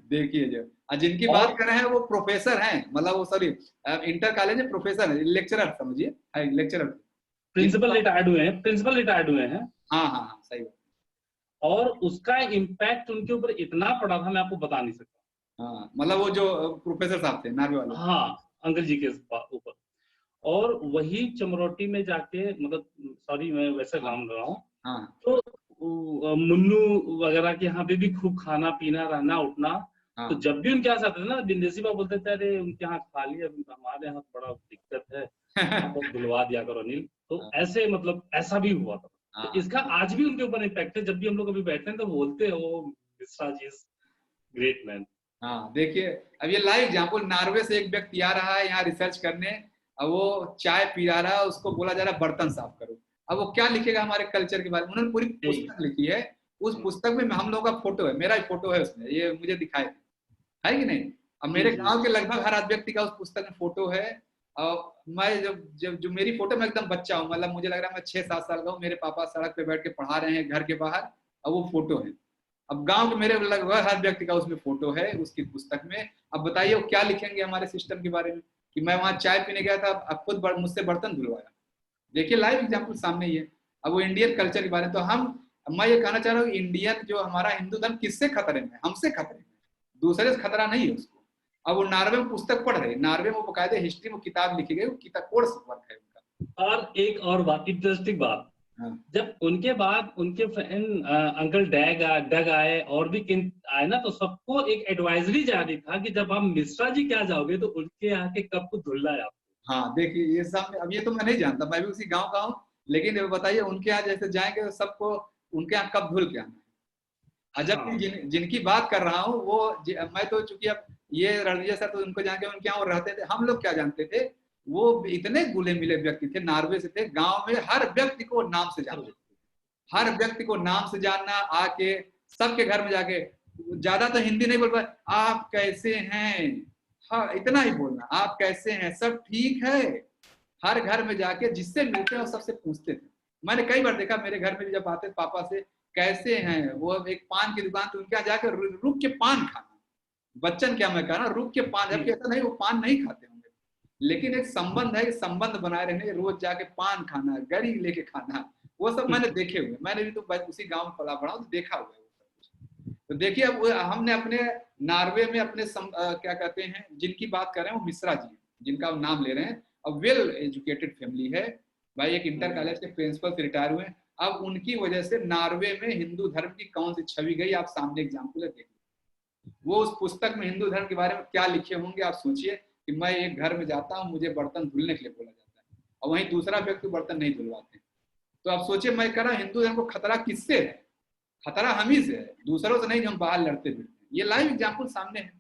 देखिए जो जिनकी बात कर रहे हैं वो प्रोफेसर हैं, मतलब वो सॉरी इंटर कॉलेज में प्रोफेसर है, लेक्चरर समझिए, लेक्चरर। प्रिंसिपल रिटायर्ड हुए हैं। हाँ सही बात। और उसका इम्पैक्ट उनके ऊपर इतना पड़ा था, मैं आपको बता नहीं सकता। हाँ मतलब वो जो प्रोफेसर साहब थे नार्वे वाले। हाँ, अंकल जी के ऊपर। और वही चमरोटी में जाके, मतलब सॉरी मैं वैसे नाम रहा हूँ, तो मुन्नू वगैरह के यहाँ पे भी खूब खाना पीना रहना उठना। तो जब भी उनके यहाँ आते थे ना, विदेशी बाबा बोलते थे अरे उनके यहाँ खा लिया, हमारे यहाँ बड़ा दिक्कत है, तो धुलवा दिया करो अनिल। तो ऐसे मतलब ऐसा भी हुआ था। तो इसका आज भी उनके ऊपर इम्पैक्ट है। जब भी हम लोग अभी बैठते हैं तो बोलते हैं वो Mishra ji is great man. हाँ देखिए अब ये लाइव एग्जाम्पल, नॉर्वे से एक व्यक्ति आ रहा है यहाँ रिसर्च करने, अब वो चाय पी रहा है, उसको बोला जा रहा है बर्तन साफ करो। अब वो क्या लिखेगा हमारे कल्चर के बारे में? उन्होंने पूरी पुस्तक लिखी है, उस पुस्तक में हम लोग का फोटो है, मेरा ही फोटो है उसमें, ये मुझे दिखाए है कि नहीं। अब मेरे गांव के लगभग हर व्यक्ति का उस पुस्तक में फोटो है। और मैं जब जो मेरी फोटो में एकदम बच्चा हूँ, मतलब मुझे लग रहा है मैं 6-7 साल का हूँ, मेरे पापा सड़क पे बैठ के पढ़ा रहे हैं घर के बाहर, और वो फोटो है। अब गांव के मेरे लगभग हर व्यक्ति का उसमें फोटो है उसकी पुस्तक में। अब बताइए वो क्या लिखेंगे हमारे सिस्टम के बारे में कि मैं वहां चाय पीने गया था, अब खुद मुझसे बर्तन धुलवाया। देखिए लाइव एग्जाम्पल सामने ही है। अब वो इंडियन कल्चर के बारे में, तो मैं ये कहना चाह रहा हूँ इंडियन जो हमारा हिंदू धर्म किससे खतरे में? हमसे खतरे में, दूसरे से खतरा नहीं है उसको। अब वो नॉर्वे में पुस्तक पढ़ रहे, नॉर्वे में बकायदे हिस्ट्री में किताब लिखी गई, वो किताब कोर्स वर्क है उनका। और एक और बात, इंटरेस्टिंग बात, जब उनके बाद उनके फ्रेंड अंकल डग आए और भी आए ना, तो सबको एक एडवाइजरी जारी था कि जब आप मिश्रा जी क्या जाओगे तो उनके यहाँ के कप को धुलना है आपको। हाँ देखिए ये सब, अब ये तो मैं नहीं जानता, मैं भी उसी गांव का हूँ, लेकिन बताइए उनके यहाँ जैसे जाएंगे तो सबको उनके यहाँ कप धुल के आना है। जबकि जिनकी बात कर रहा हूँ वो मैं तो चूंकि अब ये रणजीत सर तो उनको जाके उनके यहाँ रहते थे, हम लोग क्या जानते थे, वो इतने गुले मिले व्यक्ति थे, नॉर्वे से थे, गांव में हर व्यक्ति को नाम से जानते थे, हर व्यक्ति को नाम से जानना, आके सबके घर में जाके, ज्यादा तो हिंदी नहीं बोल पाए, आप कैसे हैं, हाँ इतना ही बोलना, आप कैसे हैं, सब ठीक है। हर घर में जाके जिससे मिलते हैं वो सबसे पूछते थे। मैंने कई बार देखा मेरे घर में जब आते पापा से कैसे हैं, वो एक पान की दुकान थी उनके यहाँ जाकर रुक के पान खाना, बच्चन क्या मैं कह रहा, रुक के पान, जबकि ऐसा नहीं वो पान नहीं खाते होंगे, लेकिन एक संबंध है, संबंध बनाए रहने, रोज जाके पान खाना, गरी लेके खाना, वो सब मैंने देखे हुए। मैंने भी तो उसी गांव में पला पड़ा तो देखा हुआ है वो सब कुछ। तो देखिए अब हमने अपने नॉर्वे में अपने क्या कहते हैं जिनकी बात कर रहे हैं वो मिश्रा जी जिनका नाम ले रहे हैं, अब वेल एजुकेटेड फैमिली है भाई, एक इंटर कॉलेज के प्रिंसिपल से रिटायर हुए। अब उनकी वजह से नॉर्वे में हिंदू धर्म की कौन सी छवि गई, आप सामने एग्जाम्पल है, देखिए वो उस पुस्तक में हिंदू धर्म के बारे में क्या लिखे होंगे। आप सोचिए कि मैं एक घर में जाता हूँ, मुझे बर्तन धुलने के लिए बोला जाता है और वहीं दूसरा व्यक्ति बर्तन नहीं धुलवाते। तो आप सोचिए, मैं कह रहा हूँ हिंदू धर्म को खतरा किससे है? खतरा हम ही से है, दूसरों से नहीं जो हम बाहर लड़ते फिरते। ये लाइव एग्जाम्पल सामने है,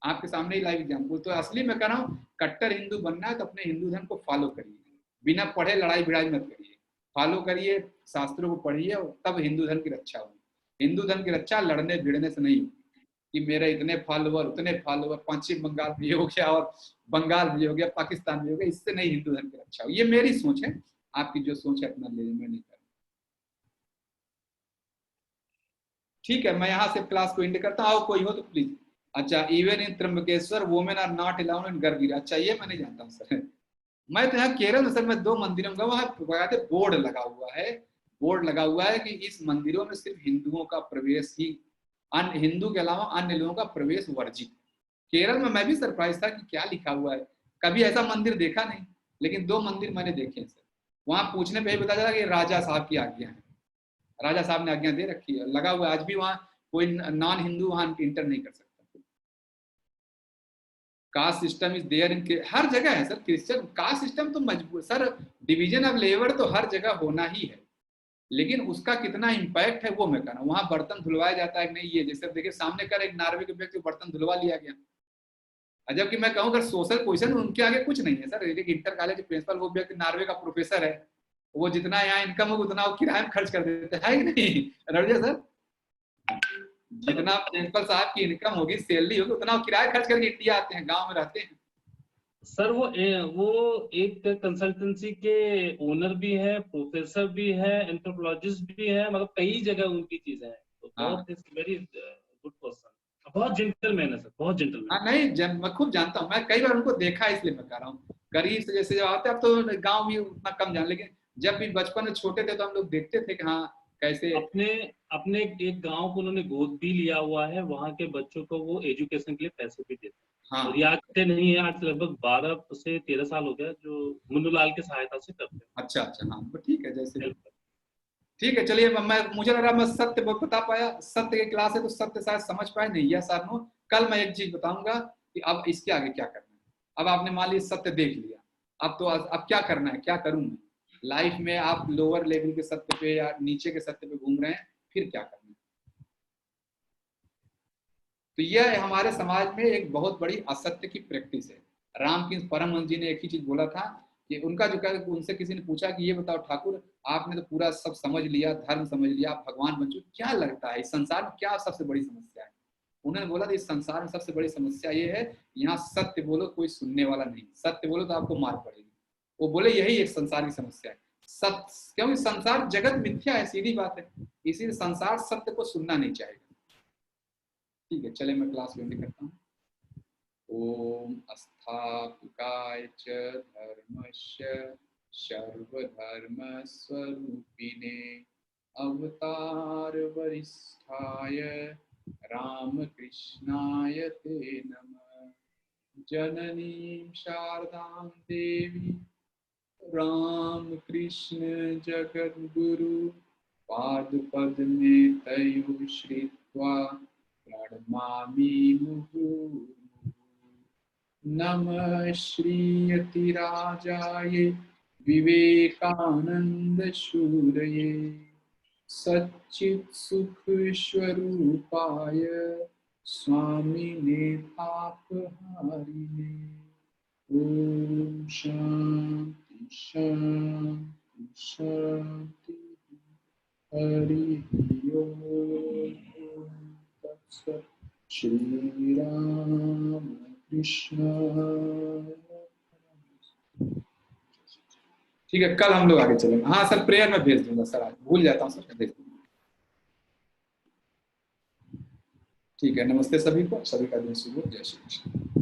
आपके सामने ही लाइव एग्जाम्पल। तो असली में कह रहा हूँ कट्टर हिंदू बनना है तो अपने हिंदू धर्म को फॉलो करिए, बिना पढ़े लड़ाई भिड़ाई मत करिए, फॉलो करिए, शास्त्रों को पढ़िए, तब हिंदू धर्म की रक्षा होगी। हिंदू धर्म की रक्षा लड़ने भिड़ने से नहीं होगी कि मेरे इतने फॉलोवर उतने फॉलोवर, पश्चिम बंगाल भी हो गया और बंगाल भी हो गया, पाकिस्तान भी हो गया, इससे नहीं हिंदू धर्म की रक्षा हो। ये मेरी सोच है, आपकी जो सोच है अपना ले, मैं नहीं कर। ठीक है, मैं यहाँ से क्लास को एंड करता हूँ, कोई हो तो प्लीज। अच्छा, even in Trimbakeshwar women are not allowed in garbhagriha. अच्छा, ये मैं नहीं जानता हूँ सर। मैं तो यहाँ केरल में सर मैं 2 मंदिरों में वहाँ बोर्ड लगा हुआ है, बोर्ड लगा हुआ है कि इस मंदिरों में सिर्फ हिंदुओं का प्रवेश ही, अन्य हिंदू के अलावा अन्य लोगों का प्रवेश वर्जित। केरल में मैं भी सरप्राइज था कि क्या लिखा हुआ है, कभी ऐसा मंदिर देखा नहीं, लेकिन 2 मंदिर मैंने देखे हैं सर। वहां पूछने पे ही पता चला कि राजा साहब की आज्ञा है। राजा साहब ने आज्ञा दे रखी है, लगा हुआ आज भी, वहां कोई नॉन हिंदू वहां इंटर नहीं कर सकता। Caste system is there in, हर जगह है सर क्रिश्चियन कास्ट सिस्टम तो मजबूत सर, डिवीजन ऑफ लेबर तो हर जगह होना ही है, लेकिन उसका कितना इम्पैक्ट है वो मैं कह रहा हूँ। वहां बर्तन धुलवाया जाता है कि नहीं, ये जैसे देखिए सामने कर एक नॉर्वे के व्यक्ति बर्तन धुलवा लिया गया, जबकि मैं कहूँ अगर सोशल पोजिशन उनके आगे कुछ नहीं है सर। एक इंटर कॉलेज प्रिंसिपल वो व्यक्ति नॉर्वे का प्रोफेसर है, वो जितना यहाँ इनकम हो उतना वो किराए में खर्च कर देते है कि नहीं रविया सर? जितना प्रिंसिपल साहब की इनकम होगी, सैलरी होगी, उतना वो किराया खर्च करके इंडिया आते हैं, गांव में रहते हैं। सर वो एक कंसल्टेंसी के ओनर भी है, प्रोफेसर भी है, एंथ्रोपोलॉजिस्ट भी है, मतलब कई जगह उनकी चीजें हैं। तो बहुत वेरी गुड पर्सन, बहुत जेंटलमैन है सर, बहुत जेंटलमैन। हाँ नहीं, मैं खूब जानता हूँ, मैं कई बार उनको देखा है, इसलिए मैं कह रहा हूँ। करीब से जैसे जब आते, अब तो गाँव भी उतना कम जान, लेकिन जब भी बचपन में छोटे थे तो हम लोग देखते थे कि हाँ कैसे अपने एक गांव को उन्होंने गोद भी लिया हुआ है, वहाँ के बच्चों को वो एजुकेशन के लिए पैसे भी देते हैं। और याद से नहीं है, आज लगभग 12 से 13 साल हो गया जो मुन्नूलाल की सहायता से करते हैं। अच्छा, हाँ तो ठीक है, जैसे ठीक है। चलिए, मुझे लग रहा मैं सत्य बता पाया, सत्य की क्लास है तो सत्य शायद समझ पाए नहीं, यस और नो। कल मैं एक चीज बताऊंगा कि अब इसके आगे क्या करना है। अब आपने मान लिया सत्य देख लिया, अब क्या करना है, क्या करूं मैं लाइफ में? आप लोअर लेवल के सत्य पे या नीचे के सत्य पे घूम रहे हैं, फिर क्या करना है? तो यह हमारे समाज में एक बहुत बड़ी असत्य की प्रैक्टिस है। रामकृष्ण परमहंस जी ने एक ही चीज बोला था कि उनका जो क्या, उनसे किसी ने पूछा कि ये बताओ ठाकुर, आपने तो पूरा सब समझ लिया, धर्म समझ लिया, आप भगवान बन चुके, क्या लगता है इस संसार में क्या सबसे बड़ी समस्या है? उन्होंने बोला इस संसार में सबसे बड़ी समस्या ये है, यहाँ सत्य बोलो कोई सुनने वाला नहीं, सत्य बोलो तो आपको मार पड़ेगी। वो बोले यही एक संसार की समस्या है, सत्य, क्योंकि संसार जगत मिथ्या है, सीधी बात है, इसीलिए संसार सत्य को सुनना नहीं चाहेगा। ठीक है, चले मैं क्लास एंड करता हूँ। ओम अस्थापकाय च धर्मस्य सर्वधर्म स्वरूपिणे अवतार वरिष्ठाय रामकृष्णाय ते नमः। जननीं शारदां देवी रामकृष्ण जगद्गुरु पादपद्मे तयोः श्रित्वा प्रणमामि मुहुर्मुहुः। नमः श्रीयतिराजाय विवेकानंद शूरये सच्चित् सुख स्वरूपाय स्वामिने तापहारिणे। ओम शांति शांति शांति। हरि ओम तत्सत्। श्री राम कृष्ण। ठीक है, कल हम लोग आगे चलेंगे। हाँ सर, प्रेयर में भेज दूंगा सर, आज भूल जाता हूँ सर, भेज दूंगा। ठीक है, नमस्ते सभी को, सभी का दिन शुभ हो। जय श्री कृष्ण।